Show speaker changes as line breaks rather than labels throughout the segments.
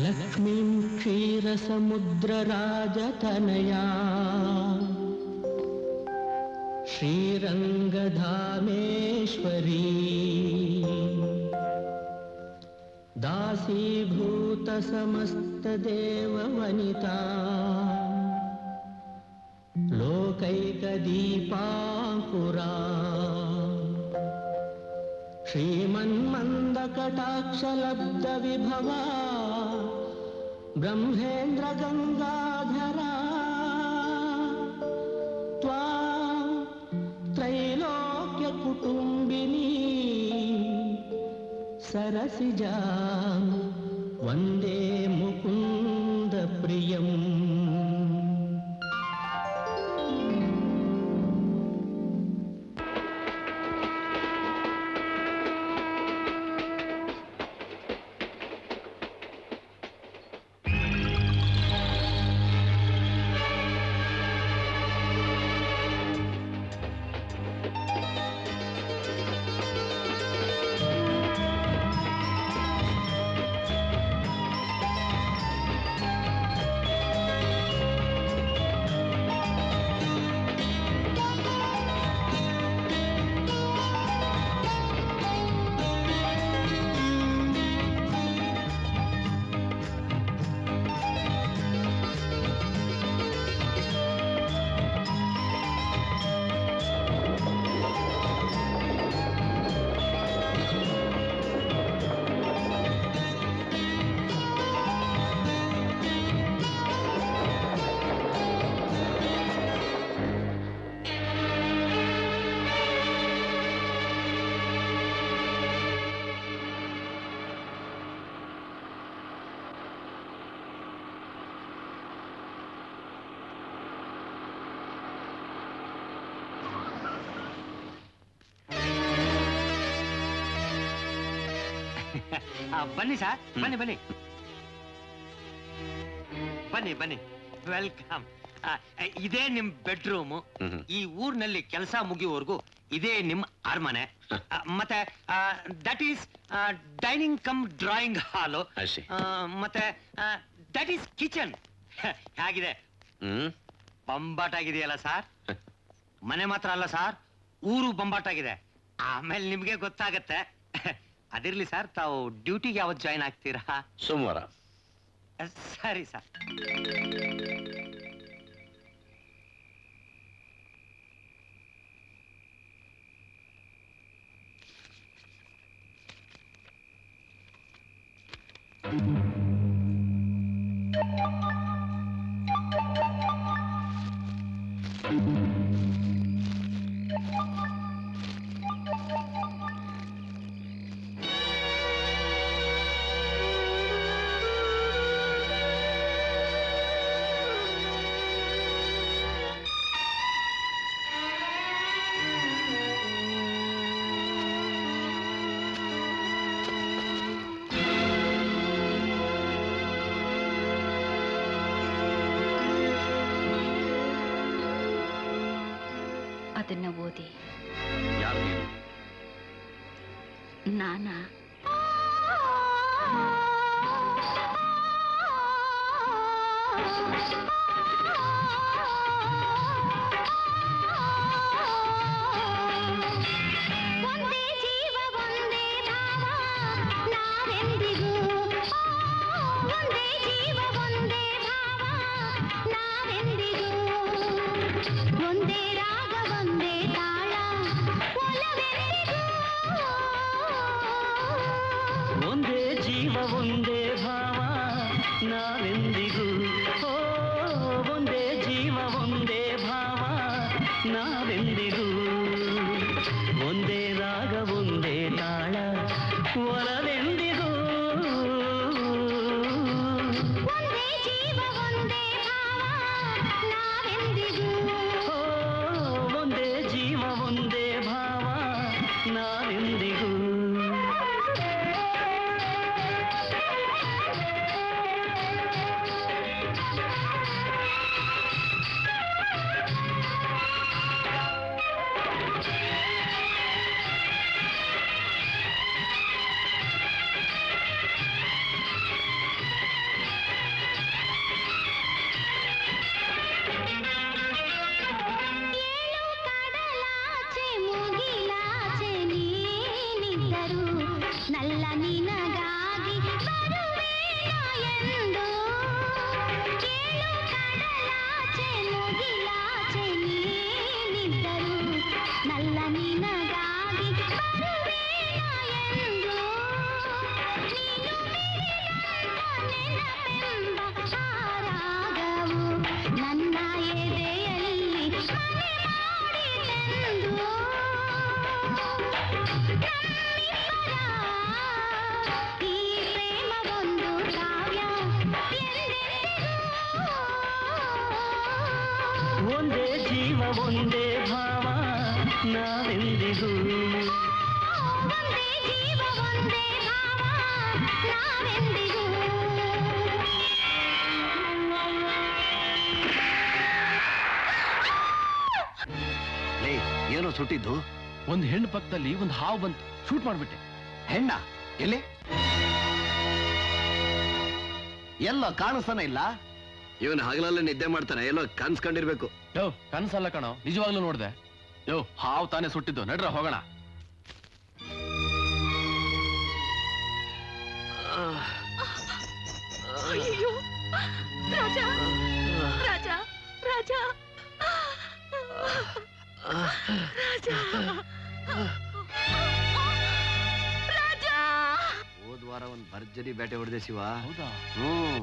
ಲಕ್ಷ್ಮೀಂ ಕ್ಷೀರಸಮುದ್ರರಾಜತನಯಾ ಶ್ರೀರಂಗಧಾಮೇಶ್ವರಿ ದಾಸೀಭೂತ ಸಮಸ್ತದೇವವನಿತಾ ಲೋಕೈಕದೀಪಾಂಕುರಾ श्रीमन्मन्दकटाक्षलब्धविभवा ब्रह्मेन्द्र गंगाधरा त्वां त्रैलोक्यकुटुम्बिनी सरसिजां वन्दे मुकुन्दप्रियम्।
ಬನ್ನಿ ಸರ್, ಬನ್ನಿ ಬನ್ನಿ ಬನ್ನಿ ಬನ್ನಿ, ವೆಲ್ಕಮ್. ಇದೇ ನಿಮ್ ಬೆಡ್ರೂಮು. ಈ ಊರ್ನಲ್ಲಿ ಕೆಲಸ ಮುಗಿಯೋವರೆಗೂ ಇದೇ ನಿಮ್ ಅರಮನೆ. ಮತ್ತೆ that is dining come drawing ಹಾಲು. ಮತ್ತೆ ದಟ್ ಈಸ್ ಕಿಚನ್. ಹೇಗಿದೆ? ಬಂಬಾಟಾಗಿದೆಯಲ್ಲ ಸರ್. ಮನೆ ಮಾತ್ರ ಅಲ್ಲ ಸರ್, ಊರು ಬಂಬಾಟಾಗಿದೆ. ಆಮೇಲೆ ನಿಮ್ಗೆ ಗೊತ್ತಾಗತ್ತೆ. ಅದಿರ್ಲಿ ಸರ್, ತಾವು ಡ್ಯೂಟಿಗೆ ಯಾವತ್ತು ಜಾಯ್ನ್ ಆಗ್ತೀರಾ?
ಸೋಮವಾರ.
ಸರಿ ಸರ್.
ಅದನ್ನ ಓದಿ. ನಾನಾ?
ಒಂದೇ ಭಾವ ನಾವೆಂದಿಗೂ, ಒಂದೇ ಜೀವ ಒಂದೇ ಭಾವ ನಾವೆಂದಿಗೂ, ಒಂದೇ ರಾಗ ಒಂದೇ ತಾಳ ಒಲವೆಂದಿಗೂ, ಒಂದೇ ಜೀವ ಒಂದೇ ಭಾವ ನಾವೆಂದಿಗೂ, ಒಂದೇ ಜೀವ ಒಂದೇ ಭಾವ ನಾವೆಂದಿಗೂ. ಎಂದು ಕೇಳು ಕಡಲಾಚೆ ಮುಗಿಲಾಚೆ ನೀನಿದ್ದರು ನಲ್ಲ ನಿನಗಾಗಿ ಬರುವೇನ ಎಂದು ನೀನು ನೆನಪೆಂಬ ರಾಗವು ನನ್ನ ಎದೆಯಲ್ಲಿ ಮನೆ ಮಾಡಿತೆಂದು ಈ ಪ್ರೇಮವೊಂದು ಕಾವ್ಯ
ಒಂದೇ ಜೀವ ಒಂದೇ ಭಾವ ನಾವೆಂದಿಗೂ
ಒಂದೇ ಜೀವ ಒಂದೇ ಭಾವ ನಾವೆಂದಿಗೂ
ಲೇ ಏನೋ ಸುಟ್ಟಿದ್ದು?
ಒಂದು ಹೆಣ್ಣು ಪಕ್ಕದಲ್ಲಿ ಒಂದು ಹಾವು ಬಂತು, ಶೂಟ್ ಮಾಡ್ಬಿಟ್ಟೆ.
ಹೆಣ್ಣ ಎಲ್ಲಿ? ಎಲ್ಲ ಕಾಣಿಸ್ತಾನೆ ಇಲ್ಲ. ಇವನ್ ಹಗಲಲ್ಲೇ ನಿದ್ದೆ ಮಾಡ್ತಾನೆ, ಎಲ್ಲೋ ಕನ್ಸ್ಕೊಂಡಿರ್ಬೇಕು.
ಯೋ ಕನ್ಸಲ್ಲ ಕಣೋ, ನಿಜವಾಗ್ಲೂ ನೋಡ್ದೆ. ಯೋ ಹಾವು ತಾನೇ ಸುಟ್ಟಿದ್ದು, ನಡ್ರ ಹೋಗೋಣ.
ಅಯ್ಯೋ ರಾಜ ರಾಜ ರಾಜ ರಾಜ ರಾಜ
ಹೋದ್ ವಾರ ಒಂದ್ ಭರ್ಜರಿ ಬೇಟೆ ಹೊಡೆದೆ ಶಿವ.
ಹೌದಾ?
ಹ್ಮ್.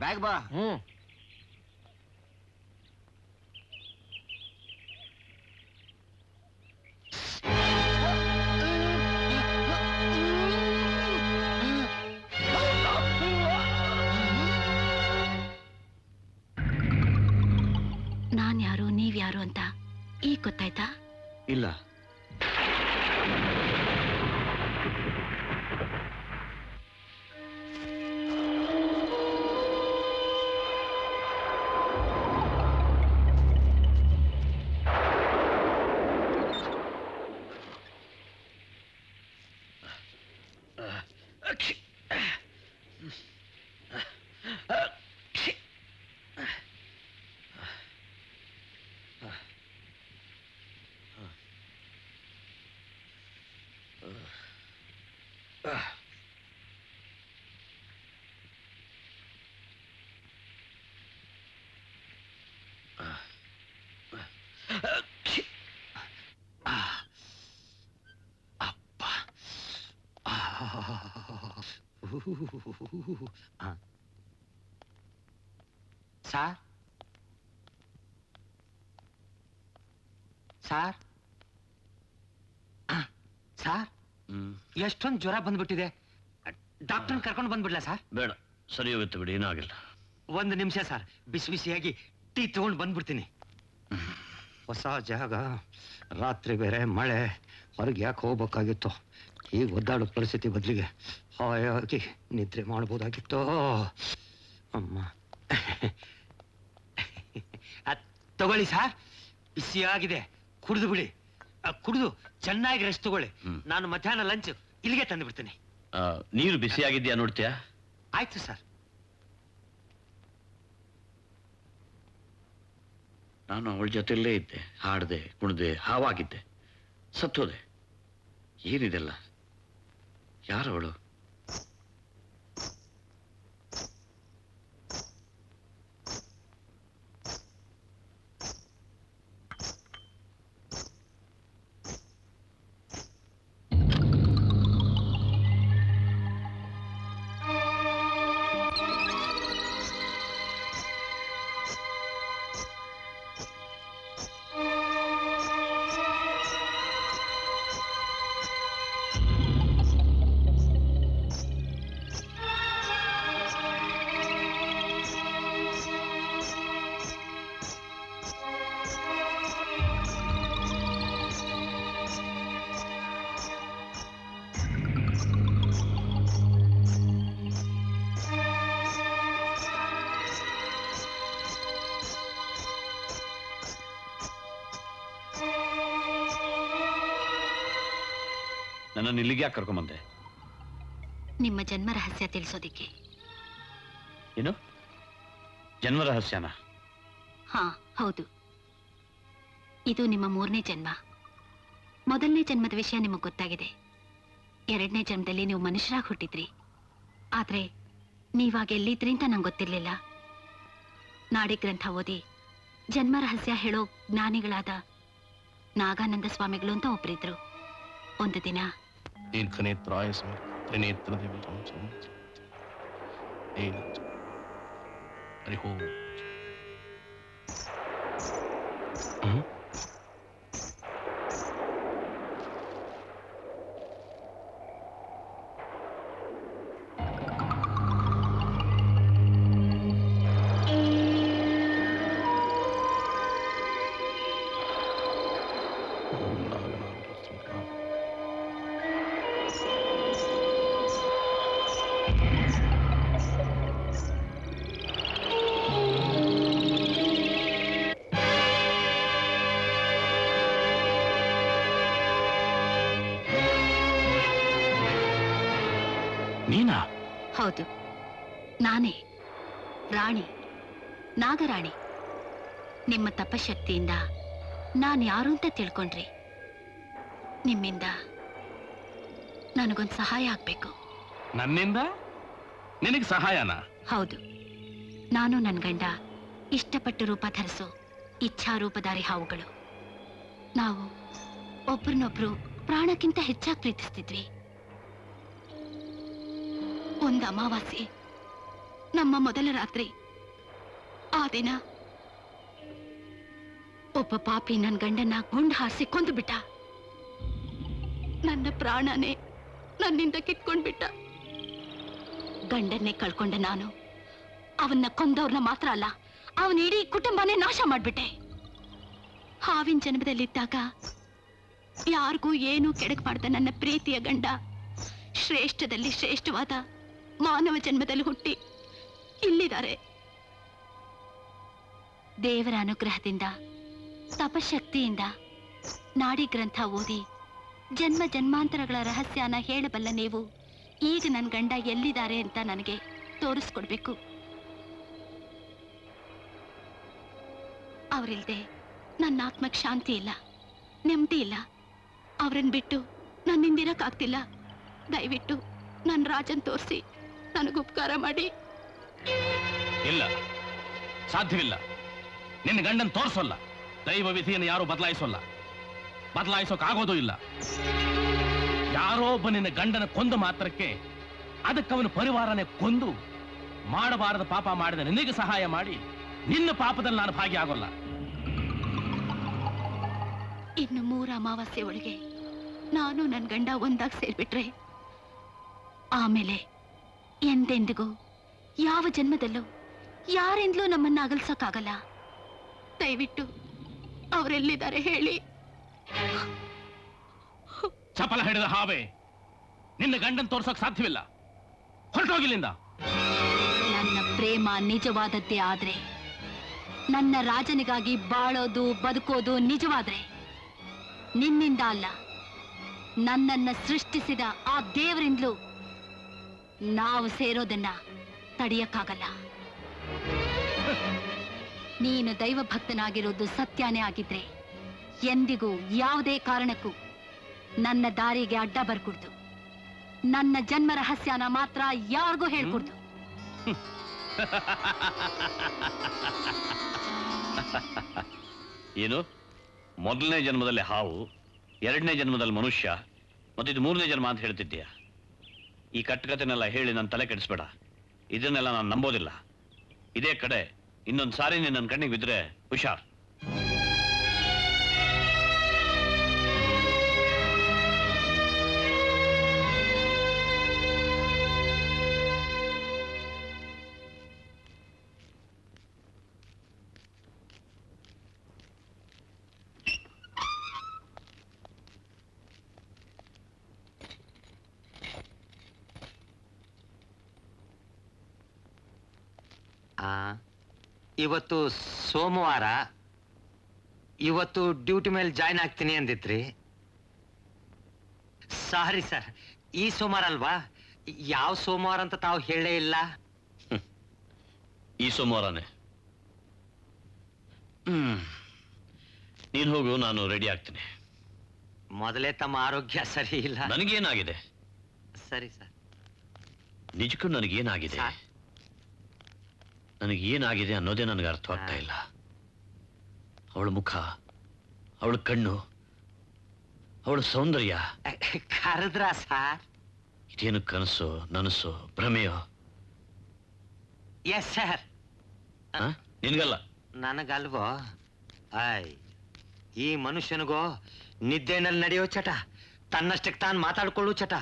ಬ್ಯಾಗ್ ಬಾ.
ಹ್ಮ್.
ನಾನ್ ಯಾರು ನೀವ್ಯಾರು ಅಂತ ಈಗ ಗೊತ್ತಾಯ್ತಾ?
ಇಲ್ಲ.
ಸಾರ್ ಸಾರ್ ಸಾರ್ ಎಷ್ಟೊಂದು ಜ್ವರ ಬಂದ್ಬಿಟ್ಟಿದೆ. ಡಾಕ್ಟರ್ ಕರ್ಕೊಂಡು ಬಂದ್ಬಿಡ್ಲಾ ಸರ್?
ಬೇಡ, ಸರಿ ಹೋಗುತ್ತೆ ಬಿಡಿ, ಏನಾಗಿಲ್ಲ.
ಒಂದು ನಿಮಿಷ ಸರ್, ಬಿಸಿ ಬಿಸಿಯಾಗಿ ಟೀ ತಗೊಂಡು ಬಂದ್ಬಿಡ್ತೀನಿ. ಹೊಸ ಜಾಗ, ರಾತ್ರಿ ಬೇರೆ ಮಳೆ, ಹೊರಗೆ ಯಾಕೆ ಹೋಗ್ಬೇಕಾಗಿತ್ತು. ಈಗ ಒದ್ದಾಡೋ ಪರಿಸ್ಥಿತಿ ಬದಲಿಗೆ ಹಾಯಾಗಿ ನಿದ್ರೆ ಮಾಡ್ಬೋದಾಗಿತ್ತು. ಅಮ್ಮ ತಗೊಳ್ಳಿ ಸರ್, ಬಿಸಿಯಾಗಿದೆ, ಕುಡಿದು ಬಿಡಿ. ಕುಡಿದು ಚೆನ್ನಾಗಿ ರೆಸ್ಟ್ ತಗೊಳ್ಳಿ. ನಾನು ಮಧ್ಯಾಹ್ನ ಲಂಚ್ ಇಲ್ಲಿಗೆ ತಂದು ಬಿಡ್ತೀನಿ.
ನೀರು ಬಿಸಿಯಾಗಿದ್ಯಾ ನೋಡ್ತೀಯಾ?
ಆಯ್ತು ಸರ್.
ನಾನು ಅವಳ ಜೊತೆಯಲ್ಲೇ ಇದ್ದೆ, ಹಾಡ್ದೆ, ಕುಣ್ದೆ, ಹಾವಾಗಿದ್ದೆ, ಸತ್ತೋದೆ. ಏನಿದೆಲ್ಲ? ಯಾರವಳು? ನನ್ನನ್ನು ಇಲ್ಲಿಗೆ ಯಾಕೆ ಕರ್ಕೊಂಬಂದೆ?
ನಿಮ್ಮ ಜನ್ಮ ರಹಸ್ಯ ತಿಳಿಸೋದಿಕ್ಕೆ.
ಏನು ಜನ್ಮ ರಹಸ್ಯನ?
ಹಾ, ಹೌದು. ಇದು ನಿಮ್ಮ 3ನೇ ಜನ್ಮ. ಮೊದಲನೇ ಜನ್ಮದ ವಿಷಯ ನಿಮಗೆ ಗೊತ್ತಾಗಿದೆ. 2ನೇ ಜನ್ಮದಲ್ಲಿ ನೀವು ಮನುಷ್ಯರಾಗಿ ಹುಟ್ಟಿದ್ರಿ. ಆದ್ರೆ ನೀವಾಗ ಎಲ್ಲಿದ್ರಿ ಅಂತ ನಂಗೆ ಗೊತ್ತಿರ್ಲಿಲ್ಲ. ನಾಡಿ ಗ್ರಂಥ ಓದಿ ಜನ್ಮ ರಹಸ್ಯ ಹೇಳೋ ಜ್ಞಾನಿಗಳಾದ ನಾಗಾನಂದ ಸ್ವಾಮಿಗಳು ಅಂತ ಒಬ್ಬರಿದ್ರು. ಒಂದು ದಿನ
ನೀನಾ?
ಹೌದು, ನಾನೇ ರಾಣಿ, ನಾಗರಾಣಿ. ನಿಮ್ಮ ತಪಶಕ್ತಿಯಿಂದ ನಾನು ಯಾರು ಅಂತ ತಿಳ್ಕೊಂಡ್ರಿ. ನಿಮ್ಮಿಂದ ನನಗೊಂದು ಸಹಾಯ ಆಗ್ಬೇಕು.
ನನ್ನಿಂದ ನಿನಗೆ ಸಹಾಯನ?
ಹೌದು. ನಾನು ನನ್ನ ಗಂಡ ಇಷ್ಟಪಟ್ಟು ರೂಪ ಧರಿಸೋ ಇಚ್ಛಾರೂಪಧಾರಿ ಹಾವುಗಳು. ನಾವು ಒಬ್ರನ್ನೊಬ್ರು ಪ್ರಾಣಕ್ಕಿಂತ ಹೆಚ್ಚಾಗಿ ಪ್ರೀತಿಸ್ತಿದ್ವಿ. ಒಂದು ಅಮಾವಾಸ್ಯೆ, ನಮ್ಮ ಮೊದಲ ರಾತ್ರಿ. ಆ ದಿನ ಒಬ್ಬ ಪಾಪಿ ನನ್ನ ಗಂಡನ್ನ ಗುಂಡು ಹಾರಿಸಿ ಕೊಂದು ಬಿಟ್ಟ. ನನ್ನ ಪ್ರಾಣನೇ ನನ್ನಿಂದ ಕಿತ್ಕೊಂಡ್ಬಿಟ್ಟ. ಗಂಡನ್ನೇ ಕಳ್ಕೊಂಡ ನಾನು ಅವನ್ನ ಕೊಂದವ್ರನ್ನ ಮಾತ್ರ ಅಲ್ಲ, ಅವನ ಇಡೀ ಕುಟುಂಬನೇ ನಾಶ ಮಾಡ್ಬಿಟ್ಟೆ. ಹಾವಿನ ಜನ್ಮದಲ್ಲಿದ್ದಾಗ ಯಾರಿಗೂ ಏನೂ ಕೆಡಕ್ ಮಾಡ್ದ ನನ್ನ ಪ್ರೀತಿಯ ಗಂಡ ಶ್ರೇಷ್ಠದಲ್ಲಿ ಶ್ರೇಷ್ಠವಾದ ಮಾನವ ಜನ್ಮದಲ್ಲಿ ಹುಟ್ಟಿ ಇಲ್ಲಿದ್ದಾರೆ. ದೇವರ ಅನುಗ್ರಹದಿಂದ ತಪಶಕ್ತಿಯಿಂದ ನಾಡಿ ಗ್ರಂಥ ಓದಿ ಜನ್ಮ ಜನ್ಮಾಂತರಗಳ ರಹಸ್ಯನ ಹೇಳಬಲ್ಲ ನೀವು ಈಗ ನನ್ನ ಗಂಡ ಎಲ್ಲಿದ್ದಾರೆ ಅಂತ ನನಗೆ ತೋರಿಸ್ಕೊಡ್ಬೇಕು. ಅವರಿಲ್ದೆ ನನ್ನ ಆತ್ಮಕ್ಕೆ ಶಾಂತಿ ಇಲ್ಲ, ನೆಮ್ಮದಿ ಇಲ್ಲ. ಅವರನ್ನು ಬಿಟ್ಟು ನನ್ನಿಂದಿರಕ್ಕಾಗ್ತಿಲ್ಲ. ದಯವಿಟ್ಟು ನನ್ನ ರಾಜನ್ ತೋರಿಸಿ ನನಗೆ ಉಪಕಾರ ಮಾಡಿ.
ಇಲ್ಲ, ಸಾಧ್ಯವಿಲ್ಲ. ನಿನ್ನ ಗಂಡನ್ ತೋರಿಸೋಲ್ಲ. ದೈವ ವಿಧಿಯನ್ನು ಯಾರು ಬದಲಾಯಿಸೋಲ್ಲ, ಬದಲಾಯಿಸೋಕಾಗೋದೂ ಇಲ್ಲ. ಯಾರೋ ಒಬ್ಬ ನಿನ್ನ ಗಂಡನ ಕೊಂದು ಮಾತ್ರಕ್ಕೆ ಅದಕ್ಕವನ ಪರಿವಾರನೇ ಕೊಂದು ಮಾಡಬಾರದ ಪಾಪ ಮಾಡಿದ ನಿನಗೆ ಸಹಾಯ ಮಾಡಿ ನಿನ್ನ ಪಾಪದಲ್ಲಿ ನಾನು ಭಾಗಿಯಾಗೋಲ್ಲ.
ಇನ್ನು 3 ಅಮಾವಾಸ್ಯೆ ಒಳಗೆ ನಾನು ನನ್ನ ಗಂಡ ಒಂದಾಗಿ ಸೇರ್ಬಿಟ್ರೆ ಆಮೇಲೆ ಎಂದೆಂದಿಗೂ ಯಾವ ಜನ್ಮದಲ್ಲೂ ಯಾರಿಂದಲೂ ನಮ್ಮನ್ನ ಅಗಲ್ಸಕ್ಕಾಗಲ್ಲ. ದಯವಿಟ್ಟು ಅವರೆಲ್ಲಿದ್ದಾರೆ ಹೇಳಿ.
ಚಪಲ ಹಿಡಿದ ಹಾವೆ, ನಿನ್ನ ಗಂಡನ್ ತೋರ್ಸೋಕ್ ಸಾಧ್ಯವಿಲ್ಲ. ಹೊರಟೋಗಿಲ್ಲಿಂದ.
ನನ್ನ ಪ್ರೇಮ ನಿಜವಾದದ್ದೇ ಆದ್ರೆ, ನನ್ನ ರಾಜನಿಗಾಗಿ ಬಾಳೋದು ಬದುಕೋದು ನಿಜವಾದ್ರೆ ನಿನ್ನಿಂದ ಅಲ್ಲ, ನನ್ನನ್ನ ಸೃಷ್ಟಿಸಿದ ಆ ದೇವರಿಂದಲೂ ನಾವು ಸೇರೋದನ್ನ ತಡೆಯಕ್ಕಾಗಲ್ಲ. ನೀನು ದೈವ ಭಕ್ತನಾಗಿರೋದು ಸತ್ಯನೇ ಆಗಿದ್ರೆ ಎಂದಿಗೂ ಯಾವುದೇ ಕಾರಣಕ್ಕೂ ನನ್ನ ದಾರಿಗೆ ಅಡ್ಡ ಬರ್ಕೂಡ್ದು. ನನ್ನ ಜನ್ಮ ರಹಸ್ಯನ ಮಾತ್ರ ಯಾರಿಗೂ ಹೇಳ್ಕೊಡ್ದು.
ಏನು ಮೊದಲನೇ ಜನ್ಮದಲ್ಲಿ ಹಾವು, 2ನೇ ಜನ್ಮದಲ್ಲಿ ಮನುಷ್ಯ, ಮತ್ತು ಇದು 3ನೇ ಜನ್ಮ ಅಂತ ಹೇಳ್ತಿದ್ದೀಯ? ಈ ಕಟ್ಟುಕತೆನೆಲ್ಲ ಹೇಳಿ ನನ್ನ ತಲೆ ಕೆಡಿಸ್ಬೇಡ. ಇದನ್ನೆಲ್ಲ ನಾನು ನಂಬೋದಿಲ್ಲ. ಇದೇ ಕಡೆ ಇನ್ನೊಂದು ಸಾರಿ ನನ್ನ ಕಣ್ಣಿಗೆ ಬಿದ್ರೆ ಹುಷಾರ್.
ಇವತ್ತು ಸೋಮವಾರ, ಇವತ್ತು ಡ್ಯೂಟಿ ಮೇಲೆ ಜಾಯ್ನ್ ಆಗ್ತೀನಿ ಅಂದಿತ್ರಿ. ಸಾರಿ ಸರ್, ಈ ಸೋಮವಾರ ಅಲ್ವಾ? ಯಾವ ಸೋಮವಾರ ಅಂತ ತಾವು ಹೇಳೇ ಇಲ್ಲ.
ಈ ಸೋಮವಾರನೇ. ನೀನು ಹೋಗು, ನಾನು ರೆಡಿ ಆಗ್ತೀನಿ.
ಮೊದಲೇ ತಮ್ಮ ಆರೋಗ್ಯ ಸರಿ ಇಲ್ಲ.
ನನಗೇನಾಗಿದೆ?
ಸರಿ ಸರ್.
ನಿಜಕ್ಕೂ ನನಗೇನಾಗಿದೆ?
ಸರ್?
ನನಗೇನಾಗಿದೆ ಅನ್ನೋದೇ ನನಗೆ ಅರ್ಥವಾಗ್ತಾ ಇಲ್ಲ. ಅವಳ ಮುಖ, ಅವಳ ಕಣ್ಣು, ಅವಳ ಸೌಂದರ್ಯ.
ಕರೆದ್ರ ಸರ್?
ಇದೇನು ಕನಸು, ನನಸು, ಭ್ರಮೆಯೋ?
Yes sir.
ನಿನ್ಗಲ್ಲ.
ನನಗಲ್ವೋ? ಆಯ್, ಈ ಮನುಷ್ಯನಿಗೋ ನಿದ್ದೆನಲ್ಲಿ ನಡೆಯೋ ಚಟ, ತನ್ನಷ್ಟಕ್ಕೆ ತಾನು ಮಾತಾಡ್ಕೊಳ್ಳೋ ಚಟ,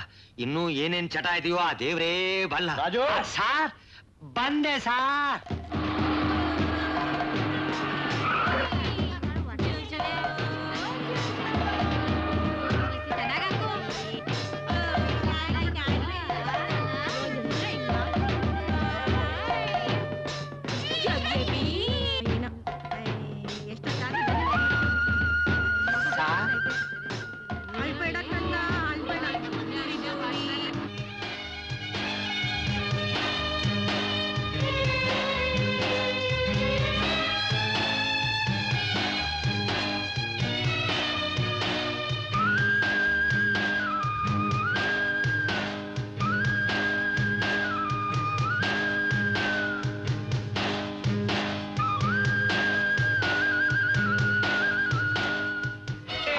ಇನ್ನೂ ಏನೇನ್ ಚಟ ಇದೆಯೋ ಆ ದೇವ್ರೇ ಬಲ್ಲ.
ರಾಜು!
ಸಾರ್, ಬಂದೆ ಸಾರ್. ಸಾರ್,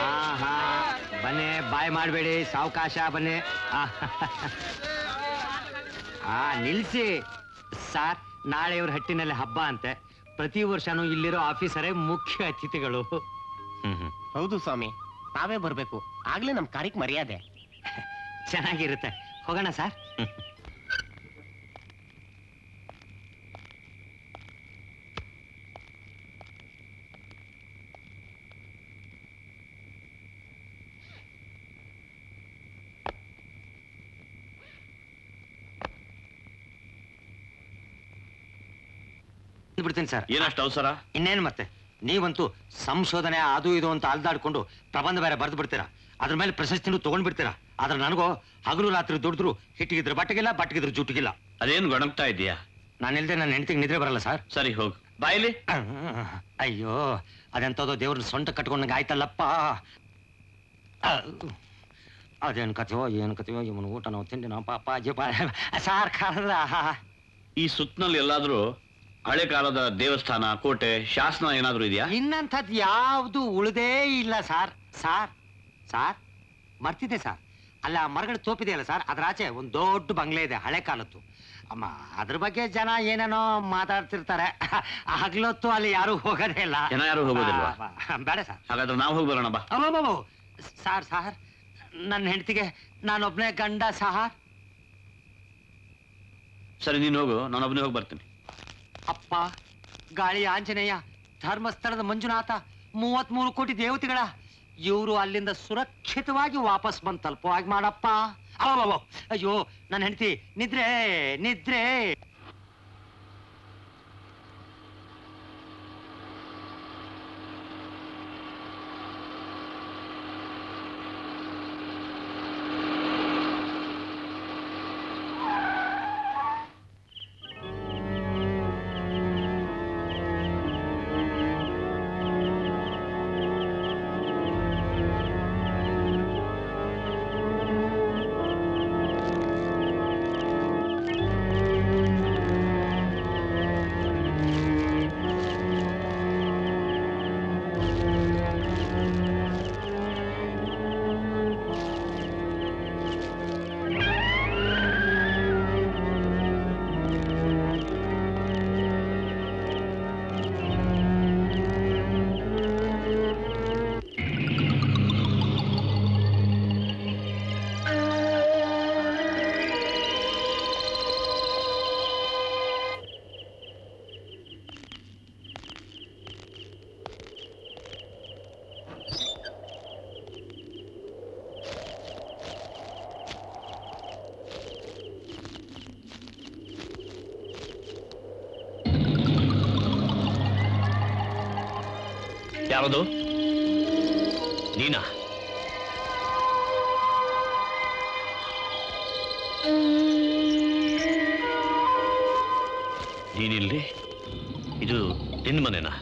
ಆಹಾ, ಬನ್ನಿ, ಬಾಯ್ ಮಾಡಬೇಡಿ, ಸಾವಕಾಶ ಬನ್ನಿ. ನಿಲ್ಸಿ ಸಾರ್. ನಾಳೆ ಇವ್ರ ಹಟ್ಟಿನಲ್ಲಿ ಹಬ್ಬ ಅಂತೆ. ಪ್ರತಿ ವರ್ಷನೂ ಇಲ್ಲಿರೋ ಆಫೀಸರೇ ಮುಖ್ಯ ಅತಿಥಿಗಳು.
ಹೌದು ಸ್ವಾಮಿ, ನಾವೇ ಬರ್ಬೇಕು, ಆಗ್ಲೇ ನಮ್ ಕಾರ್ಯಕ್ಕೆ ಮರ್ಯಾದೆ.
ಚೆನ್ನಾಗಿರುತ್ತೆ. ಹೋಗೋಣ ಸರ್. ಬಿಡ್ತೀನಿ ಸರ್.
ಏನಷ್ಟು ಅವಸರ?
ಇನ್ನೇನು ಮತ್ತೆ, ನೀವಂತೂ ಸಂಶೋಧನೆ ಅದು ಇದು ಅಂತ ಅಲ್ದಾಡ್ಕೊಂಡು ಪ್ರಬಂಧ ಬೇರೆ ಬರೆದು ಬಿಡ್ತೀರಾ. ಅದ್ರ ಮೇಲೆ ಪ್ರಶಸ್ತಿನೂ ತಗೊಂಡ್ ಬಿಡ್ತೀರಾ. ಆದ್ರೆ ನನಗೋ ಹಗಲು ರಾತ್ರಿ ದುಡಿದ್ರು ಹಿಟ್ಟಿಗಿದ್ರೆ ಬಟ್ಟೆಗಿಲ್ಲ, ಬಟ್ಟೆಗಿದ್ರೆ ಜುಟ್ಟಿಗಿಲ್ಲ.
ಅದೇನು ಗೊಣಗ್ತಾ ಇದೆಯಾ?
ನಾನಿಲ್ದೆ ನನ್ನ ಹೆಂಡತಿಗೆ ನಿದ್ರೆ ಬರಲ್ಲ ಸರ್.
ಸರಿ, ಹೋಗು. ಬಾಯಿಲಿ.
ಅಯ್ಯೋ, ಅದೆಂತದೋ ದೇವ್ರನ್ನ ಸೊಂಟ ಕಟ್ಕೊಂಡಂಗೆ ಆಯ್ತಲ್ಲಪ್ಪ. ಅದೇನು ಕಥೆಯೋ ಏನು ಕಥೆಯೋ, ಇವನು ಊಟ ನಾವು ತಿಂಡಿ ನಾವು ಪಾಪ ಜೀಪ ಸಾರ್ ಕರೆದ.
ಈ ಸುತ್ತನಲ್ಲಿ ಎಲ್ಲಾದ್ರೂ ಹಳೆ ಕಾಲದ ದೇವಸ್ಥಾನ, ಕೋಟೆ, ಶಾಸನ ಏನಾದ್ರೂ ಇದೆಯಾ?
ಇನ್ನಂಥದ್ದು ಯಾವುದು ಉಳಿದೇ ಇಲ್ಲ ಸಾರ್. ಸಾರ್ ಸಾರ್ ಮರ್ತಿದೆ ಸರ್. ಅಲ್ಲ, ಮರಗಳ ತೋಪಿದೆಯಲ್ಲ ಸರ್, ಅದ್ರ ಆಚೆ ಒಂದು ದೊಡ್ಡ ಬಂಗ್ಲೆ ಇದೆ, ಹಳೆ ಕಾಲದ್ದು. ಅಮ್ಮ, ಅದ್ರ ಬಗ್ಗೆ ಜನ ಏನೇನೋ ಮಾತಾಡ್ತಿರ್ತಾರೆ. ಹಗ್ಲೊತ್ತು ಅಲ್ಲಿ ಯಾರು ಹೋಗೋದೇ ಇಲ್ಲ.
ಜನ ಯಾರು ಹೋಗೋದಿಲ್ವಾ?
ಬೇಡ ಸರ್.
ಹಾಗಾದ್ರೆ ನಾವು ಹೋಗಿ ಬರೋಣ ಬಾ.
ಅಬ್ಬಬ್ಬಬ್ಬ. ಸಾರ್ ಸಾರ್, ನನ್ನ ಹೆಂಡತಿಗೆ ನಾನೊಬ್ನೇ ಗಂಡ ಸಾರ್.
ಸರಿ, ನೀನು ಹೋಗು, ನಾನೊಬ್ಬನೇ ಹೋಗಿ ಬರ್ತೀನಿ.
ಅಪ್ಪ, ಗಾಳಿ ಆಂಜನೇಯ, ಧರ್ಮಸ್ಥಳದ ಮಂಜುನಾಥ, 33 ಕೋಟಿ ದೇವತೆಗಳ ಇವರು ಅಲ್ಲಿಂದ ಸುರಕ್ಷಿತವಾಗಿ ವಾಪಸ್ ಬಂದು ತಲುಪೋ ಹಾಗೆ ಮಾಡಪ್ಪ. ಅಯ್ಯೋ, ನನ್ನ ಹೆಂಡತಿ ನಿದ್ರೆ ನಿದ್ರೆ.
ಯಾರದು? ನೀನಾ? ಮನೆನಾ?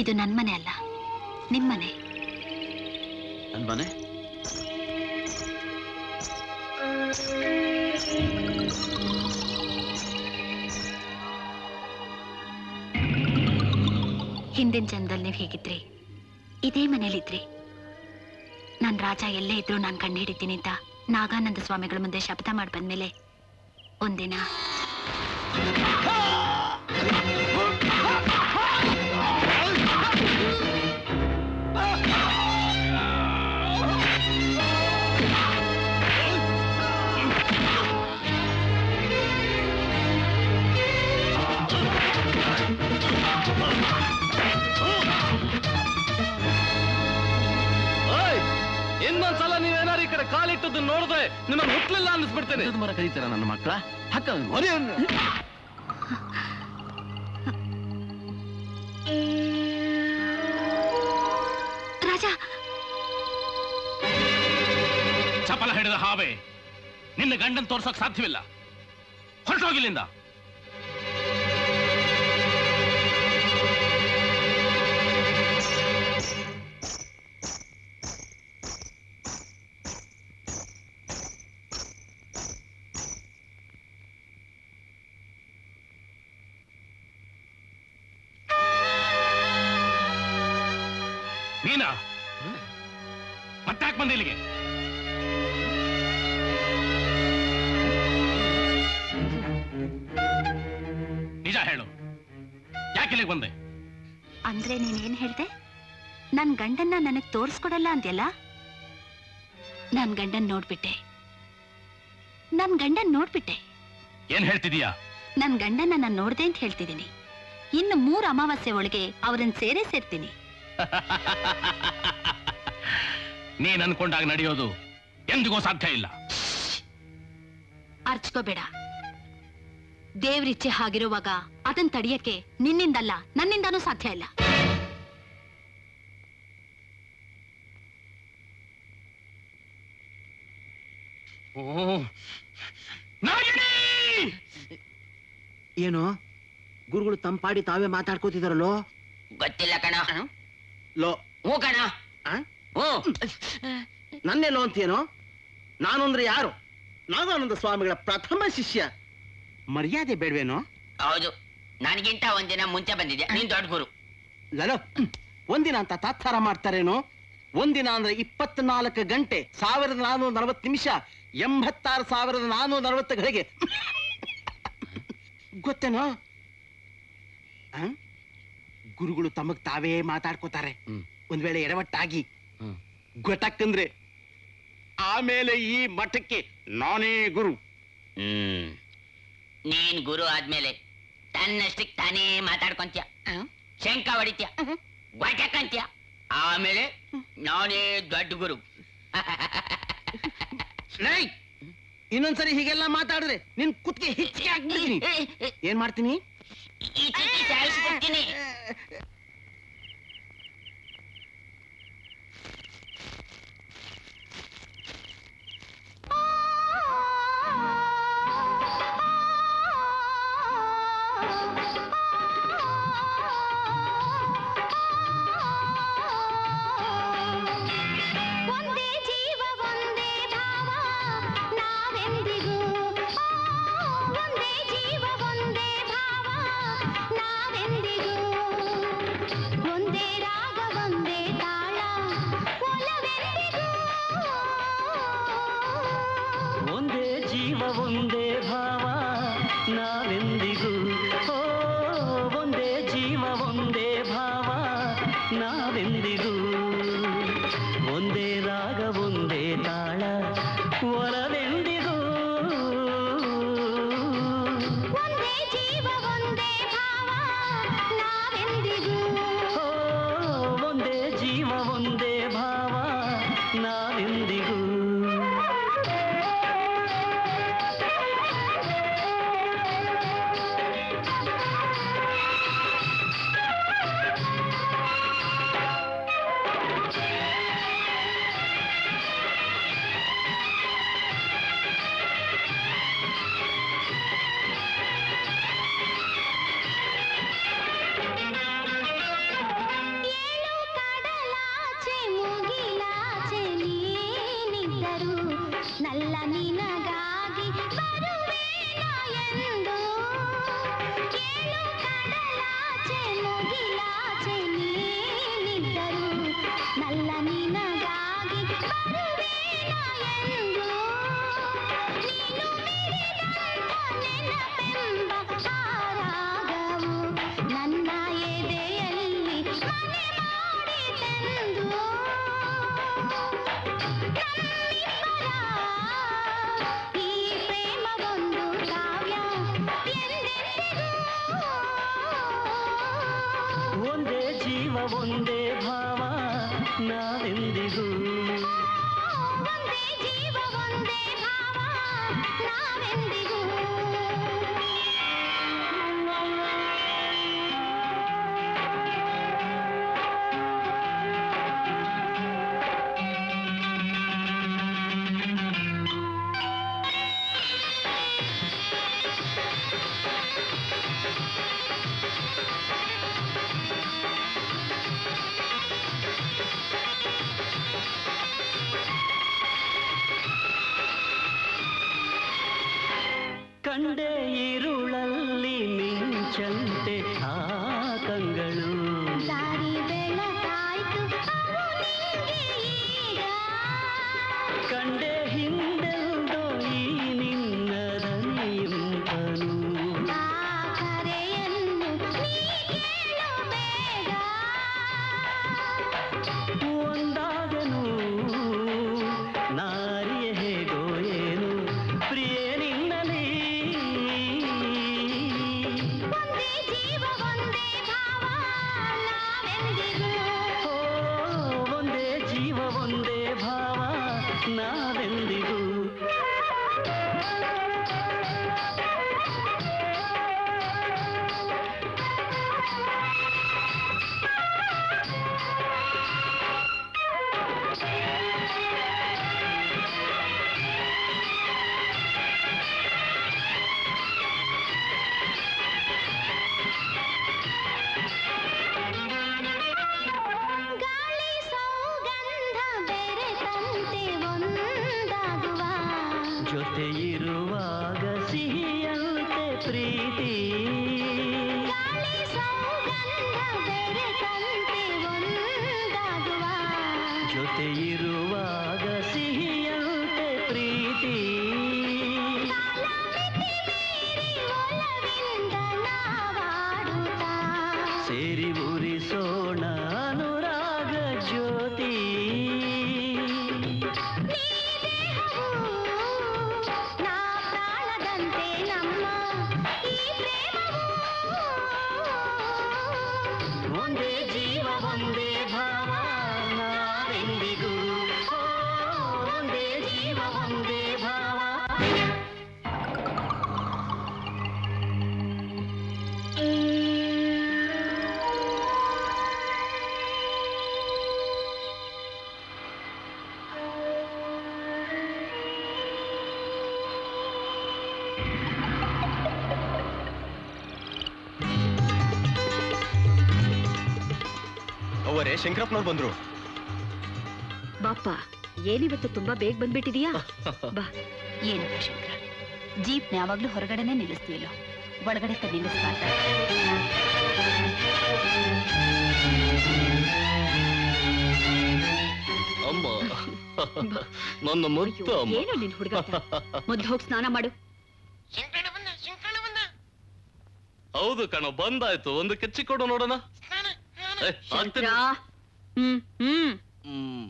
ಇದು ನನ್ ಮನೆ ಅಲ್ಲ, ನಿಮ್ಮನೆ.
ನನ್ ಮನೆ?
ಹಿಂದಿನ ಜನ್ಮದಲ್ಲಿ ನೀವು ಹೇಗಿದ್ರಿ, ಇದೇ ಮನೇಲಿದ್ರಿ. ನಾನ್ ರಾಜ ಎಲ್ಲೇ ಇದ್ರು ನಾನು ಕಂಡು ಹಿಡಿತೀನಿ ಅಂತ ನಾಗಾನಂದ ಸ್ವಾಮಿಗಳ ಮುಂದೆ ಶಪಥ ಮಾಡಿ ಬಂದ್ಮೇಲೆ ಒಂದಿನ
ಇನ್ನೊಂದ್ಸಲ ನೀವೇನಾರು ಈ ಕಡೆ ಕಾಲಿಟ್ಟದ್ದು ನೋಡಿದ್ರೆ ನಿಮ್ಮ ಮುಟ್ಲಿಲ್ಲ ಅನ್ನಿಸ್ಬಿಡ್ತೇನೆ. ಮರ ಕರೀತಾರ ನನ್ನ ಮಕ್ಕಳ ಹಕ್ಕ
ರಾಜ.
ಚಪಲ ಹಿಡಿದ ಹಾವೆ, ನಿನ್ನ ಗಂಡನ್ ತೋರ್ಸೋಕ್ ಸಾಧ್ಯವಿಲ್ಲ. ಹೊರಟೋಗಿಲ್ಲಿಂದ. ನೀನಾ ಮತ್ತಾಕ್ ಬಂದೆ ಇಲ್ಲಿಗೆ? ನಿಜ ಹೇಳು, ಯಾಕೆ ಇಲ್ಲಿಗೆ ಬಂದೆ?
ಅಂದ್ರೆ ನೀನೇನ್ ಹೇಳ್ದೆ? ನನ್ ಗಂಡನ್ನ ನನಗ್ ತೋರ್ಸ್ಕೊಡಲ್ಲ ಅಂದ್ಯಲ್ಲ? ನನ್ ಗಂಡನ್ ನೋಡ್ಬಿಟ್ಟೆ.
ಏನ್ ಹೇಳ್ತಿದೀಯಾ?
ನನ್ ಗಂಡನ್ನ ನಾನ್ ನೋಡ್ದೆ ಅಂತ ಹೇಳ್ತಿದ್ದೀನಿ. ಇನ್ನು 3 ಅಮಾವಾಸ್ಯೆ ಒಳಗೆ ಅವರನ್ನ ಸೇರ್ತೀನಿ.
ನೀನ್ ಅನ್ಕೊಂಡಾಗ ನಡೆಯೋದು ಎಂದಿಗೂ ಸಾಧ್ಯ ಇಲ್ಲ.
ಅರ್ಚ್ಕೋಬೇಡ. ದೇವ್ರಿಚ್ಛೆ ಹಾಗಿರುವಾಗ ಅದನ್ ತಡಿಯಕ್ಕೆ ನಿನ್ನಿಂದಲ್ಲ ನನ್ನಿಂದಾನೂ ಸಾಧ್ಯ ಇಲ್ಲ.
ಏನು ಗುರುಗಳು ತಂಪಾಡಿ ತಾವೇ ಮಾತಾಡ್ಕೋತಿದಾರಲ್ಲೋ?
ಗೊತ್ತಿಲ್ಲ ಕಣ.
ಲೋ
ಹ್ಞೂ ಕಣ.
ನನ್ನೆಲ್ಲೋ ಅಂತೇನೋ? ನಾನು ಅಂದ್ರೆ ಯಾರು? ನಾಗಾನಂದ ಸ್ವಾಮಿಗಳ ಪ್ರಥಮ ಶಿಷ್ಯ. ಮರ್ಯಾದೆ ಬೇಡವೇನೋ?
ಹೌದು, ನನಗಿಂತ ಒಂದಿನ ಮುಂಚೆ ಬಂದಿದ್ಯಾ. ನೀನ್ ದೊಡ್ಡ ಗುರು.
ಲೋ ಒಂದಿನ ಅಂತ ತಾತ್ಸಾರ ಮಾಡ್ತಾರೇನೋ? ಒಂದಿನ ಅಂದ್ರೆ 24 ಗಂಟೆ, 1440 ನಿಮಿಷ, 86,440 ಗಳಿಗೆ. ಗೊತ್ತೇನೋ? ಗುರುಗಳು ತಮಗ್ ತಾವೇ ಮಾತಾಡ್ಕೋತಾರೆ. ಒಂದ್ ವೇಳೆ ಎಡವಟ್ಟಾಗಿ ಗೊತ್ತಾಗ್ತಂದ್ರೆ ಆಮೇಲೆ ಈ ಮಠಕ್ಕೆ ನಾನೇ ಗುರು.
ನೀನ್ ಗುರು ಆದ್ಮೇಲೆ ತನ್ನಷ್ಟಕ್ಕೆ ತಾನೇ ಮಾತಾಡ್ಕೊಂತ್ಯ, ಶಂಕ ಹೊಡಿತ್ಯ, ಗೊಟ್ಟಕ್ಕಂತ್ಯ. ಆಮೇಲೆ ನಾನೇ ದೊಡ್ಡ ಗುರು.
ಇನ್ನೊಂದ್ಸರಿ ಹೀಗೆಲ್ಲ ಮಾತಾಡಿದ್ರೆ ನಿನ್ ಕುತ್ತಿಗೆ ಹೆಚ್ಚಿಗೆ ಆಗ್ಬಿಡ್ತೀನಿ. ಏನ್ ಮಾಡ್ತೀನಿ?
ಈ ಚೀಟಿ ಸಾಯಿಸ್ಬಿಡ್ತೀನಿ.
ಒಂದೇ ಜೀವ ಒಂದೇ ಭಾವ ನಾವೆಂದಿಗೂ. ಒಂದೇ ಜೀವ ಒಂದೇ ಭಾವ ನಾವೆಂದಿಗೂ. ಒಂದೇ ರಾಗ ಒಂದೇ ತಾಳ ಒಲವೆಂದಿಗೂ.
ಒಂದೇ ಜೀವ ಒಂದೇ ಭಾವ ನಾವೆಂದಿಗೂ. ಓ ಒಂದೇ ಜೀವ ಒಂದೇ ಭಾವ ನಾವೆಂದಿಗೂ. ಒಂದೇ ರಾಗ ಒಂದೇ ತಾಳ ಒಲವೆಂದಿಗೂ.
ಒಂದೇ ಜೀವ ಒಂದೇ ಭಾವ ನಾವೆಂದಿಗೂ.
ಓ ಒಂದೇ ಜೀವ ಒಂದೇ ಭಾವ ನಾವೆಂದಿಗೂ.
ನಲ್ಲ ನಿನಗಾಗಿ ಬರುವೇನ ಎಂದು ಏಳು ಕಡಲಾಚೆ ಮುಗಿಲಾಚೆ ನೀನಿದ್ದರು ನಲ್ಲ ನಿನಗಾಗಿ ಬರುವೇನ ಎಂದು ನೀನು ಮಿಡಿದಂಥ ನೆನಪೆಂಬ ರಾಗವು ನನ್ನ ಎದೆಯಲ್ಲಿ ಮನೆ ಮಾಡಿತೆಂದು ಈ ಪ್ರೇಮವೊಂದು ಕಾವ್ಯ ಎಂದೆಂದಿಗೂ
ಒಂದೇ ಜೀವ ಒಂದೇ ಭಾವ ನಾವೆಂದಿಗೂ
ಒಂದೇ ಜೀವ ಒಂದೇ ಭಾವ ನಾವೆಂದಿಗೂ
ಕಂಡೆ ಇರುಳಲ್ಲಿ ಮಿಂಚಂತೆ ಆ ಕಂಗಳು
ದಾರಿ ಬೆಳಕಾಯ್ತು ಅವು ನಿಂಗೆ ಈಗ
ಕಂಡೆ ಹಿಂದೆಲ್ದೋ ಈ ನಿನ್ನ ದನಿಯಿಂಪನು
ಆ ಕರೆಯನ್ನು ನೀ ಕೇಳು ಬೇಗ
ಒಂದಾಗನು ನಾರಿಯ ಹೇಗೋ ಏನು ಪ್ರಿಯೇ ನಿನ್ನಲಿ
ಒಂದೇ ಜೀವ ಒಂದೇ ಭಾವ ನಾವೆಂದಿಗೂ
ಓ ಒಂದೇ ಜೀವ ಒಂದೇ ಭಾವ ನಾವೆಂದಿಗೂ
ಗಾಳಿ ಸೌಗಂಧ ಬೆರೆತಂತೆ ಒಂದಾಗುವ
ಜೊತೆ ಇರುವಾಗ ಸಿಹಿಯಂತೆ ಪ್ರೀತಿ
ಗಾಳಿ ಸೌಗಂಧ ಬೆರೆತಂತೆ ಒಂದಾಗುವ
ಜೊತೆ ಇರುವಾಗ ಸಿಹಿಯಂತೆ ಪ್ರೀತಿ
ಕಾಲಮಿತಿ ಮೀರಿ ಒಲವಿಂದ ನಾವಾಡುತ್ತಾ
ಸೇರಿ ಉರಿಸೋಣ ಅನುರಾಗ ಜ್ಯೋತಿ
ನೀ ದೇಹವು ನಾ ಪ್ರಾಣದಂತೆ ನಮ್ಮ ಈ ಪ್ರೇಮವು
ಒಂದೇ ಜೀವ ಒಂದೇ ಭಾವ ನಾವೆಂದಿಗೂ ಓ, ಒಂದೇ ಜೀವ ಒಂದೇ ಭಾವ
ಅವರೇ ಶಂಕರಪ್ಪನವ್ರು ಬಂದ್ರು.
ಬಾಪ್ಪ ಏನಿವತ್ತು ತುಂಬಾ ಬೇಗ ಬಂದ್ಬಿಟ್ಟಿದೀಯಾ ಬಾ ಏನಪ್ಪ ಶಂಕರ ಜೀಪ್ ಯಾವಾಗ್ಲೂ ಹೊರಗಡೆನೆ ನಿಲ್ಲಿಸ್ತೀಯಲ್ಲೋ ಒಳಗಡೆ ನಿಲ್ಲಿಸ್ಬಾರ್ದ
ಅಮ್ಮ ನನ್ನ ಮುತ್ತು ಅಮ್ಮ
ಏನು ನಿನ್ ಹುಡುಗ ಮೊದ್ಲು ಹೋಗಿ ಸ್ನಾನ ಮಾಡು
ಹೌದು ಕಣೋ ಬಂದಾಯ್ತು ಒಂದು ಕೆಚ್ಚಿ ಕೊಡು ನೋಡೋಣ ಏ,
ಶಂಕರ
ಹಾಕ್ತೀನಿ.
ಹ್ಮ್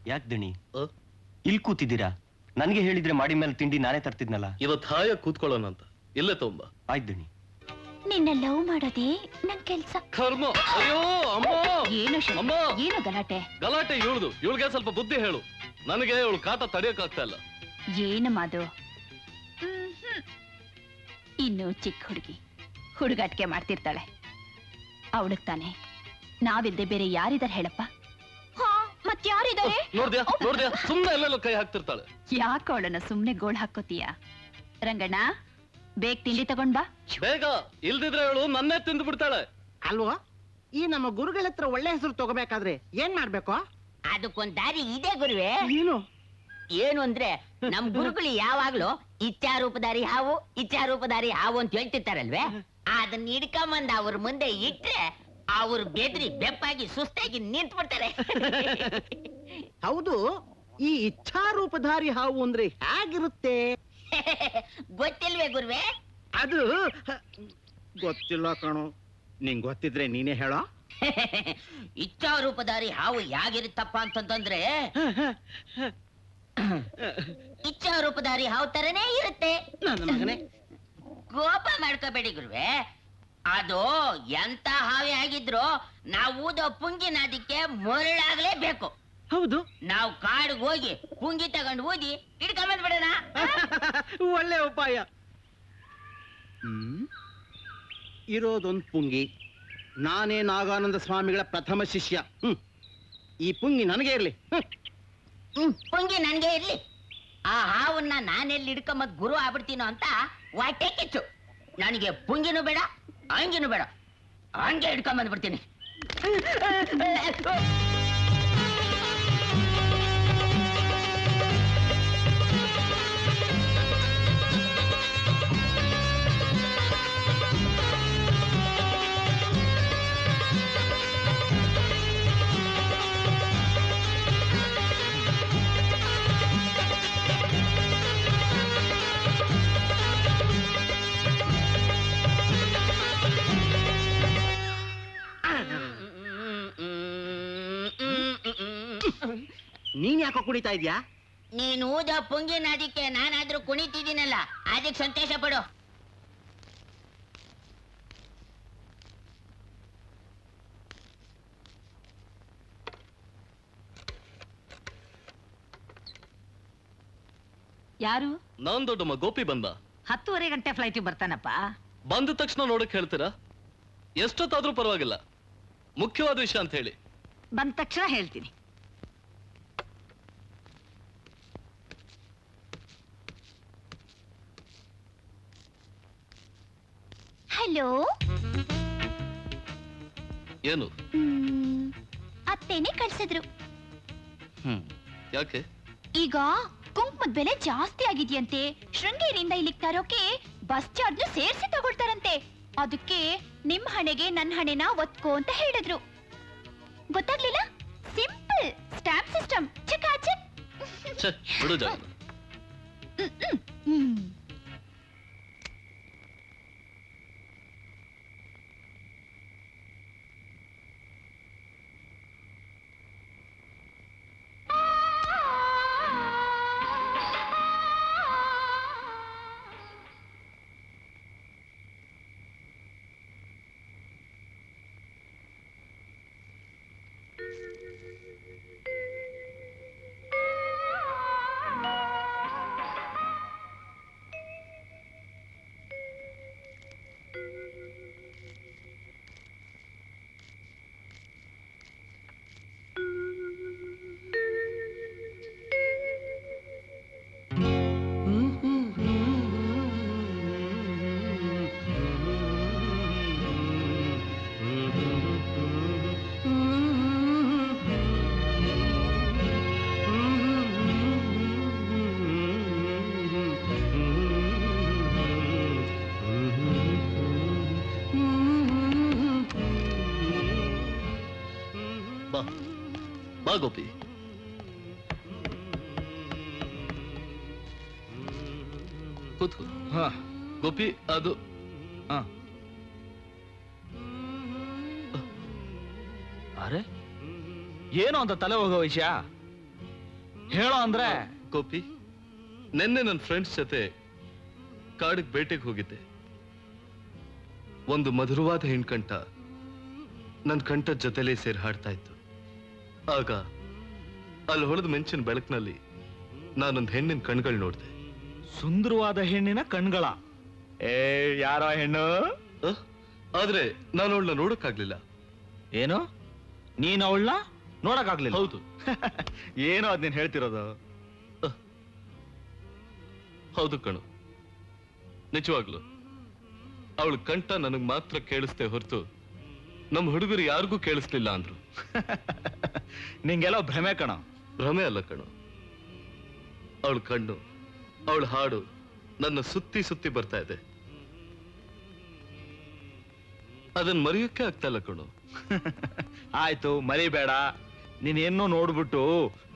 ಯಾಕೆ ದಣಿ ಇಲ್ಲಿ ಕೂತಿದ್ದೀರಾ? ನನ್ಗೆ ಹೇಳಿದ್ರೆ ಮಾಡಿ ಮೇಲೆ ತಿಂಡಿ ನಾನೇ ತರ್ತಿದ್ನಲ್ಲ.
ಇವತ್ತು ಹಾಯ ಕೂತ್ಕೊಳ್ಳೋಣ ಅಂತ ಇಲ್ಲೇ ತೊಂಬ
ಆಯ್ತು ದಣಿ.
ನಿನ್ನ ಲವ್ ಮಾಡೋದೇ ನನ್ ಕೆಲ್ಸ.
ಕರ್ಮ. ಅಯ್ಯೋ ಅಮ್ಮ
ಏನು
ಅಮ್ಮ
ಏನು ಗಲಾಟೆ
ಗಲಾಟೆ ಇವಳ್ದು. ಇವಳಿಗೆ ಸ್ವಲ್ಪ ಬುದ್ಧಿ ಹೇಳು. ನನಗೆ ಇವಳು ಕಾಟ ತಡೆಯೋಕ್ಕಾಗ್ತಾ ಇಲ್ಲ.
ಏನು ಮಾದು ಇನ್ನು ಚಿಕ್ಕ ಹುಡುಗಿ
ಹುಡುಗಾಟಿಕೆ ಮಾಡ್ತಿರ್ತಾಳೆ. ಅವಳಗ್ ತಾನೆ ನಾವಿಲ್ದೆ ಬೇರೆ ಯಾರಿದಾರೆ ಹೇಳಪ್ಪ? ಮತ್ಯಾರಿದ್ದಾರೆ?
ನೋಡ್ದ್ಯಾ ಸುಮ್ಮನೆ ಎಲ್ಲೆಲ್ಲೋ ಕೈ ಹಾಕ್ತಿರ್ತಾಳೆ.
ಯಾಕೆ ಅವಳನ್ನ ಸುಮ್ನೆ ಗೋಳ್ ಹಾಕೋತೀಯ? ರಂಗಣ್ಣ, ಬೇಗ ತಿಂಡಿ ತಗೊಂಡ್ ಬಾ.
ಬೇಗ, ಇಲ್ದಿದ್ರೆ ಅವಳು ನನ್ನೇ ತಿಂದು ಬಿಡ್ತಾಳೆ.
ಅಲ್ವಾ? ಈ ನಮ್ಮ ಗುರುಗಳ ಹತ್ರ ಒಳ್ಳೆ ಹೆಸರು ತಗೋಬೇಕಾದ್ರೆ ಏನ್ ಮಾಡ್ಬೇಕು?
ಅದಕ್ಕೊಂದ್ ದಾರಿ ಇದೆ ಗುರುವೆ.
ಏನು
ಅಂದ್ರೆ ನಮ್ ಗುರುಗಳು ಯಾವಾಗ್ಲೂ ಇಚ್ಛಾರೂಪಧಾರಿ ಹಾವು ಅಂತ ಹೇಳ್ತಿರ್ತಾರಲ್ವೇ, ಅದನ್ನ ಹಿಡ್ಕೊಂಬಂದ್ ಅವ್ರ ಮುಂದೆ ಇಟ್ರೆ ಅವ್ರು ಬೆದ್ರಿ ಬೆಪ್ಪಾಗಿ ಸುಸ್ತಾಗಿ ನಿಂತ್ ಬಿಡ್ತಾರೆ.
ಹೌದು, ಈ ಇಚ್ಛಾರೂಪಧಾರಿ ಹಾವು ಅಂದ್ರೆ ಹೇಗಿರುತ್ತೆ?
ಗೊತ್ತಿಲ್ವೇ ಗುರುವೆ?
ಅದು ಗೊತ್ತಿಲ್ಲ ಕಣೋ. ನಿಂಗ್ ಗೊತ್ತಿದ್ರೆ ನೀನೇ ಹೇಳೋ.
ಇಚ್ಛಾರೂಪಧಾರಿ ಹಾವು ಯಾಗಿರುತ್ತಪ್ಪ ಅಂತಂದ್ರೆ ಇಚ್ಛಾರೂಪಧಾರಿ ಹಾವು ತರನೇ ಇರುತ್ತೆ.
ನನ್ನ ಮಗನೇ,
ಕೋಪ ಮಾಡ್ಕೋಬೇಡಿ ಗುರುವೆ. ಅದು ಎಂತ ಹಾವೇ ಆಗಿದ್ರು ನಾವು ಊದೋ ಪುಂಗಿ ನಾದಕ್ಕೆ ಮರಳಾಗ್ಲೇಬೇಕು.
ಹೌದು,
ನಾವು ಕಾಡಿಗೆ ಹೋಗಿ ಪುಂಗಿ ತಗೊಂಡು ಊದಿ ಹಿಡ್ಕೊಂಬಂದ್ಬಿಡೋಣ.
ಒಳ್ಳೆ ಉಪಾಯ. ಇರೋದೊಂದು ಪುಂಗಿ, ನಾನೇ ನಾಗಾನಂದ ಸ್ವಾಮಿಗಳ ಪ್ರಥಮ ಶಿಷ್ಯ. ಈ ಪುಂಗಿ ನನಗೆ ಇರ್ಲಿ.
ಪುಂಗಿ ನನ್ಗೆ ಇರ್ಲಿ. ಆ ಹಾವನ್ನ ನಾನೆಲ್ಲಿ ಹಿಡ್ಕೊಂಬದ್ ಗುರು ಆಗ್ಬಿಡ್ತೀನೋ ಅಂತ ಹೊಟ್ಟೆ ಕಿಚ್ಚು. ನನಗೆ ಪುಂಗಿನೂ ಬೇಡ, ಅಂಗಿನೂ ಬೇಡ, ಹಂಗೆ ಹಿಡ್ಕೊಂಬಂದ್ಬಿಡ್ತೀನಿ.
ನೀನ್ ಯಾಕೋ ಕುಣಿತಾ ಇದ್ಯಾ?
ನೀನು ಊದ ಪುಂಗಿನ ಅದಕ್ಕೆ ನಾನಾದ್ರೂ ಕುಣಿತಿದ್ದೀನಲ್ಲ, ಅದಕ್ಕೆ ಸಂತೋಷ ಪಡು.
ಯಾರು?
ನಾನ್ ದೊಡ್ಡಮ್ಮ ಗೋಪಿ ಬಂದ.
10:30 ಗಂಟೆ ಫ್ಲೈಟ್ ಬರ್ತಾನಪ್ಪ.
ಬಂದ ತಕ್ಷಣ ನೋಡಕ್ ಹೇಳ್ತೀರಾ? ಎಷ್ಟೊತ್ತಾದ್ರೂ ಪರವಾಗಿಲ್ಲ, ಮುಖ್ಯವಾದ ವಿಷಯ ಅಂತ ಹೇಳಿ.
ಬಂದ ತಕ್ಷಣ ಹೇಳ್ತೀನಿ. ಹಲೋ,
ಏನು?
ಅತ್ತೇನೆ ಕಳ್ಸಿದ್ರು.
ಯಾಕೆ?
ಈಗ ಕುಂಕುಮದ ಬೆಲೆ ಜಾಸ್ತಿ ಆಗಿದೆಯಂತೆ. ಶೃಂಗೇರಿಯಿಂದ ಇಲ್ಲಿಗೆ ತರೋಕೆ ಬಸ್ ಚಾರ್ಜ್ ಸೇರಿಸಿ ತಗೊಳ್ತಾರಂತೆ. ಅದಕ್ಕೆ ನಿಮ್ ಹಣೆಗೆ ನನ್ನ ಹಣೆನ ಒತ್ಕೋ ಅಂತ ಹೇಳಿದ್ರು. ಗೊತ್ತಾಗ್ಲಿಲ್ಲ? Simple stamp system. ಚಕಾಚಕ್.
ಬಿಡು ಜಾಗ. ಬಾ ಗೋಪಿ. ಕೂತ್ಕೋ. ಗೋಪಿ, ಅದು
ಅರೆ ಏನು ಅಂತ ತಲೆ ಹೋಗೋ ವಿಷಯ ಹೇಳೋ ಅಂದ್ರೆ.
ಗೋಪಿ, ನೆನ್ನೆ ನನ್ನ ಫ್ರೆಂಡ್ಸ್ ಜೊತೆ ಕಾಡಿಗೆ ಬೇಟೆಗೆ ಹೋಗಿದ್ದೆ. ಒಂದು ಮಧುರವಾದ ಹೆಣ್ಕಂಠ ನನ್ನ ಕಂಠದ ಜೊತೆಲೇ ಸೇರಿ ಹಾಡ್ತಾ ಇತ್ತು. ಆಗ ಅಲ್ಲಿ ಹೊಳೆದ ಮೆಂಚಿನ ಬೆಳಕಿನಲ್ಲಿ ನಾನೊಂದು ಹೆಣ್ಣಿನ ಕಣ್ಗಳು ನೋಡಿದೆ.
ಸುಂದರವಾದ ಹೆಣ್ಣಿನ ಕಣ್ಗಳ? ಯಾರೋ ಹೆಣ್ಣು?
ಆದ್ರೆ ನಾನು ಅವಳನ್ನ ನೋಡಕ್ಕಾಗ್ಲಿಲ್ಲ.
ಏನು ನೀನ್ ಅವಳನ್ನ ನೋಡಕ್ಕಾಗ್ಲಿಲ್ಲ?
ಹೌದು.
ಏನೋ ಅದ್ ನೀನ್ ಹೇಳ್ತಿರೋದು?
ಹೌದು ಕಣು, ನಿಜವಾಗ್ಲು ಅವಳ ಕಂಠ ನನಗ್ ಮಾತ್ರ ಕೇಳಿಸ್ತೆ ಹೊರತು ನಮ್ಮ ಹುಡುಗರು ಯಾರಿಗೂ ಕೇಳಿಸ್ಲಿಲ್ಲ ಅಂದ್ರು.
ನಿಂಗೆಲ್ಲ ಭ್ರಮೆ ಕಣ.
ಭ್ರಮೆ ಅಲ್ಲ ಕಣು, ಅವಳ ಕಣ್ಣು, ಅವಳ ಹಾಡು ನನ್ನ ಸುತ್ತಿ ಸುತ್ತಿ ಬರ್ತಾ ಇದೆ. ಅದನ್ನ ಮರೆಯೋಕೆ ಆಗ್ತಾ ಇಲ್ಲ ಕಣು.
ಆಯ್ತು, ಮರಿಬೇಡ. ನೀನೇನೋ ನೋಡ್ಬಿಟ್ಟು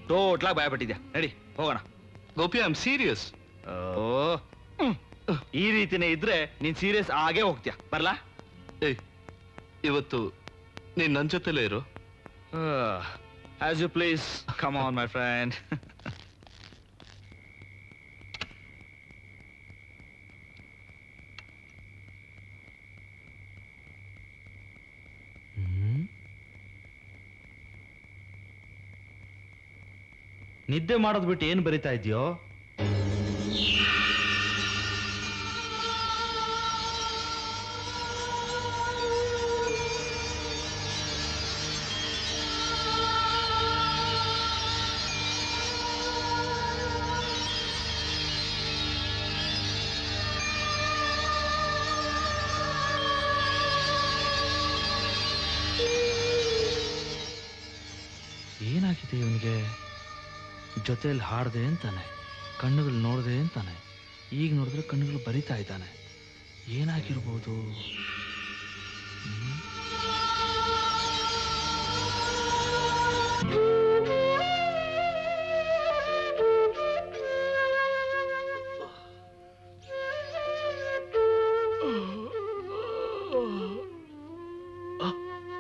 ಟೋಟ್ಲಾಗಿ ಭಯಪಟ್ಟಿದ್ಯಾ. ನಡಿ ಹೋಗೋಣ.
Gopi, I am serious.
ಓ, ಈ ರೀತಿನೇ ಇದ್ರೆ ನೀನ್ ಸೀರಿಯಸ್ ಆಗೇ ಹೋಗ್ತೀಯ. ಬರ್ಲಾ?
ಏಯ್, ಇವತ್ತು ನೀನ್ ನನ್ ಜೊತೆಲೇ ಇರೋ.
As you please. Come on my friend. ನಿದ್ದೆ ಮಾಡೋದ್ ಬಿಟ್ಟು ಏನ್ ಬರಿತಾ ಇದೆಯೋ? ಏನಾಗಿದೆ ಇವನಿಗೆ? ಜೊತೆಯಲ್ಲಿ ಹಾಡ್ದೆ ಅಂತಾನೆ, ಕಣ್ಣುಗಳು ನೋಡ್ದೆ ಅಂತಾನೆ, ಈಗ ನೋಡಿದ್ರೆ ಕಣ್ಣುಗಳು ಬರಿತಾ ಇದ್ದಾನೆ. ಏನಾಗಿರ್ಬೋದು?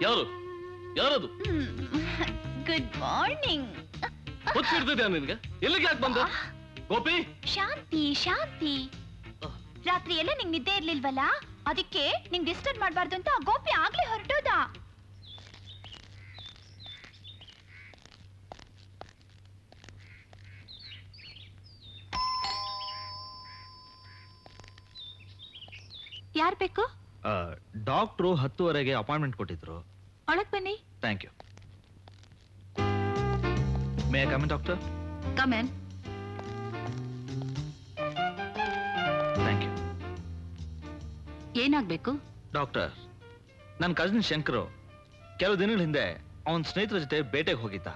ಯಾರು? ಯಾರದು?
Good morning.
ಗೊತ್ತಿರ್ತದೆ ನಿನ್ಗೆ? ಎಲ್ಲಿಗೆ ಯಾಕೆ ಬಂದ? ಗೋಪಿ,
ಶಾಂತಿ ಶಾಂತಿ. ರಾತ್ರಿ ಎಲ್ಲ ನಿಂಗ್ ನಿದ್ದೆ ಇರ್ಲಿಲ್ವಲ್ಲ, ಅದಕ್ಕೆ ನಿಂಗ್ ಡಿಸ್ಟರ್ಬ್ ಮಾಡ್ಬಾರ್ದು ಅಂತ ಗೋಪಿ ಆಗ್ಲೇ ಹೊರಟೋದ. ಯಾರ್ ಬೇಕು?
ಡಾಕ್ಟ್ರು 10:30ಗೆ ಅಪಾಯಿಂಟ್ಮೆಂಟ್ ಕೊಟ್ಟಿದ್ರು.
ಒಳಗ್ ಬನ್ನಿ.
Thank you. May I come in doctor?
Come in.
Thank you.
ಏನಾಗ್ಬೇಕು?
ಡಾಕ್ಟರ್, ನನ್ನ ಕಸಿನ್ ಶಂಕರು ಕೆಲವು ದಿನಗಳ ಹಿಂದೆ ಅವನ ಸ್ನೇಹಿತರ ಜೊತೆ ಬೇಟೆಗೆ ಹೋಗಿದ್ದ.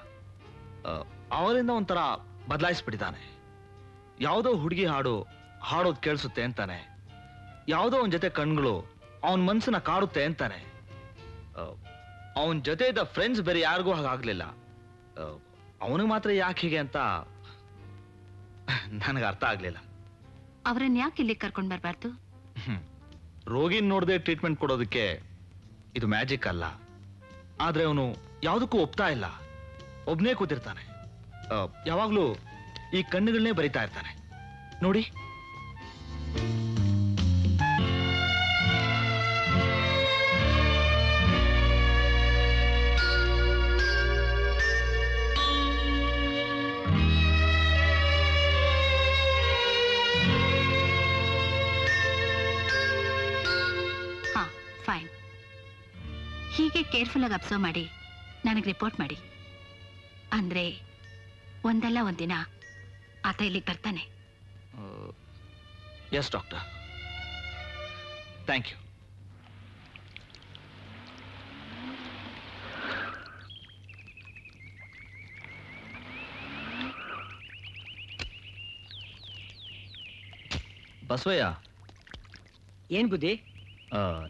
ಅವರಿಂದ ಒಂಥರ ಬದಲಾಯಿಸ್ಬಿಟ್ಟಿದ್ದಾನೆ. ಯಾವುದೋ ಹುಡುಗಿ ಹಾಡೋದು ಕೇಳಿಸುತ್ತೆ ಅಂತಾನೆ, ಯಾವುದೋ ಅವನ ಜೊತೆ ಕಣ್ಗಳು ಅವನ ಮನಸ್ಸನ್ನ ಕಾಡುತ್ತೆ ಅಂತಾನೆ. ಅವನ ಜೊತೆ ಇದ್ದ ಫ್ರೆಂಡ್ಸ್ ಬೇರೆ ಯಾರಿಗೂ ಹಾಗಾಗ್ಲಿಲ್ಲ. ಅವನಿಗೆ ಮಾತ್ರ ಯಾಕೆ ಹೀಗೆ ಅಂತ ನನಗೆ ಅರ್ಥ ಆಗ್ಲಿಲ್ಲ.
ಅವರನ್ನ ಯಾಕೆ ಇಲ್ಲಿ ಕರ್ಕೊಂಡ್ ಬರ್ಬಾರ್ದು?
ರೋಗಿನ್ ನೋಡದೆ ಟ್ರೀಟ್ಮೆಂಟ್ ಕೊಡೋದಕ್ಕೆ ಇದು ಮ್ಯಾಜಿಕ್ ಅಲ್ಲ. ಆದ್ರೆ ಅವನು ಯಾವುದಕ್ಕೂ ಒಪ್ತಾ ಇಲ್ಲ. ಒಬ್ನೇ ಕೂತಿರ್ತಾನೆ. ಯಾವಾಗ್ಲೂ ಈ ಕಣ್ಣುಗಳನ್ನೇ ಬರಿತಾ ಇರ್ತಾನೆ ನೋಡಿ.
ಫೈನ್. ಹೀಗೆ ಕೇರ್ಫುಲ್ ಆಗಿ ಅಬ್ಸರ್ವ್ ಮಾಡಿ ನನಗೆ ರಿಪೋರ್ಟ್ ಮಾಡಿ. ಅಂದ್ರೆ ಒಂದಲ್ಲ ಒಂದಿನ ಆತ ಇಲ್ಲಿಗೆ ಬರ್ತಾನೆ.
Yes doctor, thank you. Basavayya,
ಏನ್ ಬುದ್ಧಿ?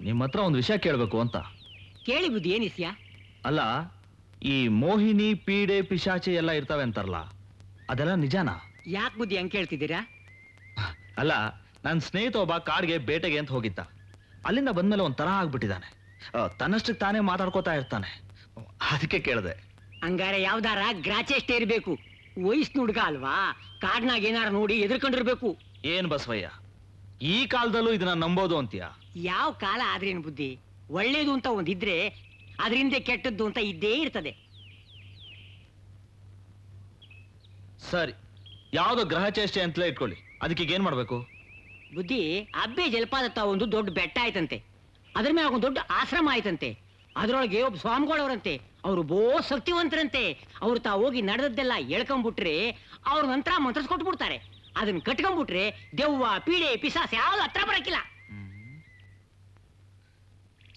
ನಿಮ್ಮ ಹತ್ರ ಒಂದು ವಿಷಯ ಕೇಳಬೇಕು ಅಂತ.
ಕೇಳಿ ಬುದ್ಧಿ, ಏನ್ ವಿಷಯ?
ಅಲ್ಲ, ಈ ಮೋಹಿನಿ, ಪೀಡೆ, ಪಿಶಾಚಿ ಎಲ್ಲ ಇರ್ತಾವೆ ಅಂತಾರಲ್ಲ, ಅದೆಲ್ಲ ನಿಜಾನಾ?
ಯಾಕೆ ಬುದ್ಧಿ ಹಂಗ್ ಕೇಳ್ತಿದ್ದೀರಾ?
ಅಲ್ಲ, ನನ್ನ ಸ್ನೇಹಿತ ಒಬ್ಬ ಕಾಡ್ಗೆ ಬೇಟೆಗೆ ಅಂತ ಹೋಗಿದ್ದ. ಅಲ್ಲಿಂದ ಬಂದ್ಮೇಲೆ ಒಂಥರ ಆಗ್ಬಿಟ್ಟಿದ್ದಾನೆ. ತನ್ನಷ್ಟಕ್ಕೆ ತಾನೇ ಮಾತಾಡ್ಕೋತಾ ಇರ್ತಾನೆ. ಅದಕ್ಕೆ ಕೇಳಿದೆ.
ಹಂಗಾರೆ ಯಾವ್ದಾರ ಗ್ರಾಚೆಷ್ಟೇ ಇರ್ಬೇಕು. ವಯಸ್ಸಿನ ಹುಡುಗ ಅಲ್ವಾ, ಕಾಡ್ನಾಗ ಏನಾರ ನೋಡಿ ಎದುರ್ಕೊಂಡಿರ್ಬೇಕು.
ಏನ್ ಬಸವಯ್ಯ, ಈ ಕಾಲದಲ್ಲೂ ಇದನ್ನ ನಂಬೋದು ಅಂತೀಯ?
ಯಾವ ಕಾಲ ಆದ್ರೇನು ಬುದ್ಧಿ, ಒಳ್ಳೇದು ಅಂತ ಒಂದಿದ್ರೆ ಅದರಿಂದ ಕೆಟ್ಟದ್ದು ಅಂತ ಇದ್ದೇ ಇರ್ತದೆ.
ಸರಿ, ಯಾವ್ದೋ ಗ್ರಹ ಚೇಷ್ಟೆ ಅಂತಲೇ ಇಟ್ಕೊಳ್ಳಿ. ಅದಕ್ಕೆ ಏನ್ ಮಾಡ್ಬೇಕು?
ಬುದ್ಧಿ, ಅಬ್ಬೆ ಜಲಪಾತ ಒಂದು ದೊಡ್ಡ ಬೆಟ್ಟ ಆಯ್ತಂತೆ. ಅದ್ರ ಮ್ಯಾಗ ಒಂದು ದೊಡ್ಡ ಆಶ್ರಮ ಆಯ್ತಂತೆ. ಅದ್ರೊಳಗೆ ಒಬ್ಬ ಸ್ವಾಮಿಗಳವ್ರಂತೆ, ಅವ್ರು ಬೋ ಶಕ್ತಿವಂತರಂತೆ. ಅವ್ರು ತಾವು ಹೋಗಿ ನಡೆದದ್ದೆಲ್ಲ ಹೇಳ್ಕೊಂಡ್ಬಿಟ್ರೆ ಅವ್ರ ನಂತರ ಮಂತ್ರಿಸ್ಕೊಟ್ಬಿಡ್ತಾರೆ. ಅದನ್ನ ಕಟ್ಕೊಂಡ್ಬಿಟ್ರೆ ದೆವ್ವ ಪೀಡೆ ಪಿಸಾಸ ಯಾವ್ದು ಹತ್ರ ಬರಕಿಲ್ಲ.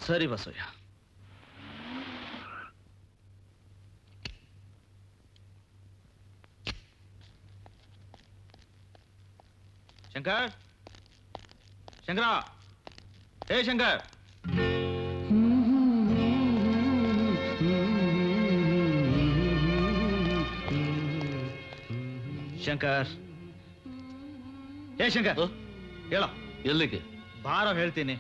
ಸರಿ ಬಸಯ್ಯ. ಶಂಕರ್, ಶಂಕರ, ಏ ಶಂಕರ್. ಶಂಕರ್, ಏ ಶಂಕರ್, ಹೇಳ.
ಎಲ್ಲಿಗೆ?
ಬಾರೋ ಹೇಳ್ತೀನಿ.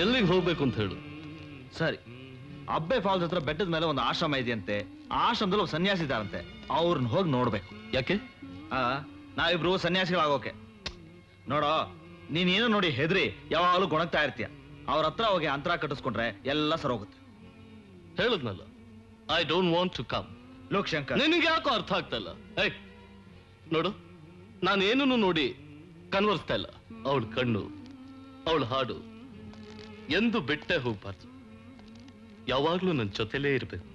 ಎಲ್ಲಿಗೆ ಹೋಗ್ಬೇಕು ಅಂತ ಹೇಳು.
ಸರಿ, ಅಬ್ಬೆ ಫಾಲ್ಸ್ ಹತ್ರ ಬೆಟ್ಟದ ಮೇಲೆ ಒಂದು ಆಶ್ರಮ ಇದೆಯಂತೆ. ಆ ಆಶ್ರಮದಲ್ಲಿ ಒಬ್ಬ ಸನ್ಯಾಸಿ ಇದ್ದಾರಂತೆ. ಅವ್ರನ್ನ ಹೋಗಿ ನೋಡ್ಬೇಕು.
ಯಾಕೆ?
ನಾವಿಬ್ರು ಸನ್ಯಾಸಿಗಳಾಗೋಕೆ. ನೋಡೋ, ನೀನೇನೋ ನೋಡಿ ಹೆದ್ರಿ ಯಾವಾಗಲೂ ಗೊಣಗ್ತಾ ಇರ್ತೀಯ. ಅವ್ರ ಹತ್ರ ಹೋಗಿ ಅಂತರ ಕಟ್ಟಿಸ್ಕೊಂಡ್ರೆ ಎಲ್ಲ ಸರೋಗುತ್ತೆ.
ಹೇಳದ್ನಲ್ಲ, I don't want to come.
Look Shankar,
ನಿನಗೆ ಯಾಕೋ ಅರ್ಥ ಆಗ್ತಾ ಇಲ್ಲ. ಏಯ್ ನೋಡು, ನಾನೇನನ್ನು ನೋಡಿ ಕನ್ವರ್ಸ್ತಾ ಇಲ್ಲ. ಅವಳ ಕಣ್ಣು, ಅವಳ ಹಾಡು ಎಂದು ಬಿಟ್ಟೆ ಹೋಗ್ಬಾರ್ದು. ಯಾವಾಗ್ಲೂ ನನ್ನ ಜೊತೆಲೇ ಇರ್ಬೇಕು.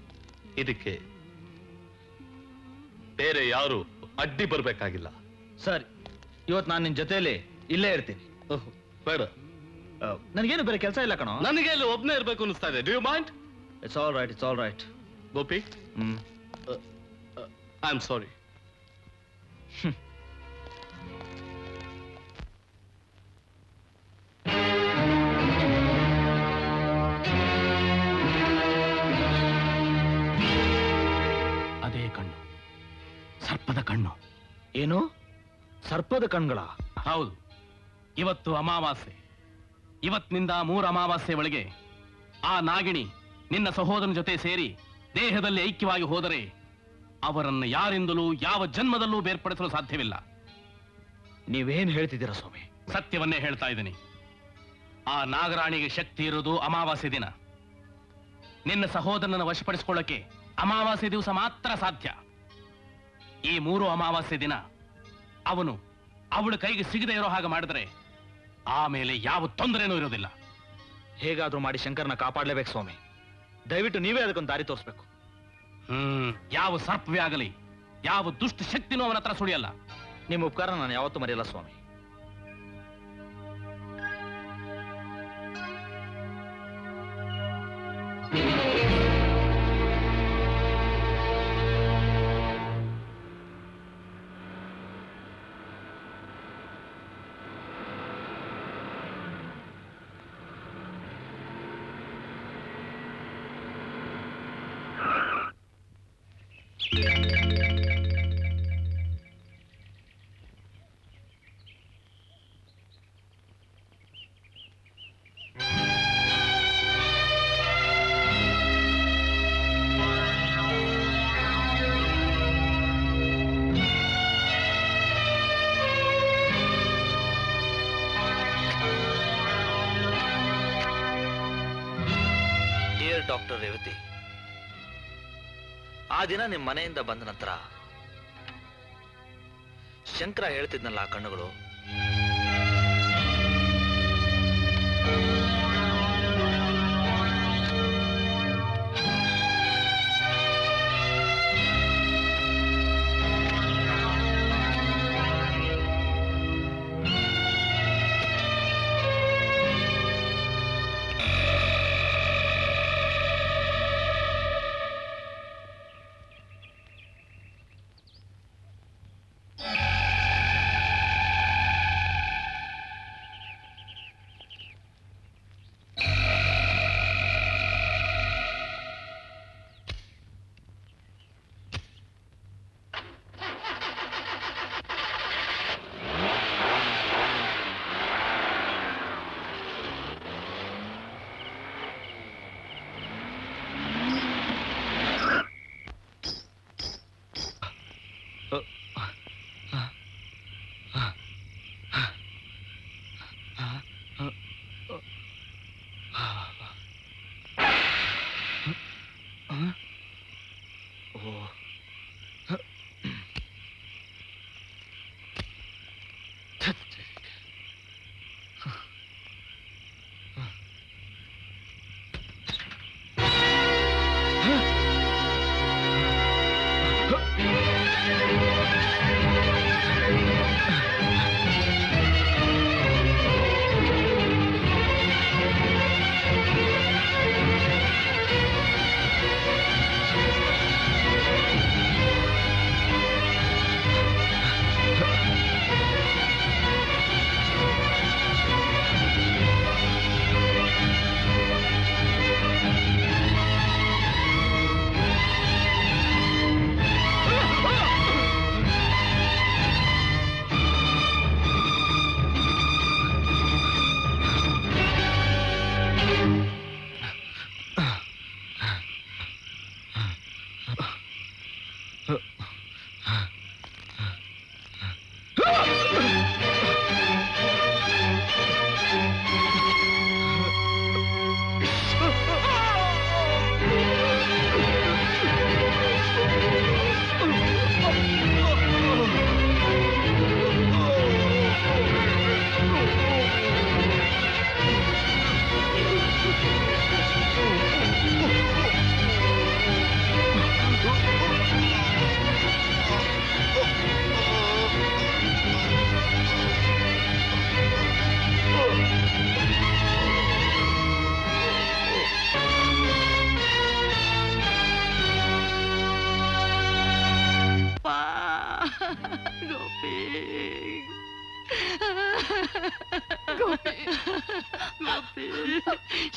ಇದಕ್ಕೆ ಬೇರೆ ಯಾರು ಅಡ್ಡಿ ಬರ್ಬೇಕಾಗಿಲ್ಲ.
ಸರಿ, ಇವತ್ತು ನಾನು ನಿನ್ ಜೊತೆಯಲ್ಲಿ ಇಲ್ಲೇ ಇರ್ತೀನಿ.
ಬೇಡ,
ನನಗೇನು ಬೇರೆ ಕೆಲಸ ಇಲ್ಲ ಕಣೋ.
ನನಗೆ ಅಲ್ಲಿ ಒಬ್ನೇ ಇರ್ಬೇಕು ಅನಿಸ್ತಾ ಇದೆ. Do you mind?
It's all right, it's all right.
Gopi, I am sorry.
ಅದೇ ಕಣ್ಣು, ಸರ್ಪದ ಕಣ್ಣು.
ಏನು? ಸರ್ಪದ ಕಣ್ಗಳ?
ಹೌದು. ಇವತ್ತು ಅಮಾವಾಸ್ಯೆ. ಇವತ್ತಿನಿಂದ 3 ಅಮಾವಾಸ್ಯೆ ಒಳಗೆ ಆ ನಾಗಿಣಿ ನಿನ್ನ ಸಹೋದರನ ಜೊತೆ ಸೇರಿ ದೇಹದಲ್ಲಿ ಐಕ್ಯವಾಗಿ ಹೋದರೆ ಅವರನ್ನು ಯಾರಿಂದಲೂ ಯಾವ ಜನ್ಮದಲ್ಲೂ ಬೇರ್ಪಡಿಸಲು ಸಾಧ್ಯವಿಲ್ಲ.
ನೀವೇನ್ ಹೇಳ್ತಿದ್ದೀರಾ ಸ್ವಾಮಿ?
ಸತ್ಯವನ್ನೇ ಹೇಳ್ತಾ ಇದ್ದೀನಿ. ಆ ನಾಗರಾಣಿಗೆ ಶಕ್ತಿ ಇರುವುದು ಅಮಾವಾಸ್ಯೆ ದಿನ. ನಿನ್ನ ಸಹೋದರನನ್ನು ವಶಪಡಿಸಿಕೊಳ್ಳಕ್ಕೆ ಅಮಾವಾಸ್ಯೆ ದಿವಸ ಮಾತ್ರ ಸಾಧ್ಯ. ಈ 3 ಅಮಾವಾಸ್ಯೆ ದಿನ ಅವನು ಅವಳ ಕೈಗೆ ಸಿಗದೆ ಇರೋ ಹಾಗೆ ಮಾಡಿದರೆ ಆಮೇಲೆ ಯಾವ ತೊಂದರೆನೂ ಇರೋದಿಲ್ಲ.
ಹೇಗಾದ್ರೂ ಮಾಡಿ ಶಂಕರ್ನ ಕಾಪಾಡಲೇಬೇಕು ಸ್ವಾಮಿ. ದಯವಿಟ್ಟು ನೀವೇ ಅದಕ್ಕೊಂದು ದಾರಿ ತೋರಿಸ್ಬೇಕು.
ಯಾವ ಸರ್ಪವೇ ಆಗಲಿ, ಯಾವ ದುಷ್ಟ ಶಕ್ತಿನೂ ಅವನ ಹತ್ರ ಸುಳಿಯಲ್ಲ.
ನಿಮ್ಮ ಉಪಕಾರ ನಾನು ಯಾವತ್ತೂ ಮರೆಯಲ್ಲ ಸ್ವಾಮಿ. ಡಾಕ್ಟರ್ ರೇವತಿ, ಆ ದಿನ ನಿಮ್ಮ ಮನೆಯಿಂದ ಬಂದ ನಂತರ ಶಂಕರ ಹೇಳ್ತಿದ್ನಲ್ಲ ಆ ಕಣ್ಣುಗಳು,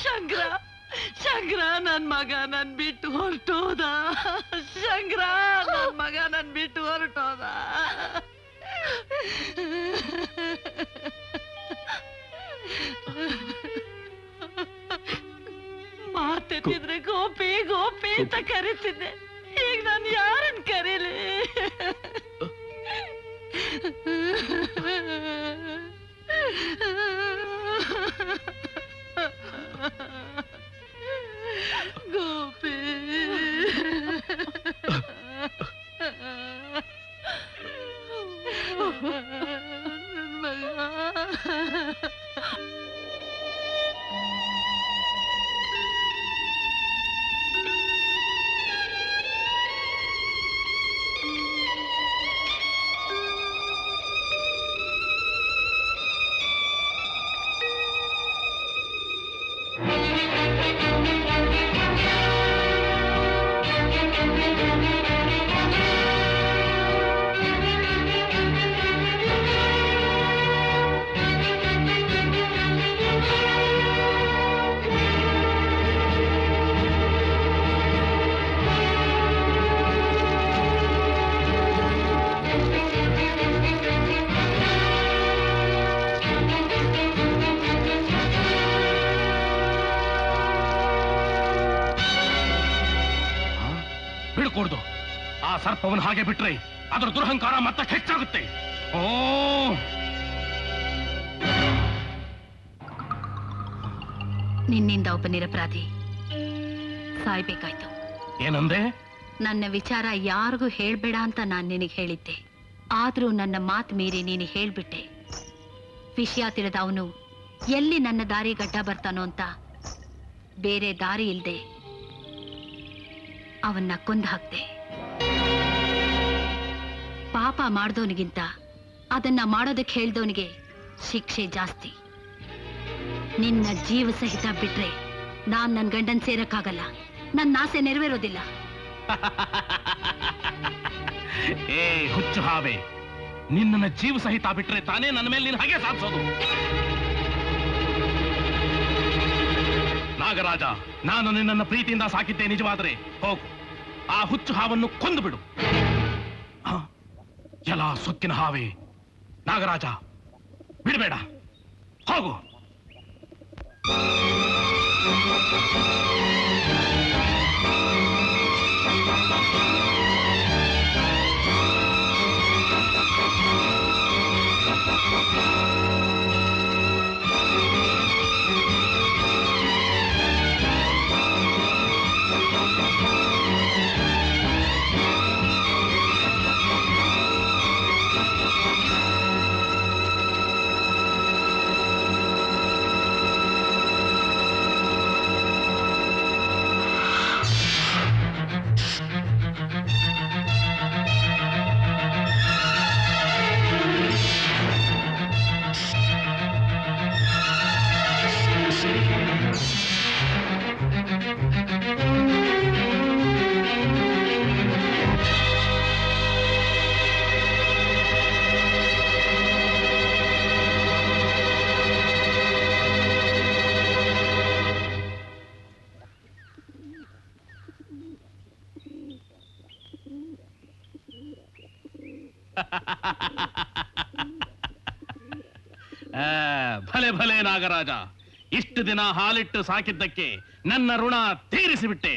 ಶಂಕರ ಶಂಕರ ನನ್ ಮಗ ನನ್ ಬಿಟ್ಟು ಹೊರಟೋದ. ಶಂಕರ ನನ್ ಮಗ ನನ್ ಬಿಟ್ಟು ಹೊರಟೋದ. ಮಾತೆತ್ತಿದ್ರೆ ಗೋಪಿ ಗೋಪಿ ಅಂತ ಕರೀತಿದ್ದೆ. ಈಗ ನಾನು ಯಾರನ್ನ ಕರೀಲಿ? ಗೋಪಿ ನನ್ ಮಗ.
ಬಿಡ್ಕೊಡ್ದು. ಆ ಸರ್ಪವನ್ನು ಹಾಗೆ ಬಿಟ್ರೆ ಅದರ ದುರಹಂಕಾರ ಮತ್ತೆ ಹೆಚ್ಚಾಗುತ್ತೆ. ಓ
ನಿನ್ನಿಂದ ಒಬ್ಬ ನಿರಪರಾಧಿ ಸಾಯ್ಬೇಕಾಯ್ತು.
ಏನಂದೆ?
ನನ್ನ ವಿಚಾರ ಯಾರಿಗೂ ಹೇಳ್ಬೇಡ ಅಂತ ನಾನು ನಿನಗೆ ಹೇಳಿದ್ದೆ. ಆದ್ರೂ ನನ್ನ ಮಾತು ಮೀರಿ ನೀನು ಹೇಳ್ಬಿಟ್ಟೆ. ವಿಷಯ ತಿಳಿದ ಅವನು ಎಲ್ಲಿ ನನ್ನ ದಾರಿ ಗಡ್ಡ ಬರ್ತಾನೋ ಅಂತ ಬೇರೆ ದಾರಿ ಇಲ್ದೆ ಅವನ್ನ ಕೊಂದು ಹಾಕ್ದೆ. ಪಾಪ ಮಾಡ್ದವನಿಗಿಂತ ಅದನ್ನ ಮಾಡೋದಕ್ಕೆ ಹೇಳ್ದವನಿಗೆ ಶಿಕ್ಷೆ ಜಾಸ್ತಿ. ನಿನ್ನ ಜೀವ ಸಹಿತ ಬಿಟ್ರೆ ನಾನ್ ನನ್ನ ಗಂಡನ್ ಸೇರಕ್ಕಾಗಲ್ಲ. ನನ್ನ ಆಸೆ ನೆರವೇರೋದಿಲ್ಲ.
ಏ ಹುಚ್ಚು ಹಾವೆ, ನಿನ್ನ ಜೀವ ಸಹಿತ ಬಿಟ್ರೆ ತಾನೇ ನನ್ನ ಮೇಲೆ ನೀನು ಹಾಗೆ ಸಾಧಿಸೋದು. ನಾಗರಾಜ, ನಾನು ನಿನ್ನನ್ನು ಪ್ರೀತಿಯಿಂದ ಸಾಕಿದ್ದೆ ನಿಜವಾದರೆ ಹೋಗು, ಆ ಹುಚ್ಚು ಹಾವನ್ನು ಕೊಂದು ಬಿಡು. ಎಲ್ಲ ಸೊಕ್ಕಿನ ಹಾವೆ, ನಾಗರಾಜ ಬಿಡಬೇಡ, ಹೋಗು. ಭಲೆ ಭಲೆ ನಾಗರಾಜ, ಇಷ್ಟು ದಿನ ಹಾಲಿಟ್ಟು ಸಾಕಿದ್ದಕ್ಕೆ ನನ್ನ ಋಣ ತೀರಿಸಿಬಿಟ್ಟೆ.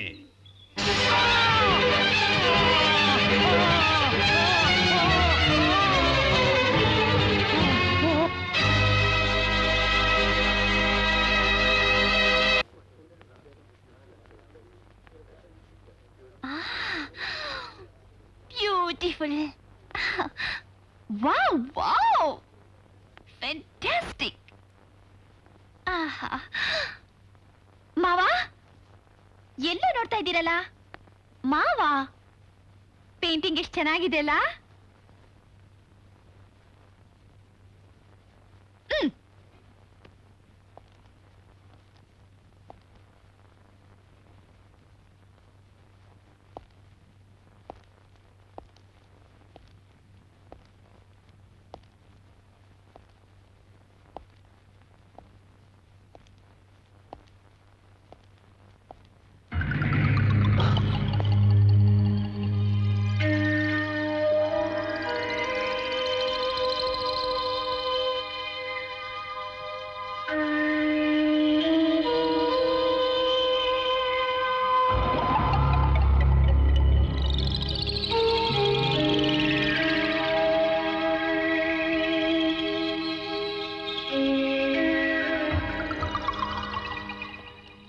Beautiful. Wow, wow. Fantastic. ಆಹಾ. ಮಾವ, ಎಲ್ಲೋ ನೋಡ್ತಾ ಇದ್ದೀರಲ್ಲ? ಮಾವ, ಪೇಂಟಿಂಗ್ ಎಷ್ಟು ಚೆನ್ನಾಗಿದೆ ಅಲ್ಲ?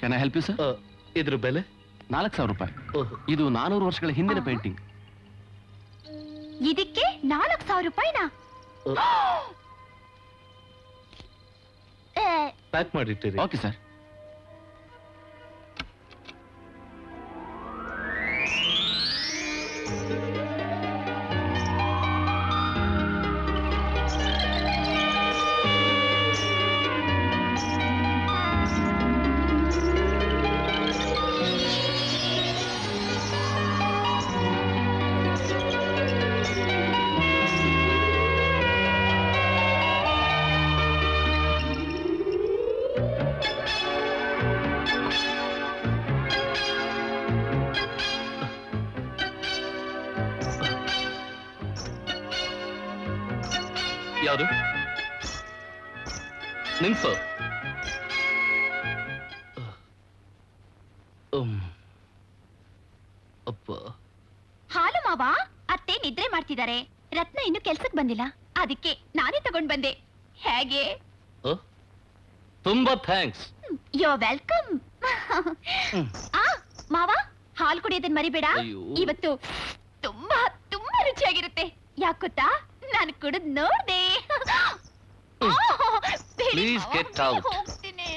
Can I help you sir?
ಇದ್ರ ಬೆಲೆ
4,000 ರೂಪಾಯಿ. ಇದು 400 ವರ್ಷಗಳ ಹಿಂದಿನ ಪೇಂಟಿಂಗ್.
ಇದಕ್ಕೆ 4,000 ರೂಪಾಯಿನಾ?
ಪ್ಯಾಕ್ ಮಾಡಿಟ್ಟಿರಿ.
Okay sir.
ಯಾರು ನಿನ್ಸು? ಅಪ್ಪ,
ಹಾಲು ಮಾವ, ಅತ್ತೆ ನಿದ್ರೆ ಮಾಡ್ತಿದ್ದಾರೆ. ರತ್ನ ಇನ್ನು ಕೆಲ್ಸಕ್ ಬಂದಿಲ್ಲ, ಅದಕ್ಕೆ ನಾನೇ ತಗೊಂಡ್ ಬಂದೆ. ಹೇಗೆ?
ತುಂಬಾ ಥ್ಯಾಂಕ್ಸ್.
ಯೋ ವೆಲ್ಕಮ್. ಆ ಮಾವ, ಹಾಲು ಕುಡಿಯೋದನ್ನ ಮರಿಬೇಡ.
ಅಯ್ಯೋ.
ಇವತ್ತು ತುಂಬಾ ತುಂಬಾ ರುಚಿಯಾಗಿರುತ್ತೆ. ಯಾಕ್ ಗೊತ್ತಾ? ನಾನು ಕುಡಿದ್ ನೋಡ್ದೆ.
Please get out.
ಹೋಗ್ತೀನಿ.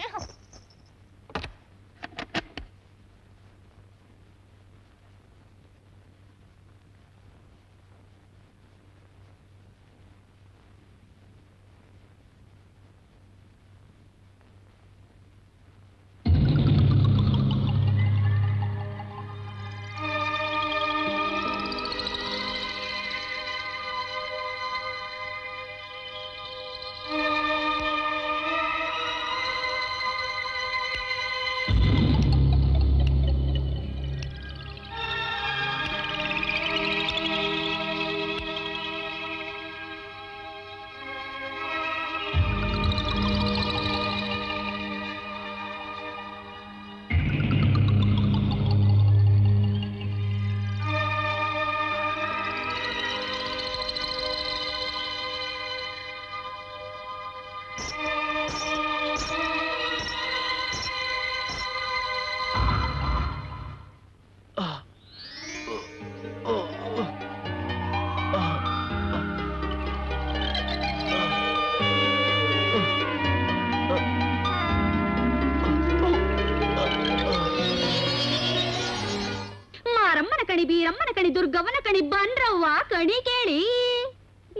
ಮಾರಮ್ಮನ ಕಣಿ, ಬೀರಮ್ಮನ ಕಣಿ, ದುರ್ಗವ್ವನ ಕಣಿ, ಬನ್ರವ್ವ ಕಣಿ ಕೇಳಿ.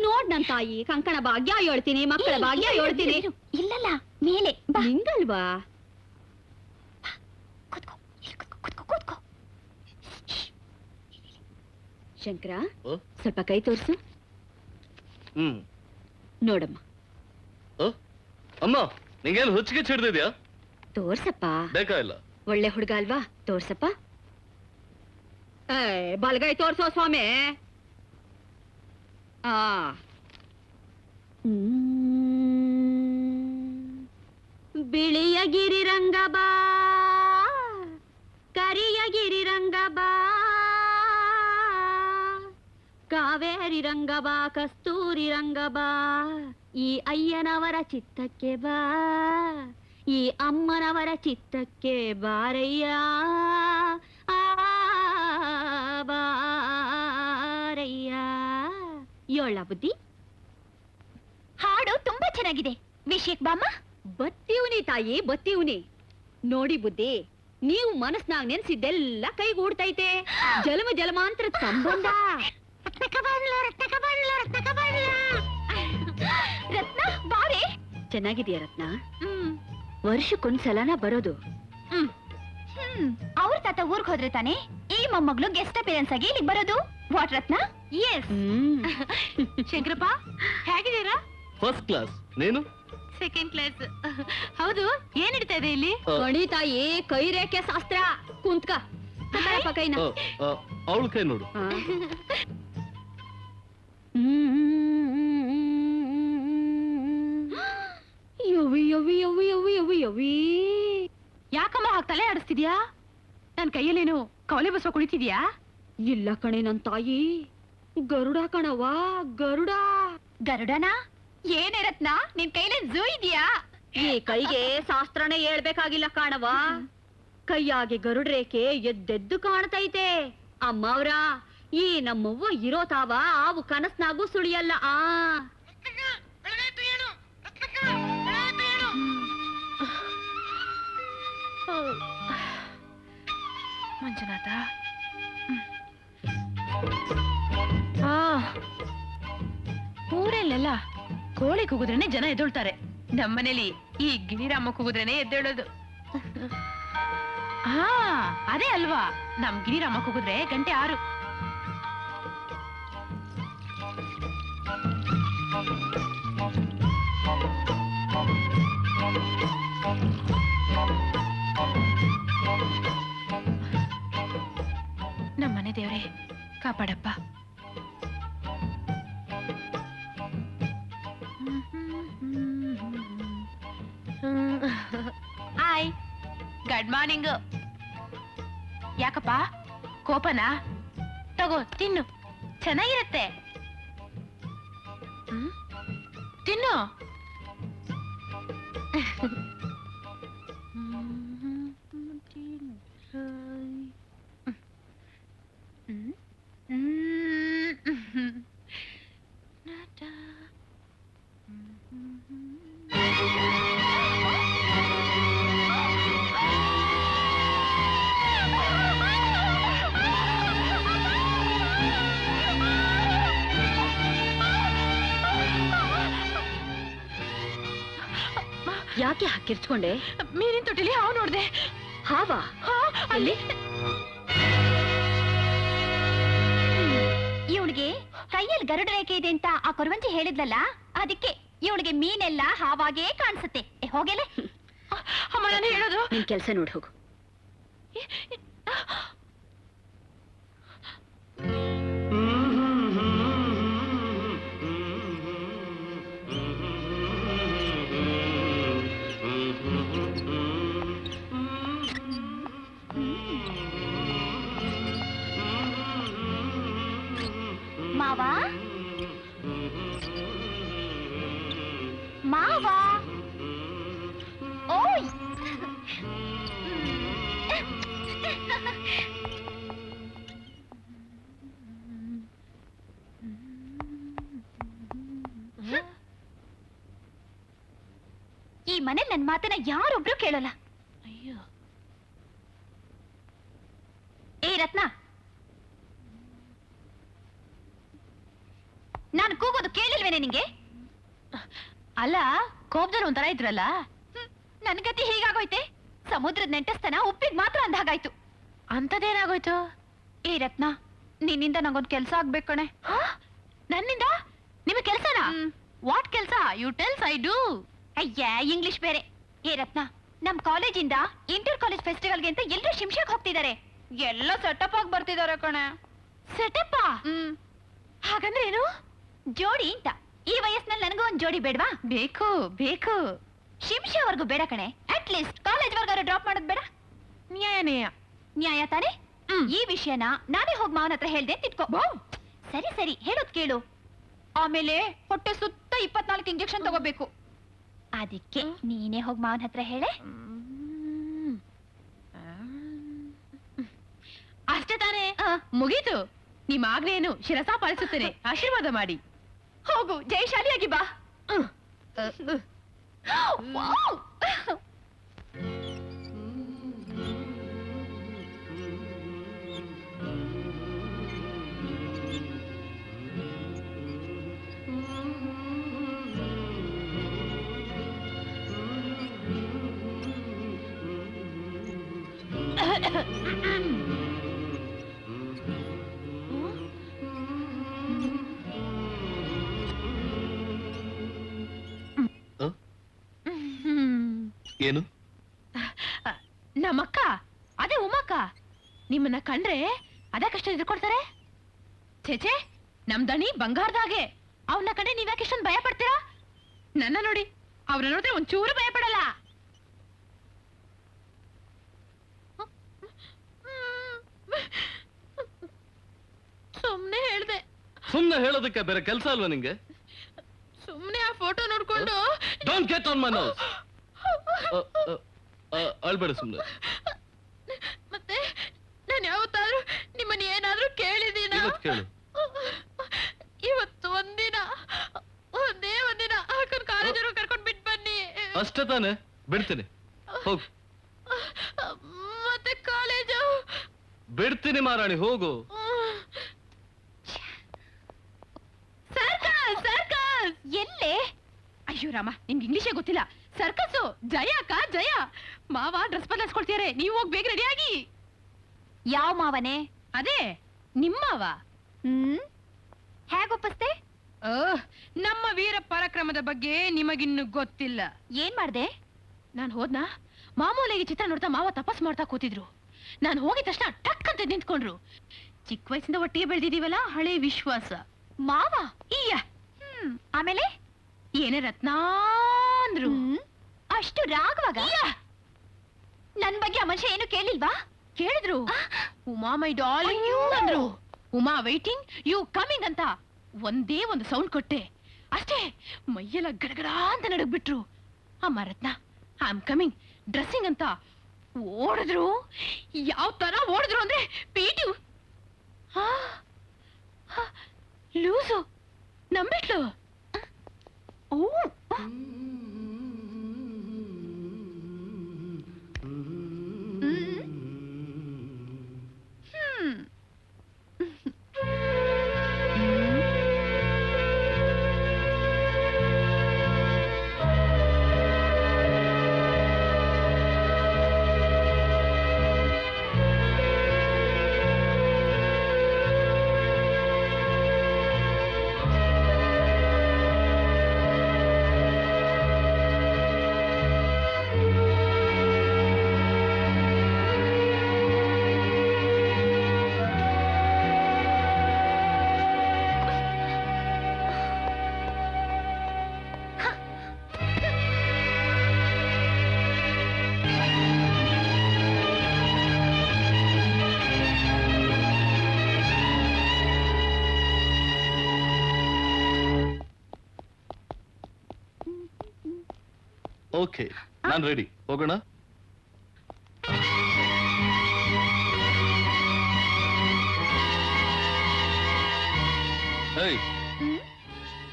ನೋಡ್ ನನ್ ತಾಯಿ, ಕಂಕಣ ಭಾಗ್ಯ ಹೇಳ್ತೀನಿ, ಮಕ್ಕಳ ಭಾಗ್ಯ ಹೇಳ್ತೀನಿ.
ಇಲ್ಲಲ್ಲ, ಮೇಲೆ ಬಾ.
ಹಿಂಗಲ್ವಾ?
ಕೂತ್ಕೋ, ಇಲ್ಲಿ ಕೂತ್ಕೋ, ಕೂತ್ಕೋ, ಕೂತ್ಕೋ.
ಶಂಕರ,
ಓ?
ಸ್ವಲ್ಪ ಕೈ ತೋರ್ಸು. ನೋಡಮ್ಮ.
ಅಮ್ಮ, ನಿಂಗೇನು ಹುಚ್ಚಿಗೆ ಹಿಡ್ದಿದ್ಯಾ?
ತೋರ್ಸಪ್ಪ.
ಬೇಕಾ ಇಲ್ಲ.
ಒಳ್ಳೆ ಹುಡುಗ ಅಲ್ವಾ? ತೋರ್ಸಪ್ಪ. ಬಲ್ಗೈ ತೋರ್ಸೋ ಸ್ವಾಮಿ. ಆ ಬಿಳಿಯ ಗಿರಿರಂಗ ಬಾ, ಕರಿಯ ಗಿರಿರಂಗ ಬಾ, ಕಾವೇರಿ ರಂಗ ಬಾ, ಕಸ್ತೂರಿ ರಂಗ ಬಾ, ಈ ಅಯ್ಯನವರ ಚಿತ್ತಕ್ಕೆ ಬಾ, ಈ ಅಮ್ಮನವರ ಚಿತ್ತಕ್ಕೆ ಬಾರಯ್ಯ, ಬಾರಯ್ಯ. ಯೋಳ ಬುದ್ಧಿ.
ಹಾಡು ತುಂಬಾ ಚೆನ್ನಾಗಿದೆ. ವಿಷಯಕ್ ಬಾಮ್ಮ.
ಬತ್ತೀವ್ನಿ ತಾಯಿ, ಬತ್ತೀವ್ನಿ. ನೋಡಿ ಬುದ್ಧಿ, ನೀವು ಮನಸ್ನಾಗ ನೆನ್ಸಿದ್ದೆಲ್ಲ ಕೈಗೂಡ್ತೈತೆ. ಜಲಮ ಜಲಮಾಂತರ ಸಂಬಂಧ.
ರತ್ನ ಬಾರೆ.
ಚೆನ್ನಾಗಿದೆಯಾ ರತ್ನ? ವರ್ಷಕ್ಕೊಂದ್ಸಲನ ಬರೋದು.
ಅವ್ರ ತಾತ ಊರ್ಗ್ ಹೋದ್ರೆ ತಾನೆ ಈ ಮೊಮ್ಮಗಳು ಗೆಸ್ಟ್ ಅಪಿಯರೆನ್ಸ್ ಆಗಿ ಇಲ್ಲಿಗೆ ಬರೋದು. What Ratna? ಎಸ್.
ಶಂಕರಪ್ಪ, ಹೇಗಿದ್ದೀರಾ?
First class. ನೀನು?
Second class. ಹೌದು, ಏನ್ ನಡೀತಾ ಇದೆ ಇಲ್ಲಿ? ಕಣಿ ತಾಯಿ, ಕೈ ರೇಖೆ ಶಾಸ್ತ್ರ. ಕುಂತ್ಕ ಕೈನ.
ಅವಳ ಕೈ ನೋಡು.
ಯವಿ ಯವಿ ಯವಿ ಯವಿ ಯವಿ ಯವಿ. ಯಾಕಮ್ಮ ಹಾಗೆ ತಲೆ ಆಡಿಸ್ತಿದ್ಯಾ? ನನ್ ಕೈಯಲ್ಲೇನು ಕವಲೆ ಬಸವ ಕುಳಿತಿದ್ಯಾ? ಇಲ್ಲ ಕಣೆ ನನ್ ತಾಯಿ, ಗರುಡ ಕಣವ್ವ, ಗರುಡ.
ಗರುಡನ? ಏನೇ ರತ್ನ, ನಿನ್ ಕೈಲೇ ಝೂ ಇದೆಯಾ?
ಈ ಕೈಗೆ ಶಾಸ್ತ್ರನೇ ಹೇಳ್ಬೇಕಾಗಿಲ್ಲ ಕಾಣವ್ವ. ಕೈಯಾಗೆ ಗರುಡ್ರೇಖೆ ಎದ್ದೆದ್ದು ಕಾಣ್ತೈತೆ. ಅಮ್ಮವ್ರ, ಈ ನಮ್ಮವ್ವ ಇರೋ ತಾವ ಆವು ಕನಸ್ನಾಗೂ ಸುಳಿಯಲ್ಲ.
ಮಂಜುನಾಥ, ಊರಲ್ಲೆಲ್ಲ ಕೋಳಿ ಕೂಗಿದ್ರೇನೆ ಜನ ಎದ್ದೇಳ್ತಾರೆ. ನಮ್ಮನೇಲಿ ಈ ಗಿರಿರಾಮ ಕೂಗಿದ್ರೇನೆ ಎದ್ದೇಳೋದು. ಹಾ, ಅದೇ ಅಲ್ವಾ, ನಮ್ ಗಿರಿರಾಮ ಕೂಗಿದ್ರೆ ಗಂಟೆ 6. ನಮ್ಮನೆ ದೇವ್ರೆ ಕಾಪಾಡಪ್ಪ. Hi, good morning. ಯಾಕಪ್ಪ ಕೋಪನಾ? ತಗೋ ತಿನ್ನು, ಚೆನ್ನಾಗಿರತ್ತೆ. ತಿನ್ನು.
ಯಾಕೆ ಹಾಕಿರ್ಚ್ಕೊಂಡೆ?
ಮೀನಿನ ತೊಟ್ಟಿಲಿ ಹಾವು ನೋಡ್ದೆ.
ಹಾವಾ? ಅಲ್ಲಿ
ಇವಳಿಗೆ ಕೈಯಲ್ಲಿ ಗರುಡ ರೇಖೆ ಇದೆ ಅಂತ ಆ ಕೊರವಂಜಿ ಹೇಳಿದ್ಲಲ್ಲ, ಅದಕ್ಕೆ ಇವಳಿಗೆ ಮೀನೆಲ್ಲ ಹಾವಾಗೇ ಕಾಣಿಸುತ್ತೆ. ಹೋಗೆಲೆ ಅಮ್ಮ, ನಾನು ಹೇಳೋದು.
ನಿನ್ ಕೆಲ್ಸ ನೋಡಿ ಹೋಗು.
ಮಾವಾ, ಮಾವಾ, ಓಯ್. ಈ ಮನೆ ನನ್ನ ಮಾತನ್ನ ಯಾರೊಬ್ರು ಕೇಳಲ್ಲ. ಅಯ್ಯೋ, ಏ ರತ್ನ, ನಾನು ಕೂಗೋದು ಕೇಳಿಲ್ವೇನೆ ನಿಂಗೆ? ಅಲ್ಲ, ಕೋಪದಲ್ಲಿ ಒಂಥರ ಇದ್ರಲ್ಲ. ನನ್ ಗತಿ ಹೀಗಾಗೋಯ್ತೆ. ಸಮುದ್ರದ ನೆಂಟಸ್ತನ ಉಪ್ಪಿಗೆ ಮಾತ್ರ ಅಂದಾಗಾಯ್ತು. ಅಂತದೇನಾಗೋಯ್ತು? ಏ ರತ್ನ, ನಿನ್ನಿಂದ ನಂಗೊಂದು ಕೆಲ್ಸ ಆಗ್ಬೇಕು ಕಣೆ. ನನ್ನಿಂದ ನಿಮಗೆ ಕೆಲ್ಸನಾ? ವಾಟ್ ಕೆಲ್ಸ? You tells, I do. ಅಯ್ಯ, ಇಂಗ್ಲಿಷ್ ಬೇರೆ. ಏ ರತ್ನ, ನಮ್ ಕಾಲೇಜಿಂದ ಇಂಟರ್ ಕಾಲೇಜ್ ಫೆಸ್ಟಿವಲ್ಗೆ ಅಂತ ಎಲ್ಲರೂ ಶಿಮ್ಶಾಕ್ ಹೋಗ್ತಿದ್ದಾರೆ. ಎಲ್ಲ ಸೆಟಪ್ ಆಗಿ ಬರ್ತಿದ್ದಾರೆ ಕಣೆ. ಸೆಟಪ್? ಹಾಗಂದ್ರೆ ಏನು? ಜೋಡಿ ಅಂತ. ಈ ವಯಸ್ಸಿನಲ್ಲಿ ನನಗೂ ಒಂದ್ ಜೋಡಿ ಬೇಡವಾ? ಬೇಕು ಬೇಕು. ಶಿಮ್ಶಾವರ್ಗು ಬೇಡ ಕಣೆ, ಅಟ್ ಲೀಸ್ಟ್ ಕಾಲೇಜ್ ವರ್ಗಾರು ಡ್ರಾಪ್ ಮಾಡೋದ್ ಬೇಡ? ನ್ಯಾಯ ನ್ಯಾಯ ತಾನೆ? ಈ ವಿಷಯನ ನಾನೇ ಹೋಗಿ ಮಾವನ ಹತ್ರ ಹೇಳ್ದೆ ತಿಟ್ಕೋ. ಸರಿ ಸರಿ, ಹೇಳೋದ್ ಕೇಳು. ಆಮೇಲೆ ಹೊಟ್ಟೆ ಸುತ್ತ 24 ಇಂಜೆಕ್ಷನ್ ತಗೋಬೇಕು. ಅದಕ್ಕೆ ನೀನೇ ಹೋಗಿ ಮಾವನ ಹತ್ರ ಹೇಳೆ. ಅಷ್ಟೇ ತಾನೇ? ಮುಗೀತು. ನಿಮ್ಮ ಆಜ್ಞೆಯನ್ನು ಶಿರಸ ಪಾಲಿಸುತ್ತೇನೆ. ಆಶೀರ್ವಾದ ಮಾಡಿ ಹೋಗು. ಜಯಶಾಲಿಯಾಗಿ ಬಾ.
ಏನು?
ನಮ್ಮಕ್ಕ, ಅದೇ ಉಮ್ಮಕ್ಕ, ನಿಮ್ಮನ್ನ ಕಂಡ್ರೆ ಅದಕ್ಕಷ್ಟ ಎದುರ್ಕೊಡ್ತಾರೆ. ಛೇಚೆ, ನಮ್ ದಣಿ ಬಂಗಾರದಾಗೆ. ಅವನ್ನ ಕಂಡ್ರೆ ನೀವ್ಯಾಕೆ ಇಷ್ಟೊಂದು ಭಯ ಪಡ್ತೀರಾ? ನನ್ನ ನೋಡಿ, ಅವ್ರ ನೋಡಿದ್ರೆ ಒಂಚೂರು ಭಯ ಪಡಲ್ಲ. ಸುಮ್ನೆ ಹೇಳ್ದೆ.
ಸುಮ್ನೆ ಹೇಳೋದಕ್ಕೆ ಬೇರೆ ಕೆಲಸ ಅಲ್ವಾ ನಿಂಗೆ?
ಸುಮ್ನೆ ಆ ಫೋಟೋ ನೋಡ್ಕೊಂಡು
don't get on my nerves. ಅಳ್ಬೇಡ ಸುಮ್ನೆ. ಹೇಳೋದ್ ಕೇಳು.
ಇವತ್ತು ಒಂದಿನ ಅಕ್ಕನ ಕಾಲೇಜರು ಕರ್ಕೊಂಡ್ ಬಿಟ್ಟು ಬನ್ನಿ.
ಅಷ್ಟೇ ತಾನೆ, ಬಿಡ್ತೀನಿ, ಹೋಗು.
ಮತ್ತೆ ಕಾಲೇಜು
ಬಿಡ್ತೀನಿ ಮಾರಾಣಿ, ಹೋಗು.
ಸರ್ಕಸ್
ಎಲ್ಲೇ?
ಅಯ್ಯೋ ರಾಮ, ನಿಮ್ಗೆ ಇಂಗ್ಲಿಷೇ ಗೊತ್ತಿಲ್ಲ. ಸರ್ಕಸ್ ಜಯ ಅಕ್ಕ, ಜಯ ಮಾವ ಡ್ರೆಸ್ ಬದಲಾಯಿಸ್ಕೊಳ್ತಿದಾರೆ, ನೀವು ಹೋಗಿ ಬೇಗ ರೆಡಿ ಆಗಿ.
ಯಾವ ಮಾವನೇ?
ಅದೇ ನಿಮ್ಮವ.
ಹೇಗ್ ಒಪ್ಪಿಸ್ದೆ?
ನಮ್ಮ ವೀರ ಪರಾಕ್ರಮದ ಬಗ್ಗೆ ನಿಮಗಿನ್ನು ಗೊತ್ತಿಲ್ಲ.
ಏನ್ ಮಾಡ್ದೆ?
ನಾನ್ ಹೋದ್ನಾ, ಮಾಮೂಲಿಗೆ ಚಿತ್ರ ನೋಡ್ತಾ ಮಾವ ತಪಸ್ ಮಾಡ್ತಾ ಕೂತಿದ್ರು. ನಾನು ಹೋಗಿದ ತಕ್ಷಣ ಟಕ್ ಅಂತ ನಿಂತ್ಕೊಂಡ್ರು. ಚಿಕ್ಕ ವಯಸ್ಸಿಂದ ಒಟ್ಟಿಗೆ ಬೆಳೆದಿದೀವಲ್ಲ, ಹಳೆ ವಿಶ್ವಾಸ.
ಮಾವ
ಈಯ
ಆಮೇಲೆ
ಏನೇ ರತ್ನ ಅಂದ್ರು.
ಅಷ್ಟು ರಾಗವಾಗ ನನ್ ಬಗ್ಗೆ ಆ ಮನುಷ್ಯ ಏನು ಕೇಳಿಲ್ವಾ?
ಕೇಳಿದ್ರು. ಉಮಾ ಮೈ ಡಾರ್ಲಿಂಗ್ ಯು ಅಂದ್ರು. ಉಮಾ ವೈಟಿಂಗ್ ಯು ಕಮಿಂಗ್ ಅಂತ ಒಂದೇ ಒಂದು ಸೌಂಡ್ ಕೊಟ್ಟೆ ಅಷ್ಟೇ. ಮೈಯೆಲ್ಲ ಗಡಗಡ ಅಂತ ನಡಗ್ಬಿಟ್ರು. ಅಮ್ಮ ರತ್ನ ಐ ಆಮ್ ಕಮಿಂಗ್ ಡ್ರೆಸ್ಸಿಂಗ್ ಅಂತ ಓಡಿದ್ರು. ಯಾವ ತರ ಓಡಿದ್ರು ಅಂದ್ರೆ ಪೀಟು ಲೂಸು ನಂಬಿಟ್ಲು. ಓ
ಓಕೆ, ನಾನ್ ರೆಡಿ, ಹೋಗೋಣ.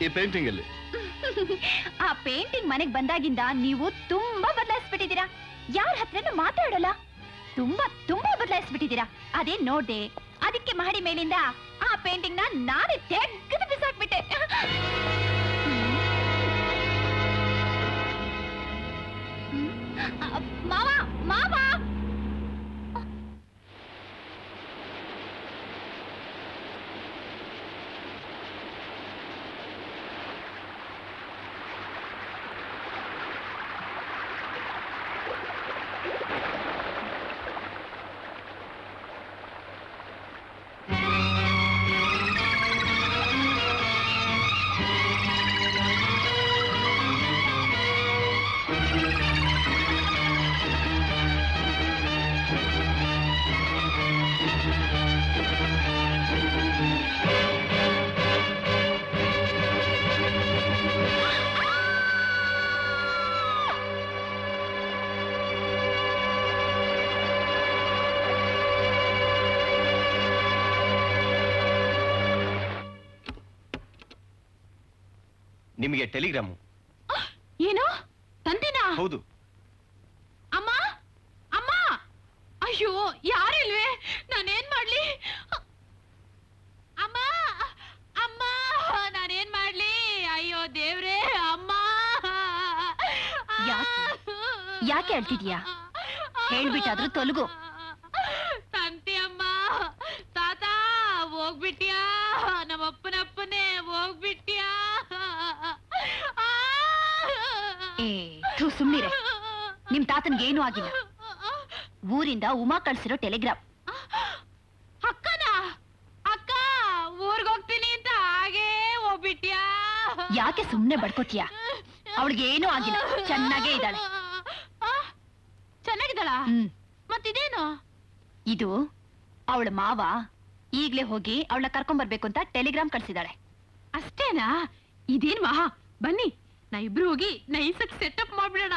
ಈ ಪೇಂಟಿಂಗ್ ಅಲ್ಲಿ
ಆ ಪೇಂಟಿಂಗ್ ಮನೆಗ್ ಬಂದಾಗಿಂದ ನೀವು ತುಂಬಾ ಬದಲಾಯಿಸ್ಬಿಟ್ಟಿದ್ದೀರಾ. ಯಾರ ಹತ್ರನೂ ಮಾತಾಡೋಲ್ಲ. ತುಂಬಾ ಬದಲಾಯಿಸ್ಬಿಟ್ಟಿದ್ದೀರಾ. ಅದೇ ನೋಡ್ದೆ, ಅದಕ್ಕೆ ಮಹಡಿ ಮೇಲಿಂದ ಆ ಪೇಂಟಿಂಗ್ ನಾನೇ ತೆಗೆದು ಬಿಸಾಕ್ಬಿಟ್ಟೆ. ಮಾವ ಮಾವ
ನಿಮಗೆ ಟೆಲಿಗ್ರಾಮು.
ಏನು ತಂದಿನಾ?
ಹೌದು.
ಅಮ್ಮ ಅಮ್ಮ, ಅಯ್ಯೋ ಯಾರಿಲ್ವೇ, ನಾನೇನ್ ಮಾಡ್ಲಿ? ಅಮ್ಮ ಅಮ್ಮ, ನಾನೇನ್ ಮಾಡ್ಲಿ? ಅಯ್ಯೋ ದೇವ್ರೇ, ಅಮ್ಮ.
ಯಾಕೆ ಅಳ್ತಿದ್ಯಾ? ಹೇಳ್ಬಿಟ್ಟಾದ್ರೂ ತೊಲಗು.
ತಂತಿ ಅಮ್ಮ, ತಾತ ಹೋಗ್ಬಿಟ್ಯಾ? ನಮ್ಮಪ್ಪನಪ್ಪನೇ ಹೋಗ್ಬಿಟ್ಯಾ?
ಸುಮ್ನಿರೆ, ನಿಮ್ ತಾತನ್ಗೆ ಏನೂ ಆಗಿಲ್ಲ. ಊರಿಂದ ಉಮಾ ಕಳ್ಸಿರೋ ಟೆಲಿಗ್ರಾಮ್.
ಅಕ್ಕನ ಅಕ್ಕ ಊರ್ಗ್ ಹೋಗ್ತೀನಿ ಅಂತ ಹಾಗೇ ಹೋಗ್ಬಿಟ್ಯಾ?
ಯಾಕೆ ಸುಮ್ನೆ ಬಡ್ಕೋತೀಯ? ಅವಳಿಗೆ ಏನೂ ಆಗಿಲ್ಲ, ಚೆನ್ನಾಗೇ ಇದ್ದಾಳೆ.
ಚೆನ್ನಾಗಿದ್ದಾಳ? ಮತ್ತಿದೇನು?
ಇದು ಅವಳ ಮಾವ ಈಗ್ಲೇ ಹೋಗಿ ಅವಳನ್ನ ಕರ್ಕೊಂಡ್ ಬರ್ಬೇಕು ಅಂತ ಟೆಲಿಗ್ರಾಮ್ ಕಳ್ಸಿದಾಳೆ.
ಅಷ್ಟೇನಾ? ಇದೇನ್ ಮಹಾ, ಬನ್ನಿ ನಾ ಇಬ್ರು ಹೋಗಿ ನೈಸಕ್ ಸೆಟಪ್ ಮಾಡ್ಬಿಡೋಣ.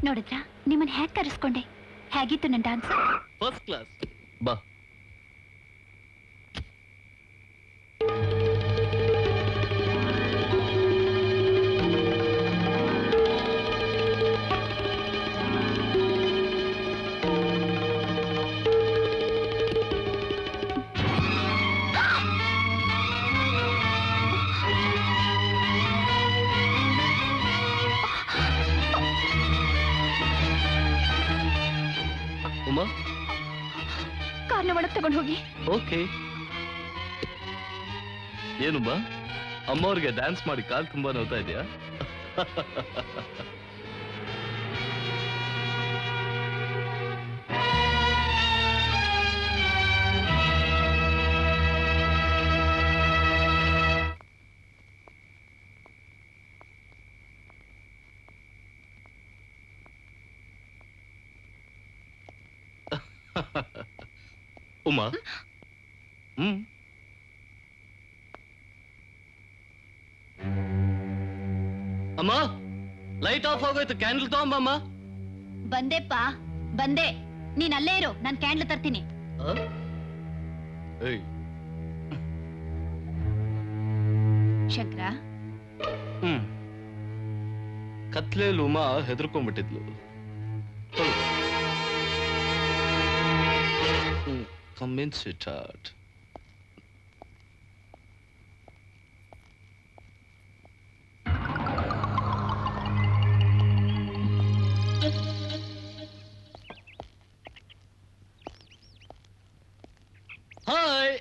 ನೋಡಿದ್ರಾ ನಿಮ್ಮನ್ನ ಹೇಗೆ ಕರೆಸ್ಕೊಂಡೆ? ಹೇಗಿತ್ತು ನನ್ನ ಡಾನ್ಸ್?
First class. ಬಾ. ಉಮಾ,
ಕಾರ್ನ ಒಳಗೆ ತಗೊಂಡು ಹೋಗಿ.
ಓಕೆ. ಏನುಮ್ಮ, ಅಮ್ಮವ್ರಿಗೆ ಡ್ಯಾನ್ಸ್ ಮಾಡಿ ಕಾಲ್ ತುಂಬಾ ನೋವ್ತಾ ಇದೆಯಾ? ಉಮಾ, ಅಮ್ಮ, ಲೈಟ್ ಆಫ್ ಆಗೋಯ್ತು, ಕ್ಯಾಂಡಲ್ ತಗೊಂಬಮ್ಮ.
ಬಂದೆಪ್ಪ ಬಂದೆ. ನೀನ್ ಅಲ್ಲೇ ಇರು, ನಾನ್ ಕ್ಯಾಂಡ್ಲ್ ತರ್ತೀನಿ. ಶಂಕರ,
ಕತ್ಲೇಲಿ ಉಮಾ ಹೆದರ್ಕೊಂಡ್ಬಿಟ್ಟಿದ್ಲು. Convince it out. ಹಾಯ್.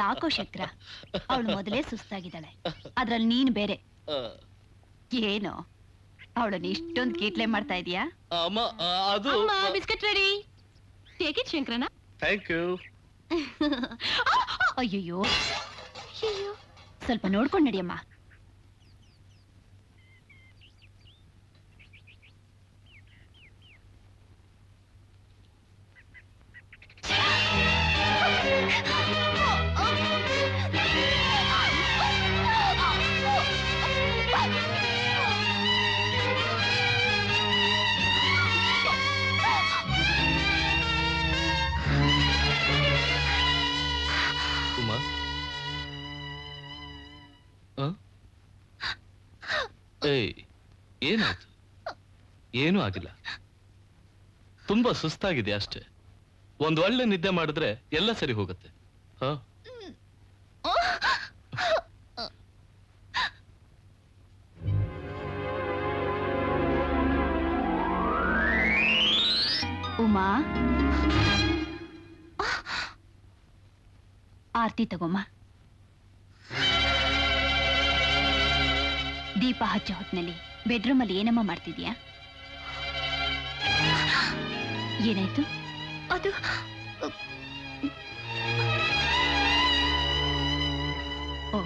ಯಾಕೋ ಶಂಕರ, ಅವಳು ಮೊದಲೇ ಸುಸ್ತಾಗಿದ್ದಾಳೆ, ಅದ್ರಲ್ಲಿ ನೀನ್ ಬೇರೆ. ಏನೋ ಅವಳನ್ನ ಇಷ್ಟೊಂದು ಕೀಟ್ಲೆ ಮಾಡ್ತಾ ಇದೀಯಾ?
ಅಮ್ಮ ಅದು
ಬಿಸ್ಕೆಟ್ ರೆಡಿ. ಟೇಕ್ ಇಟ್ ಶಂಕರನ.
Thank you.
ಅಯ್ಯಯ್ಯೋ, ಸ್ವಲ್ಪ ನೋಡ್ಕೊಂಡು ನಡಿಯಮ್ಮ.
ಉಮಾ, ಏಯ್, ಏನಾಯ್ತು? ಏನೂ ಆಗಿಲ್ಲ. ತುಂಬಾ ಸುಸ್ತಾಗಿದೆ ಅಷ್ಟೇ. ಒಂದ್ ಒಳ್ಳೆ ನಿದ್ದೆ ಮಾಡಿದ್ರೆ ಎಲ್ಲ ಸರಿ ಹೋಗುತ್ತೆ. ಹ
ಉಮಾ, ಆರ್ತಿ ತಗೊಮ್ಮ. ದೀಪ ಹಚ್ಚೋ ಹೊತ್ನಲ್ಲಿ ಬೆಡ್ರೂಮಲ್ಲಿ ಏನಮ್ಮ ಮಾಡ್ತಿದ್ಯಾ? ಏನಾಯ್ತು? ಅದು ಓ,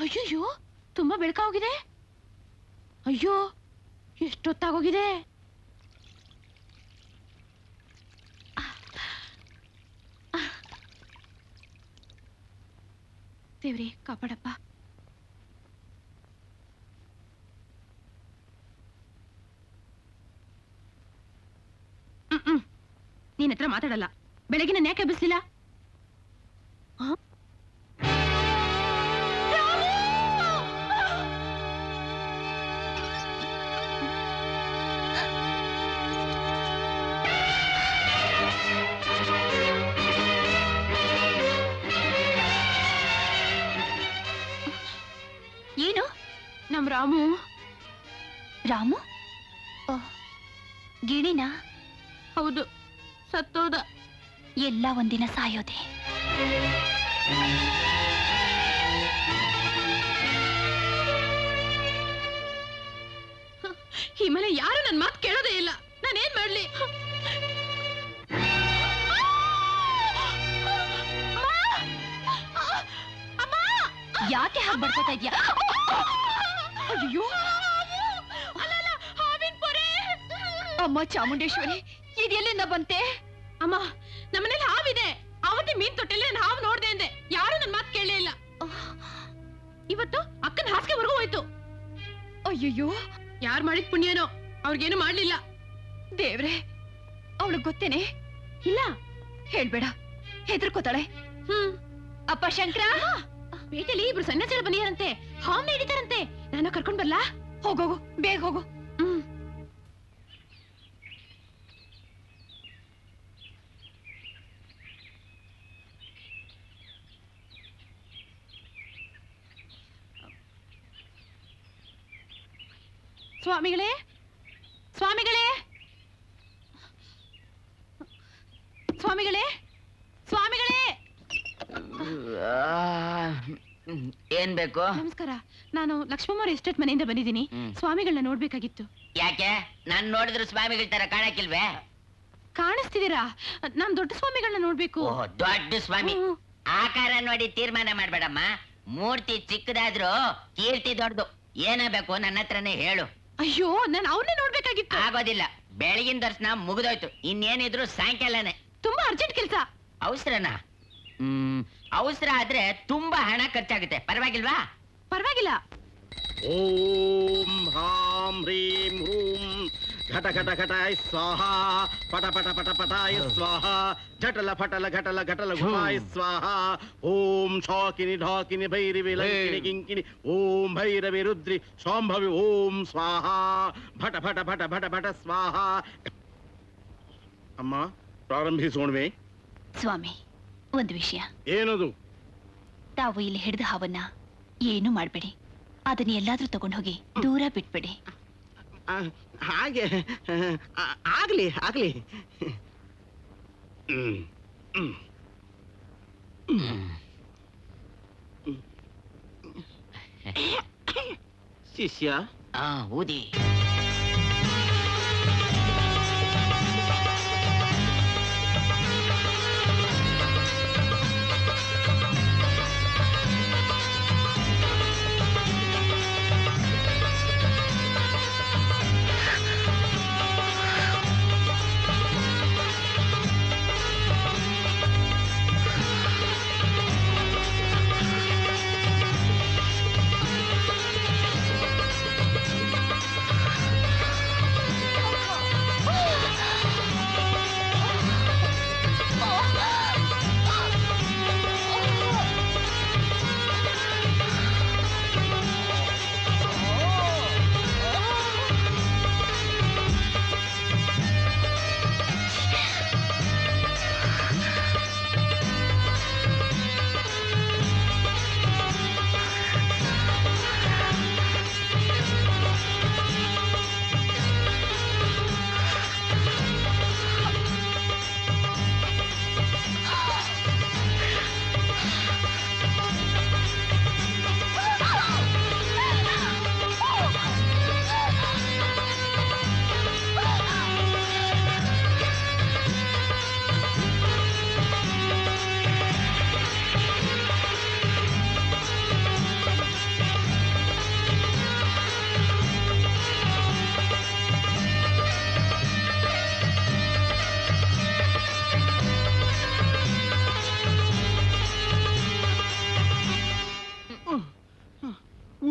ಅಯ್ಯೋ, ತುಂಬಾ ಬೆಳಕಾಗೋಗಿದೆ. ಅಯ್ಯೋ, ಎಷ್ಟೊತ್ತಾಗೋಗಿದೆ. ದೇವ್ರಿ ಕಾಪಾಡಪ್ಪ. ನೀನ್ ಹತ್ರ ಮಾತಾಡಲ್ಲ. ಬೆಳಗ್ಗೆ ನಾನು ಯಾಕೆ ಎಬ್ಬಿಸ್ಲಿಲ್ಲ?
ಏನು?
ನಮ್ ರಾಮು.
ರಾಮು? ಗಿಣಿನಾ?
ಹೌದು, ಸತ್ತೋದ.
ಎಲ್ಲ ಒಂದಿನ ಸಾಯೋದೆ.
ಈ ಮೇಲೆ ಯಾರು ನನ್ ಮಾತು ಕೇಳೋದೇ ಇಲ್ಲ. ನಾನೇನ್ ಮಾಡ್ಲಿ?
ಯಾಕೆ ಹಾಗೆ ಬಡ್ಕೋತಾ ಇದ್ಯಾ? ಅಯ್ಯೋ, ಅಮ್ಮ ಚಾಮುಂಡೇಶ್ವರಿ, ಇದೆಲ್ಲಿಂದ ಬಂತೆ?
ಅಮ್ಮ, ನಮ್ಮನೇಲಿ ಹಾವಿದೆ. ಅವತ್ತೇ ಮೀನ್ ತೊಟ್ಟೆಲ್ಲ ನಾನು ಹಾವು ನೋಡ್ದೆ ಅಂದೆ. ಯಾರು ನನ್ ಮಾತು ಕೇಳಲೇ ಇಲ್ಲ. ಇವತ್ತು ಅಕ್ಕನ ಹಾಸಿಗೆವರೆಗೂ ಹೋಯ್ತು.
ಅಯ್ಯಯ್ಯೋ,
ಯಾರು ಮಾಡಿದ ಪುಣ್ಯನೋ, ಅವ್ರಿಗೇನು ಮಾಡ್ಲಿಲ್ಲ.
ದೇವ್ರೆ, ಅವಳಿಗೆ ಗೊತ್ತೇನೆ?
ಇಲ್ಲ,
ಹೇಳ್ಬೇಡ, ಹೆದರ್ಕೋತಾಳೆ. ಅಪ್ಪ ಶಂಕರ,
ಪೇಟೆಲಿ ಇಬ್ರು ಸನ್ಯಾಸಿಗಳು ಬಂದಿಯಾರಂತೆ. ಹಾವ್ನ ಹಿಡಿತಾರಂತೆ. ನಾನು ಕರ್ಕೊಂಡ್ ಬರ್ಲಾ?
ಹೋಗೋಗು, ಬೇಗ ಹೋಗು.
ಸ್ವಾಮಿಗಳೇ, ಸ್ವಾಮಿಗಳೇ, ಸ್ವಾಮಿಗಳೇ, ಸ್ವಾಮಿಗಳೇ.
ಏನ್ ಬೇಕು?
ನಮಸ್ಕಾರ. ನಾನು ಲಕ್ಷ್ಮಮ್ಮವ್ರ ಎಸ್ಟೇಟ್ ಮನೆಯಿಂದ ಬಂದಿದ್ದೀನಿ. ಸ್ವಾಮಿಗಳನ್ನ ನೋಡ್ಬೇಕಾಗಿತ್ತು.
ಯಾಕೆ? ನಾನ್ ನೋಡಿದ್ರೆ ಸ್ವಾಮಿಗಳ ತರ ಕಾಣಕ್ಕಿಲ್ವೇ?
ಕಾಣಿಸ್ತಿದ್ದೀರಾ? ನಾನ್ ದೊಡ್ಡ ಸ್ವಾಮಿಗಳನ್ನ ನೋಡ್ಬೇಕು.
ಓಹ್, ದೊಡ್ಡ ಸ್ವಾಮಿ. ಆಕಾರ ನೋಡಿ ತೀರ್ಮಾನ ಮಾಡ್ಬೇಡಮ್ಮ. ಮೂರ್ತಿ ಚಿಕ್ಕದಾದ್ರೂ ಕೀರ್ತಿ ದೊಡ್ಡದು. ಏನಾಗಬೇಕು ನನ್ನ ಹತ್ರನೇ ಹೇಳು.
ಅಯ್ಯೋ, ನಾನು ಅವ್ರನ್ನೇ ನೋಡ್ಬೇಕಾಗಿತ್ತು.
ಆಗೋದಿಲ್ಲ, ಬೆಳಗಿನ ದರ್ಶನ ಮುಗಿದೋಯ್ತು. ಇನ್ನೇನಿದ್ರು ಸಾಯಂಕಾಲನೇ.
ತುಂಬಾ ಅರ್ಜೆಂಟ್ ಕೆಲಸ.
ಅವಸರನಾ? ಅವಸರ ಆದ್ರೆ ತುಂಬಾ ಹಣ ಖರ್ಚಾಗುತ್ತೆ. ಪರವಾಗಿಲ್ವಾ?
ಪರವಾಗಿಲ್ಲ.
ಓಂ ಹಾಂ ಹ್ರೀಂ ಹೂಂ ಘಟ ಘಟ ಘಟಾಯ ಸ್ವಾಹ ಪಟ ಪಟ ಪಟ ಪಟಾಯ ಸ್ವಾಹ ಘಟಲ ಫಟಲ ಘಟಲ ಘಟಲ ಘುಮಾಯ ಸ್ವಾಹ ಓಂ ಶಾಕಿನಿ ಢಾಕಿನಿ ಭೈರವಿ ಲಂಕಿನಿ ಕಿಂಕಿನಿ ಓಂ ಭೈರವಿ ರುದ್ರಿ ಶಾಂಭವಿ ಓಂ ಸ್ವಾಹ ಭಟ ಭಟ ಭಟ ಭಟ ಭಟ ಸ್ವಾಹ. ಅಮ್ಮ, ಪ್ರಾರಂಭಿಸೋಣವೇ?
ಸ್ವಾಮಿ, ಒಂದು ವಿಷಯ.
ಏನದು?
ತಾವು ಇಲ್ಲಿ ಹಿಡಿದ ಹಾವನ್ನ ಏನು ಮಾಡ್ಬೇಡಿ. ಅದನ್ನ ಎಲ್ಲಾದ್ರೂ ತಗೊಂಡು ಹೋಗಿ ದೂರ ಬಿಟ್ಬಿಡಿ.
ಹಾಗೆ ಆಗ್ಲಿ ಆಗ್ಲಿ. ಶಿಷ್ಯ,
ಊದಿ.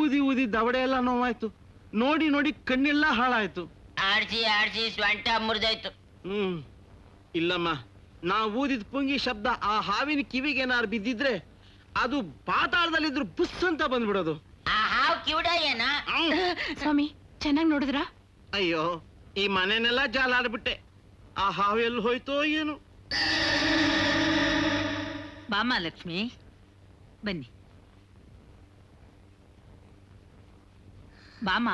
ಊದಿ ಊದಿ ದವಡೆ ಎಲ್ಲ ನೋವಾಯ್ತು. ನೋಡಿ ನೋಡಿ ಕಣ್ಣೆಲ್ಲ ಹಾಳಾಯ್ತು.
ಆಡ್ಸಿ ಆಡ್ಸಿ ಸ್ವಂಟ ಮುರಿದೋಯ್ತು.
ಇಲ್ಲಮ್ಮ, ನಾ ಊದಿದ ಪುಂಗಿ ಶಬ್ದ ಆ ಹಾವಿನ ಕಿವಿಗೇನಾರು ಬಿದ್ದಿದ್ರೆ ಅದು ಪಾತಾಳದಲ್ಲಿದ್ರು ಬುಸ್ ಅಂತ ಬಂದ್ಬಿಡೋದು.
ಆ ಹಾವು ಕಿವುಡ ಏನ?
ಸ್ವಾಮಿ, ಚೆನ್ನಾಗಿ ನೋಡಿದ್ರಾ?
ಅಯ್ಯೋ, ಈ ಮನೆನೆಲ್ಲ ಜಾಲಾಡ್ಬಿಟ್ಟೆ. ಆ ಹಾವು ಎಲ್ಲಿ ಹೋಯ್ತೋ ಏನು.
ಬಾಮ ಲಕ್ಷ್ಮಿ, ಬನ್ನಿ ಬಾಮ.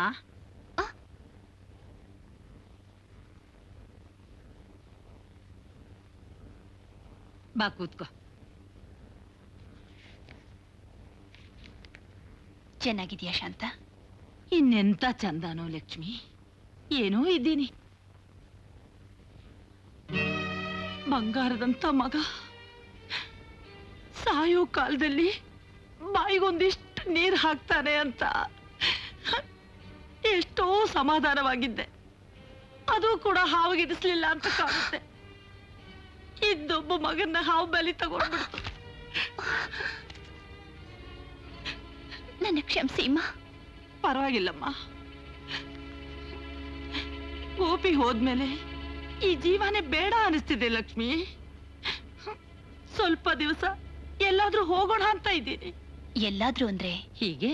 ಬಾ ಕೂತ್ಕೋ.
ಚೆನ್ನಾಗಿದ್ಯಾ ಶಾಂತ?
ಇನ್ನೆಂತ ಚಂದಾನೋ ಲಕ್ಷ್ಮಿ, ಏನೋ ಇದ್ದೀನಿ. ಬಂಗಾರದಂತ ಮಗ ಸಾಯೋ ಕಾಲದಲ್ಲಿ ಬಾಯಿಗೊಂದಿಷ್ಟು ನೀರು ಹಾಕ್ತಾನೆ ಅಂತ ಎಷ್ಟೋ ಸಮಾಧಾನವಾಗಿದ್ದೆ.
ಅದು ಕೂಡ ಹಾವಿಗಿಡಿಸ್ಲಿಲ್ಲ ಅಂತ ಕಾಣುತ್ತೆ. ಇದ್ದೊಬ್ಬ ಮಗನ್ನ ಹಾವು ಬಲಿ ತಗೊಂಡ್ಬಿಡ್ತು.
ನನ್ನ ಕ್ಷಮಿಸಿ ಅಮ್ಮ.
ಪರವಾಗಿಲ್ಲಮ್ಮ. ಗೋಪಿ ಹೋದ್ಮೇಲೆ ಈ ಜೀವನೇ ಬೇಡ ಅನಿಸ್ತಿದೆ ಲಕ್ಷ್ಮಿ. ಸ್ವಲ್ಪ ದಿವಸ ಎಲ್ಲಾದ್ರೂ ಹೋಗೋಣ ಅಂತ ಇದ್ದೀನಿ.
ಎಲ್ಲಾದ್ರೂ ಅಂದ್ರೆ
ಹೀಗೆ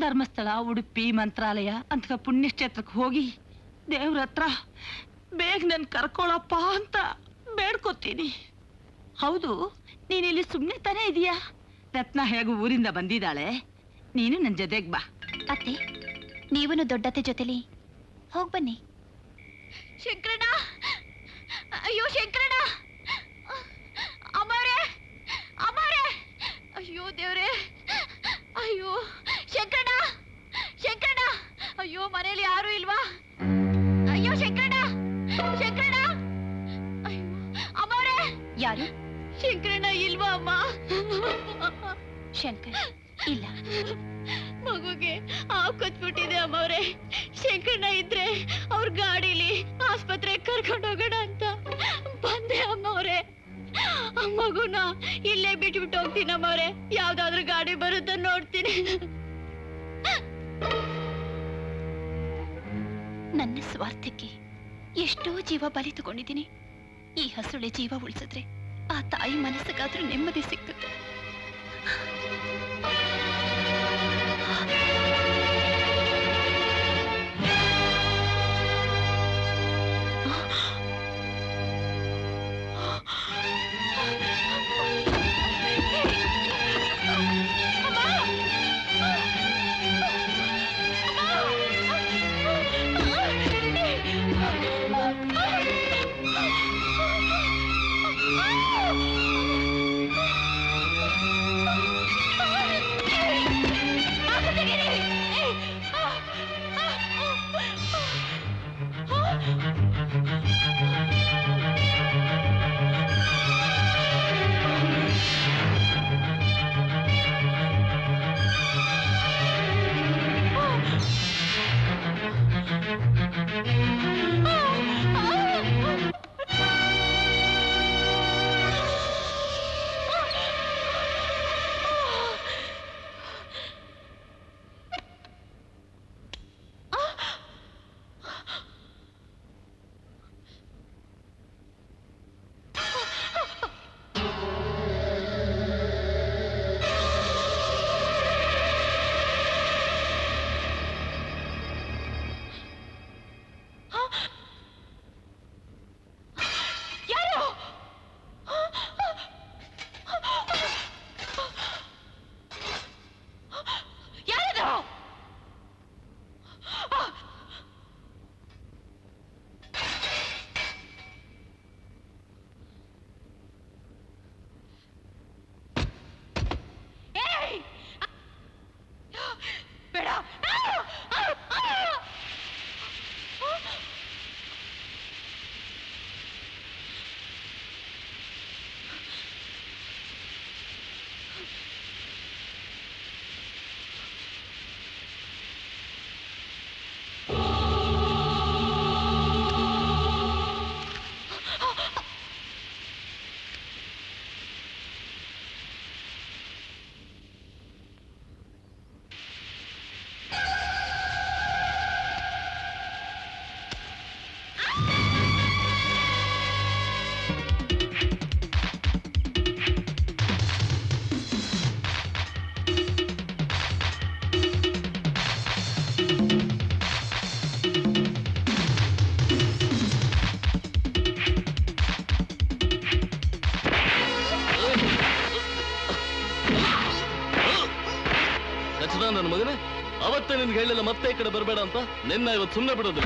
ಧರ್ಮಸ್ಥಳ, ಉಡುಪಿ, ಮಂತ್ರಾಲಯ ಅಂತ ಪುಣ್ಯಕ್ಷೇತ್ರಕ್ಕೆ ಹೋಗಿ ದೇವ್ರ ಹತ್ರ ಬೇಗ ನನ್ ಕರ್ಕೊಳಪ್ಪ ಅಂತ ಬೇಡ್ಕೊತೀನಿ. ಹೌದು, ನೀನಿಲ್ಲಿ ಸುಮ್ಮನೆ ತಾನೇ ಇದೀಯಾ? ರತ್ನ ಹೇಗೂ ಊರಿಂದ ಬಂದಿದ್ದಾಳೆ, ನೀನು ನನ್ನ ಜೊತೆಗೆ ಬಾ.
ಅತ್ತೆ, ನೀವನು ದೊಡ್ಡತ್ತೆ ಜೊತೆಲಿ ಹೋಗ್ ಬನ್ನಿ.
ಶಂಕರಣ್ಣ, ಅಯ್ಯೋ ಶಂಕರಣ್ಣ, ಅಮ್ಮರೇ, ಅಮ್ಮರೇ, ಅಯ್ಯೋ ದೇವ್ರೆ, ಅಯ್ಯೋ ಶಂಕರಣ್ಣ, ಶಂಕರಣ್ಣ, ಅಯ್ಯೋ ಮನೇಲಿ ಯಾರು ಇಲ್ವಾ? ಅಯ್ಯೋ ಶಂಕರಣ್ಣ, ಶಂಕರಣ್ಣ, ಅಯ್ಯೋ ಅಮ್ಮರೇ.
ಯಾರು?
ಶಂಕರಣ್ಣ ಇಲ್ವಾ ಅಮ್ಮ?
ಶಂಕರ್ ಇಲ್ಲ.
ಮಗುಗೆ ಹಾವು ಕಚ್ಬಿಟ್ಟಿದೆ ಅಮ್ಮವ್ರೆ. ಶಂಕರಣ್ಣ ಇದ್ರೆ ಅವ್ರ ಗಾಡಿಲಿ ಆಸ್ಪತ್ರೆಗೆ ಕರ್ಕೊಂಡು ಹೋಗೋಣ ಅಂತ ಬಂದೆ ಅಮ್ಮವ್ರೆ. ಮಗುನ ಇಲ್ಲೇ ಬಿಟ್ಬಿಟ್ಟು ಹೋಗ್ತೀನಿ ಅಮ್ಮವ್ರೆ. ಯಾವ್ದಾದ್ರು ಗಾಡಿ ಬರುತ್ತ ನೋಡ್ತೀನಿ.
ನನ್ನ ಸ್ವಾರ್ಥಕ್ಕೆ ಎಷ್ಟೋ ಜೀವ ಬಲಿ ತಗೊಂಡಿದ್ದೀನಿ. ಈ ಹಸುಳೆ ಜೀವ ಉಳಿಸಿದ್ರೆ ಆ ತಾಯಿ ಮನಸ್ಸಿಗಾದ್ರೂ ನೆಮ್ಮದಿ ಸಿಕ್ಕುತ್ತೆ.
ನನ್ನ ಮಗನೇ, ಅವತ್ತೇ ನಿನ್ಗೆ ಹೇಳಿಲ್ಲ ಮತ್ತೆ ಈ ಕಡೆ ಬರಬೇಡ ಅಂತ. ನಿನ್ನ ಇವತ್ತು ಸುಮ್ಮನೆ ಬಿಡೋದು.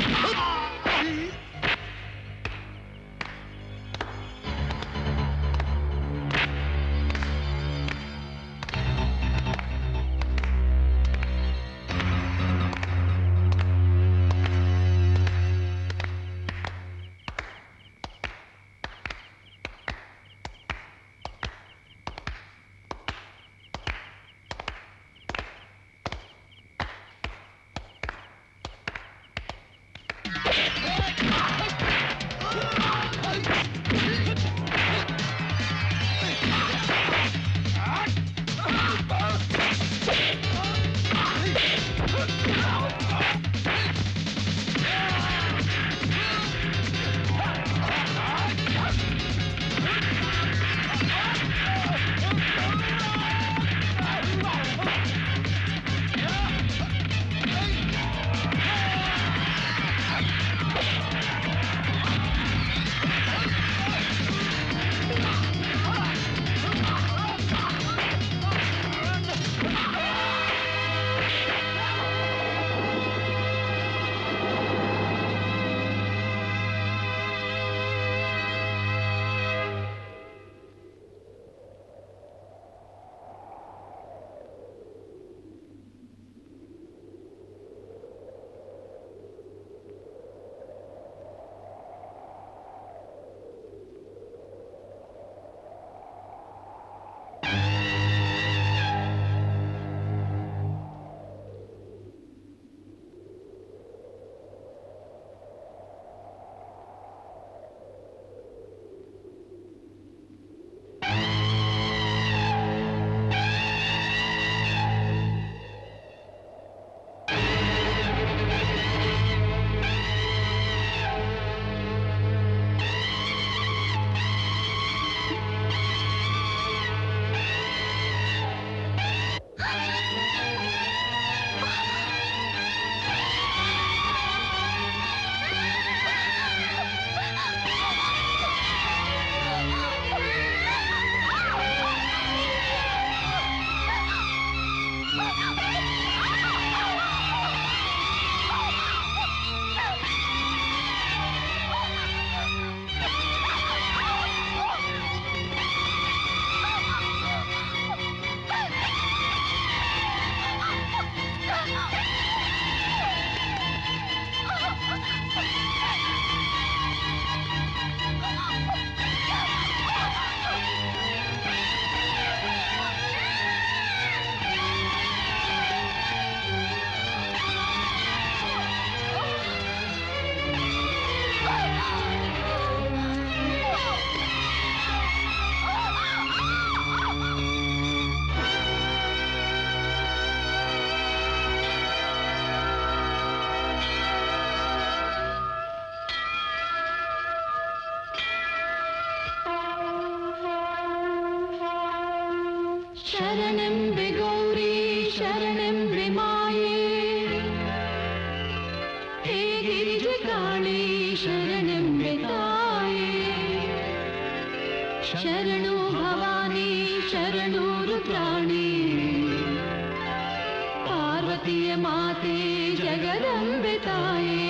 ಶರಣೆಂಬೆ ಗೌರಿ ಶರಣೆಂಬೆ ಮಾಯೇ ಹೇ ಗಿರಿಜೆ ಕಾಳಿ ಶರಣೆಂಬೆ ತಾಯೇ ಶರಣು ಭವಾನಿ ಶರಣು ರುದ್ರಾಣಿ ಪಾರ್ವತಿಯ ಮಾತೆ ಜಗದಂಬೆ ತಾಯೇ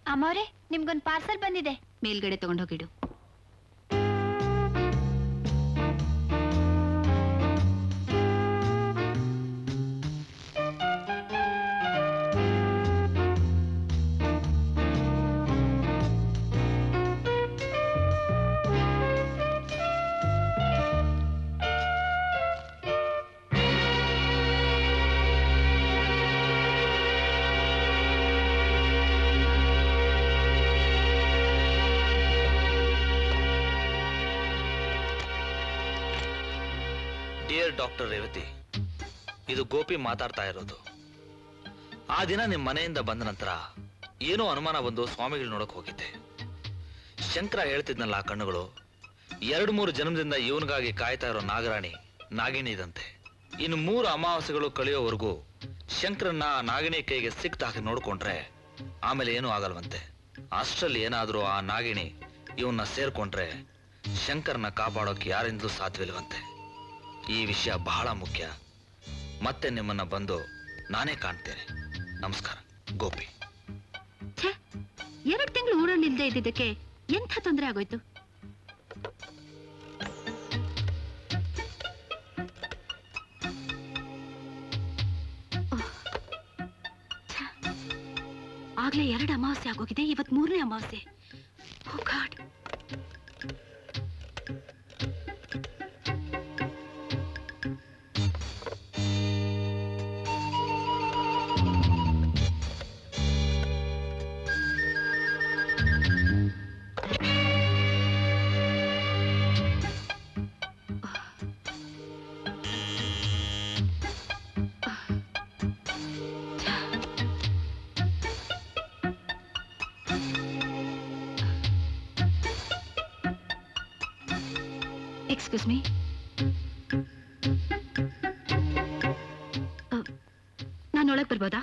ಅಮ್ಮವ್ರೆ ನಿಮ್ಗೊಂದು ಪಾರ್ಸಲ್ ಬಂದಿದೆ.
ಮೇಲ್ಗಡೆ ತಗೊಂಡೋಗಿಡು.
ಡಾಕ್ಟರ್ ರೇವತಿ, ಇದು ಗೋಪಿ ಮಾತಾಡ್ತಾ ಇರೋದು. ಆ ದಿನ ನಿಮ್ಮ ಮನೆಯಿಂದ ಬಂದ ನಂತರ ಏನೋ ಅನುಮಾನ ಬಂದು ಸ್ವಾಮಿಗಳು ನೋಡಕ್ ಹೋಗಿದ್ದೆ. ಶಂಕರ ಹೇಳ್ತಿದ್ನಲ್ಲ, ಆ ಕಣ್ಣುಗಳು 2-3 ಜನ್ಮದಿಂದ ಇವನಿಗಾಗಿ ಕಾಯ್ತಾ ಇರೋ ನಾಗರಾಣಿ ನಾಗಿಣಿ ಇದಂತೆ. ಇನ್ನು 3 ಅಮಾವಾಸ್ಯೆಗಳು ಕಳೆಯೋವರೆಗೂ ಶಂಕರನ್ನ ನಾಗಿಣಿ ಕೈಗೆ ಸಿಕ್ತಾಕಿ ನೋಡ್ಕೊಂಡ್ರೆ ಆಮೇಲೆ ಏನೂ ಆಗಲ್ವಂತೆ. ಅಷ್ಟರಲ್ಲಿ ಏನಾದ್ರೂ ಆ ನಾಗಿಣಿ ಇವನ್ನ ಸೇರ್ಕೊಂಡ್ರೆ ಶಂಕರನ್ನ ಕಾಪಾಡೋಕೆ ಯಾರಿಂದಲೂ ಸಾಧ್ಯವಿಲ್ವಂತೆ. ಈ ವಿಷಯ ಬಹಳ ಮುಖ್ಯ. ಮತ್ತೆ ನಿಮ್ಮನ್ನ ಬಂದು ನಾನೇ ಕಾಣ್ತೇನೆ. ನಮಸ್ಕಾರ. ಗೋಪಿ.
2 ತಿಂಗಳು ಊರಲ್ಲಿ ಇಲ್ದೇ ಇದ್ದಿದ್ದಕ್ಕೆ ಎಂಥ ತೊಂದರೆ ಆಗೋಯ್ತು? ಆಗ್ಲೇ 2 ಅಮಾವಾಸ್ಯೆ ಆಗೋಗಿದೆ, ಇವತ್ತು 3ನೇ ಅಮಾವಾಸ್ಯೆ. ಓ ಗಾಡ್. ಎಕ್ಸ್ಕ್ಯೂಸ್ ಮೀ, ನಾನು ಒಳಗೆ ಬರ್ಬೋದಾ?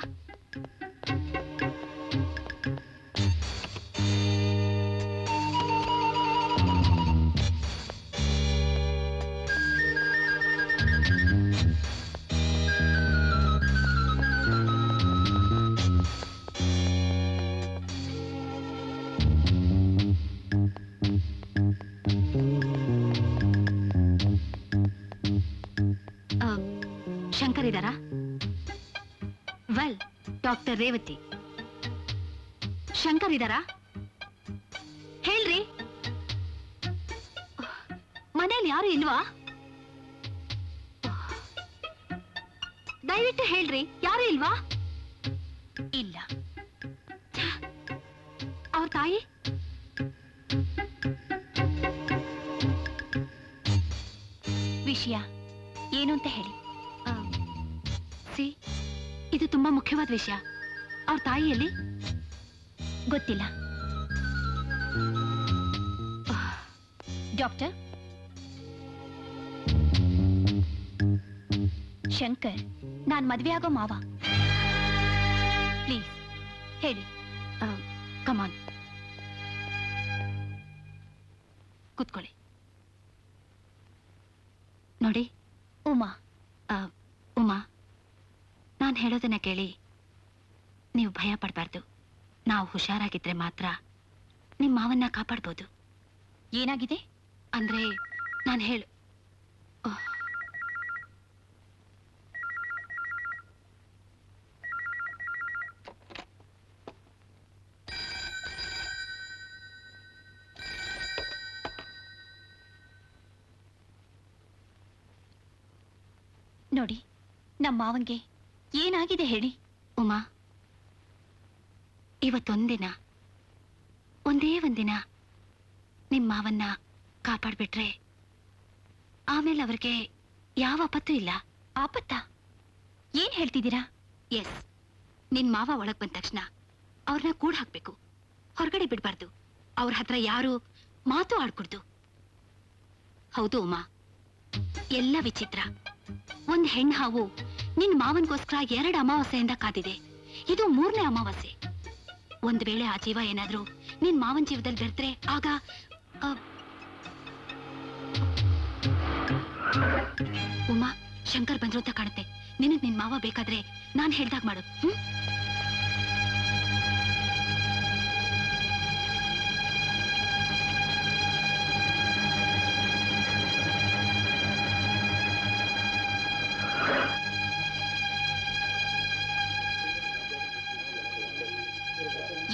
ಶಂಕರ್ ಇದ್ದಾರಾ? Well, doctor Revathi. ಶಂಕರ್ ಇದ್ದಾರಾ? ಹೇಳ್ರಿ. ಮನೇಲಿ ಯಾರು ಇಲ್ವಾ? ದಯವಿಟ್ಟು ಹೇಳ್ರಿ, ಯಾರು ಇಲ್ವಾ?
ಇಲ್ಲ.
ಅವ್ರ ತಾಯಿ?
ವಿಷಯ ಏನು ಅಂತ ಹೇಳಿ.
ಇದು ತುಂಬಾ ಮುಖ್ಯವಾದ ವಿಷಯ. ಅವ್ರ ತಾಯಿಯಲ್ಲಿ
ಗೊತ್ತಿಲ್ಲ. ಡಾಕ್ಟರ್, ಶಂಕರ್ ನಾನ್ ಮದ್ವೆ ಆಗೋ ಮಾವ. ಪ್ಲೀಸ್ ಹೇಳಿ.
ಕಮಾನ್, ಕೂತ್ಕೊಳ್ಳಿ. ನೋಡಿ
ಉಮಾ,
ಉಮಾ, ನಾನು ಹೇಳೋದನ್ನ ಕೇಳಿ. ನೀವು ಭಯ ಪಡಬಾರ್ದು. ನಾವು ಹುಷಾರಾಗಿದ್ರೆ ಮಾತ್ರ ನಿಮ್ಮ ಮಾವನ್ನ ಕಾಪಾಡ್ಬೋದು.
ಏನಾಗಿದೆ?
ಅಂದ್ರೆ ನಾನು ಹೇಳು.
ನೋಡಿ, ನಮ್ಮ ಮಾವಂಗೆ ಏನಾಗಿದೆ ಹೇಳಿ.
ಉಮಾ, ಇವತ್ತೊಂದಿನ, ಒಂದೇ ಒಂದಿನ ನಿಮ್ಮ ಮಾವನ್ನ ಕಾಪಾಡ್ಬಿಟ್ರೆ ಆಮೇಲೆ ಅವ್ರಿಗೆ ಯಾವ ಆಪತ್ತು ಇಲ್ಲ.
ಆಪತ್ತ? ಏನ್ ಹೇಳ್ತಿದ್ದೀರಾ?
ಎಸ್, ನಿನ್ ಮಾವ ಒಳಗ್ ಬಂದ ತಕ್ಷಣ ಅವ್ರನ್ನ ಕೂಡ ಹಾಕ್ಬೇಕು, ಹೊರಗಡೆ ಬಿಡ್ಬಾರ್ದು. ಅವ್ರ ಹತ್ರ ಯಾರು ಮಾತು ಆಡ್ಕೊಡ್ದು. ಹೌದು ಉಮಾ, ಎಲ್ಲ ವಿಚಿತ್ರ. ಒಂದ್ ಹೆಣ್ಣು ಹಾವು ನಿನ್ ಮಾವನ್ಗೋಸ್ಕರ 2 ಅಮಾವಾಸ್ಯೆಯಿಂದ ಕಾದಿದೆ. ಇದು 3ನೇ ಅಮಾವಾಸ್ಯೆ. ಒಂದ್ ವೇಳೆ ಆ ಜೀವ ಏನಾದ್ರೂ ನಿನ್ ಮಾವನ್ ಜೀವದಲ್ಲಿ ಬೆರೆತ್ರೆ ಆಗ ಉಮಾ, ಶಂಕರ್ ಬಂದ್ರು ಅಂತ ಕಾಣುತ್ತೆ. ನಿನಗ್ ನಿನ್ ಮಾವ ಬೇಕಾದ್ರೆ ನಾನ್ ಹೇಳ್ದಾಗ ಮಾಡು.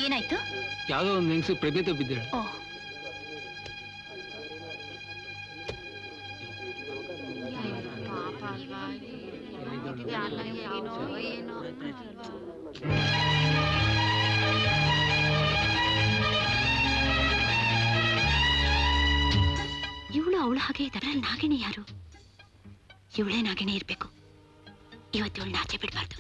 ಏನಾಯ್ತು?
ಯಾವುದೋ ಒಂದು ಹೆಂಗಸು ಪ್ರಜ್ಞೆ ಬಿದ್ದೇಳು.
ಓಹ್,
ಇವಳು ಅವಳ ಹಾಗೆ ಇದರಲ್ಲಿ ನಾಗಿಣಿ ಯಾರು? ಇವಳೇ ನಾಗಿನೇ ಇರ್ಬೇಕು. ಇವತ್ತು ಇವಳು ನಾಚೆ ಬಿಡಬಾರ್ದು.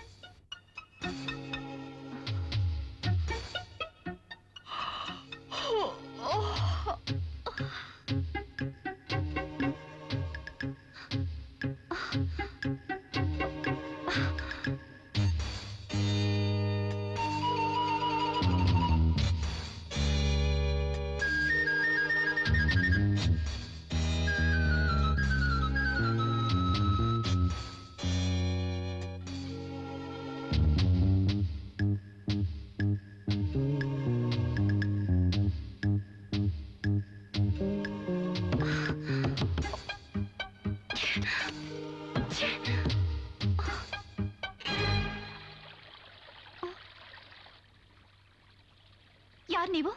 ಯಾರು ನೀವು?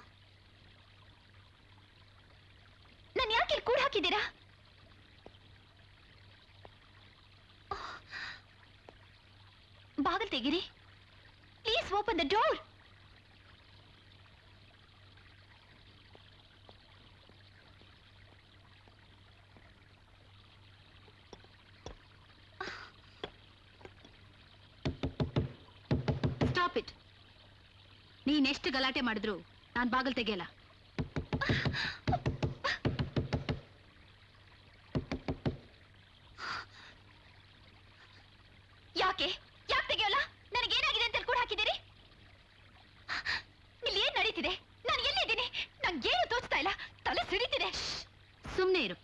ನಾನು ಯಾಕೆ ಇಲ್ಲಿ ಕೂಡ ಹಾಕಿದ್ದೀರಾ? ಬಾಗಿಲು ತೆಗೀರಿ please. Open the door.
Stop it. ನೀನೆಷ್ಟು ಗಲಾಟೆ ಮಾಡಿದ್ರು ನಾನು ಬಾಗಿಲು ತೆಗೆಯಲ್ಲ.
ಯಾಕೆ ಯಾಕೆ ತೆಗೆಯೋಲ್ಲ? ನನಗೇನಾಗಿದೆ ಅಂತ ಕೂಡ ಹಾಕಿದ್ದೀರಿ? ಇಲ್ಲಿ ಏನ್ ನಡೀತಿದೆ? ನಾನು ಎಲ್ಲಿದ್ದೀನಿ? ನಂಗೇನು ತೋಚ್ತಾ ಇಲ್ಲ, ತಲೆ ಸಿಡಿತಿದೆ.
ಸುಮ್ಮನೆ ಇರು.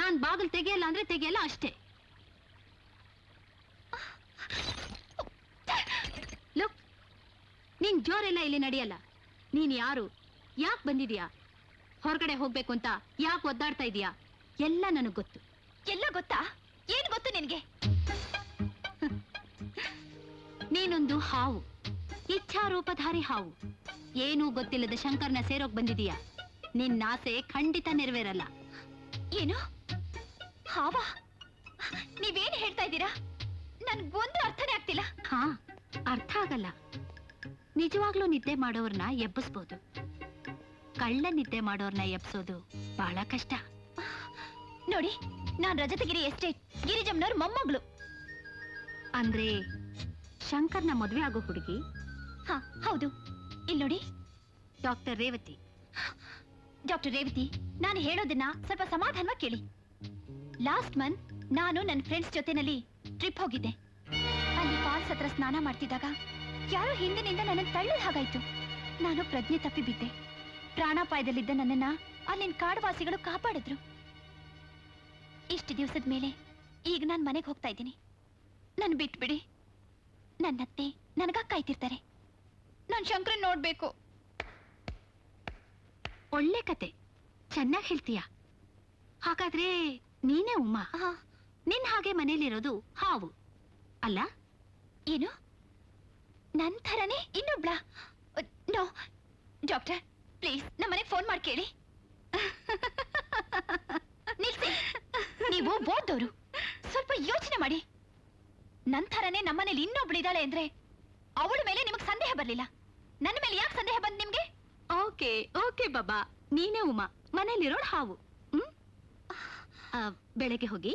ನಾನು ಬಾಗಿಲು ತೆಗೆಯಲ್ಲ ಅಂದ್ರೆ ತೆಗೆಯಲ್ಲ ಅಷ್ಟೇ. ಲುಕ್, ನೀನ್ ಜೋರೆಲ್ಲ ಇಲ್ಲಿ ನಡೆಯಲ್ಲ. ನೀನ್ ಯಾರು, ಯಾಕೆ ಬಂದಿದ್ಯಾ, ಹೊರಗಡೆ ಹೋಗ್ಬೇಕು ಅಂತ ಯಾಕೆ ಒದ್ದಾಡ್ತಾ ಇದೀಯಾ, ಎಲ್ಲ ನನಗ್ ಗೊತ್ತು.
ಎಲ್ಲ ಗೊತ್ತಾ? ಏನ್ ಗೊತ್ತು ನಿನ್ಗೆ?
ನೀನೊಂದು ಹಾವು, ಇಚ್ಛಾರೂಪಧಾರಿ ಹಾವು. ಏನೂ ಗೊತ್ತಿಲ್ಲದ ಶಂಕರ್ನ ಸೇರೋಕ್ ಬಂದಿದೀಯಾ. ನಿನ್ನ ಆಸೆ ಖಂಡಿತ ನೆರವೇರಲ್ಲ.
ಏನು ಹಾವ? ನೀವೇನ್ ಹೇಳ್ತಾ ಇದ್ದೀರಾ? ನನ್ಗೊಂದು ಅರ್ಥನೇ ಆಗ್ತಿಲ್ಲ.
ಹಾ, ಅರ್ಥ ಆಗಲ್ಲ. ನಿಜವಾಗ್ಲೂ ನಿದ್ದೆ ಮಾಡೋರ್ನ ಎಬ್ಬಿಸ್ಬೋದು, ಕಳ್ಳ ನಿದ್ದೆ ಮಾಡೋರ್ನ ಎಬ್ಸೋದು ಬಹಳ ಕಷ್ಟ.
ನೋಡಿ, ನಾನ್ ರಜತಗಿರಿ ಎಸ್ಟೇಟ್ ಗಿರಿಜಮ್ನವ್ರ ಮೊಮ್ಮಗಳು.
ಅಂದ್ರೆ ಶಂಕರ್ನ ಮದ್ವೆ ಆಗೋ ಹುಡುಗಿ?
ಹಾ ಹೌದು. ಇಲ್ಲಿ ನೋಡಿ,
ಡಾಕ್ಟರ್ ರೇವತಿ.
ಡಾಕ್ಟರ್ ರೇವತಿ, ನಾನು ಹೇಳೋದನ್ನ ಸ್ವಲ್ಪ ಸಮಾಧಾನವಾಗಿ ಕೇಳಿ. ಲಾಸ್ಟ್ ಮಂತ್ ನಾನು ನನ್ನ ಫ್ರೆಂಡ್ಸ್ ಜೊತೆನಲ್ಲಿ ಟ್ರಿಪ್ ಹೋಗಿದ್ದೆ. ಅಲ್ಲಿ ಫಾಲ್ಸ್ ಹತ್ರ ಸ್ನಾನ ಮಾಡ್ತಿದ್ದಾಗ ಯಾರೋ ಹಿಂದಿನಿಂದ ನನ್ನನ್ನು ತಳ್ಳದ ಹಾಗಾಯ್ತು. ನಾನು ಪ್ರಜ್ಞೆ ತಪ್ಪಿ ಬಿದ್ದೆ. ಪ್ರಾಣಾಪಾಯದಲ್ಲಿದ್ದ ನನ್ನನ್ನ ಅಲ್ಲಿನ ಕಾಡುವಾಸಿಗಳು ಕಾಪಾಡಿದ್ರು. ಇಷ್ಟು ದಿವಸದ ಮೇಲೆ ಈಗ ನಾನು ಮನೆಗೆ ಹೋಗ್ತಾ ಇದ್ದೀನಿ. ನನ್ ಬಿಟ್ಬಿಡಿ. ನನ್ನತ್ತೆ ನನಗ ಕಾಯ್ತಿರ್ತಾರೆ. ನಾನು ಶಂಕರನ್ ನೋಡ್ಬೇಕು.
ಒಳ್ಳೆ ಕತೆ, ಚೆನ್ನಾಗಿ ಹೇಳ್ತೀಯ. ಹಾಗಾದ್ರೆ ನೀನೇ ಉಮಾ. ನಿನ್ ಹಾಗೆ ಮನೇಲಿರೋದು ಹಾವು ಅಲ್ಲ?
ಏನು, ನನ್ ಥರನೇ ಇನ್ನೊಬ್ಳ? ನೋ ಡಾಕ್ಟರ್, ಪ್ಲೀಸ್ ನಮ್ಮನೆಗೆ ಫೋನ್ ಮಾಡಿ ಕೇಳಿ. ನಿಲ್ಸಿ, ನೀವು ಓದೋರು, ಸ್ವಲ್ಪ ಯೋಚನೆ ಮಾಡಿ. ನನ್ ಥರನೇ ನಮ್ಮನೇಲಿ ಇನ್ನೊಬ್ಳಿದಾಳೆ ಅಂದ್ರೆ ಅವಳ ಮೇಲೆ ನಿಮಗ್ ಸಂದೇಹ ಬರ್ಲಿಲ್ಲ. ನನ್ನ ಮೇಲೆ ಯಾಕೆ ಸಂದೇಹ ಬಂದ್ ನಿಮ್ಗೆ?
ಓಕೆ ಓಕೆ ಬಾಬಾ, ನೀನೇ ಉಮಾ, ಮನೇಲಿರೋಳು ಹಾವು. ಬೆಳಗ್ಗೆ ಹೋಗಿ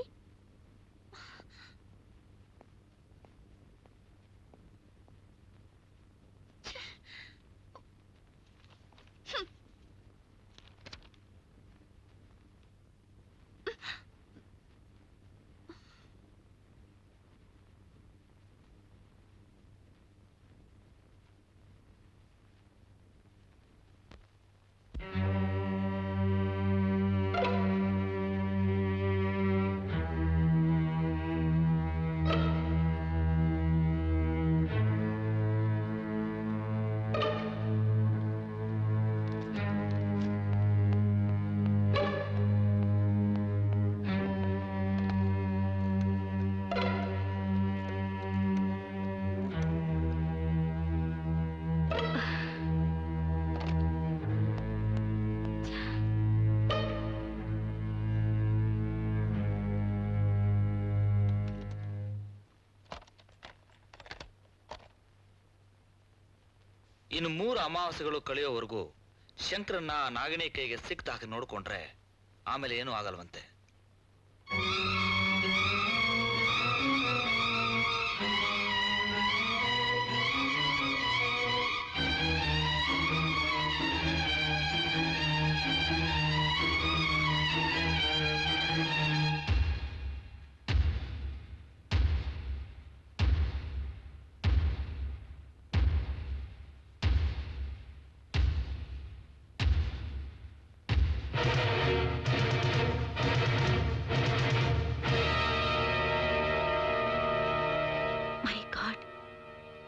ಇನ್ನು 3 ಅಮಾವಾಸ್ಯೆಗಳು ಕಳೆಯೋವರೆಗೂ ಶಂಕರನ್ನ ನಾಗಿಣಿ ಕೈಗೆ ಸಿಕ್ತ ಹಾಕಿ ನೋಡ್ಕೊಂಡ್ರೆ ಆಮೇಲೆ ಏನೂ ಆಗಲ್ವಂತೆ.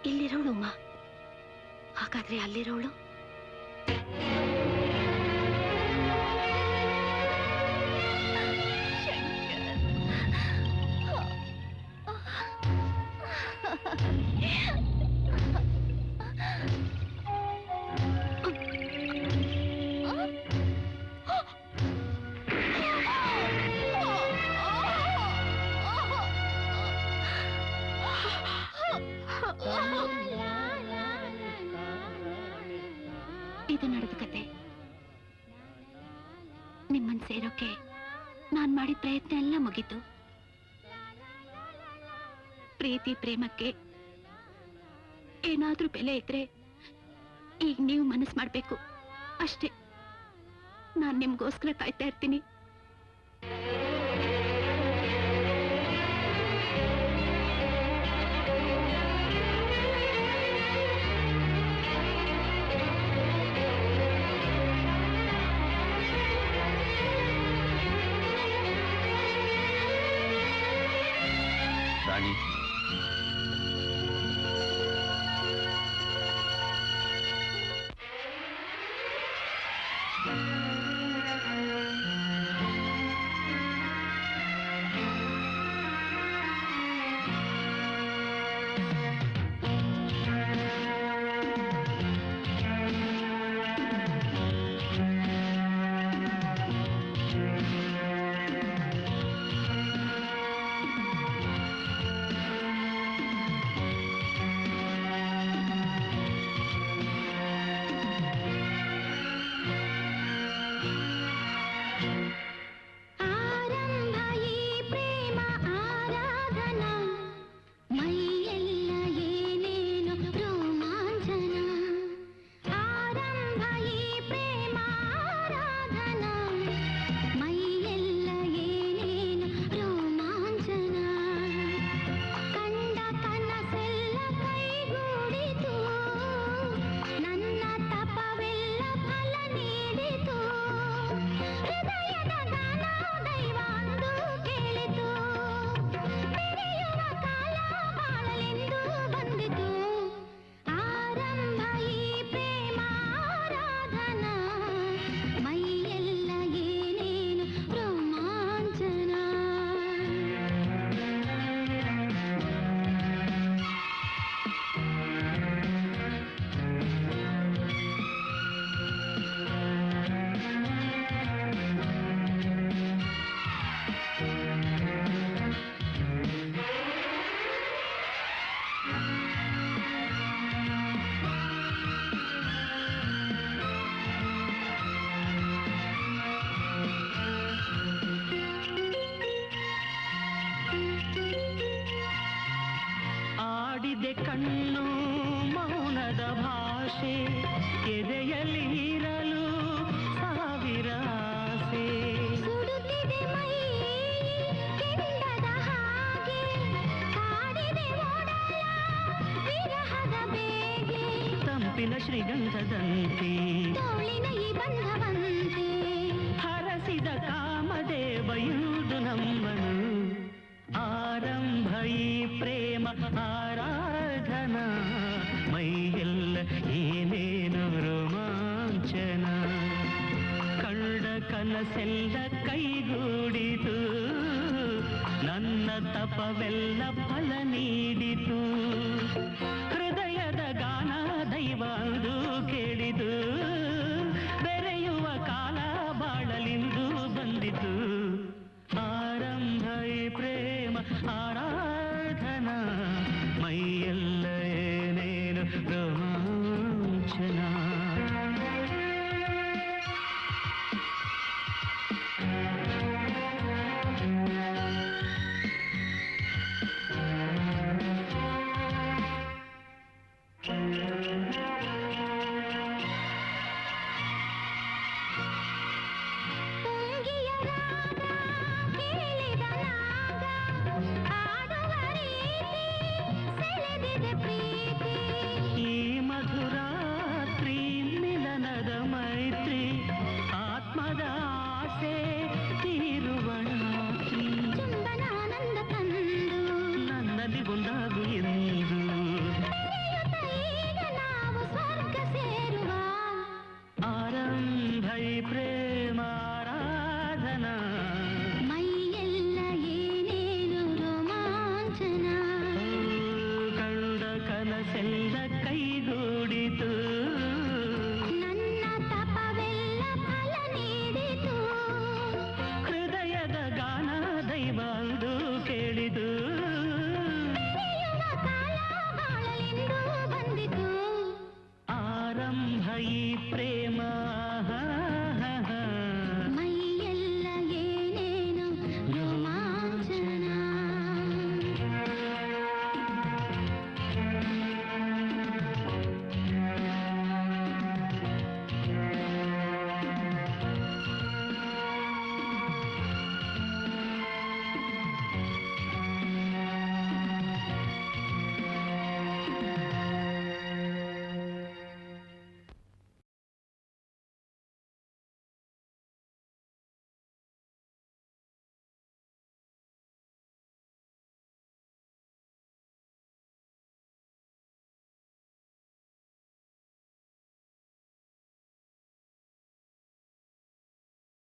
ಇಲ್ಲಿರೋಳು ಉಮಾ, ಹಾಗಾದ್ರೆ ಅಲ್ಲಿರೋಳು? ಇದು ನಡೆದ ಕತೆ. ನಿಮ್ಮನ್ ಸೇರೋಕೆ ನಾನ್ ಮಾಡಿದ ಪ್ರಯತ್ನ ಎಲ್ಲ ಮುಗೀತು. ಪ್ರೀತಿ ಪ್ರೇಮಕ್ಕೆ ಏನಾದ್ರೂ ಬೆಲೆ ಇದ್ರೆ ಈಗ ನೀವು ಮನಸ್ಸು ಮಾಡ್ಬೇಕು ಅಷ್ಟೇ. ನಾನ್ ನಿಮ್ಗೋಸ್ಕರ ಕಾಯ್ತಾ ಇರ್ತೀನಿ.
ರಾಣಿ,
ಕಣ್ಣು ಮೌನದ ಭಾಷೆ, ಎದೆಯಲ್ಲಿ ಇರಲು ಸಾವಿರ ಆಸೆ.
ಸುಡುತ್ತಿದೆ ಮೈ ಕೆಂಡದ ಹಾಗೆ, ಕಾಡಿದೆ ಓಡಲ ವಿರಹದ ಬೇಗೆ.
ತಂಪಿನ ಶ್ರೀಗಂಧದಂತೆ
ತೋಳಿನ ಈ ಬಂಧವಂತೆ,
ಹರಸಿದ ಕಾಮದೇವ ಇಂದು ನಮ್ಮನು. ಆರಂಭ ಈ ಪ್ರೇಮ ಆರಾಧನಾ, ಮೈಯೆಲ್ಲ ಏನೇನು ರೋಮಾಂಚನ. ಕಂಡ ಕನಸೆಲ್ಲ ಕೈಗೂಡಿತು, ನನ್ನ ತಪವೆಲ್ಲ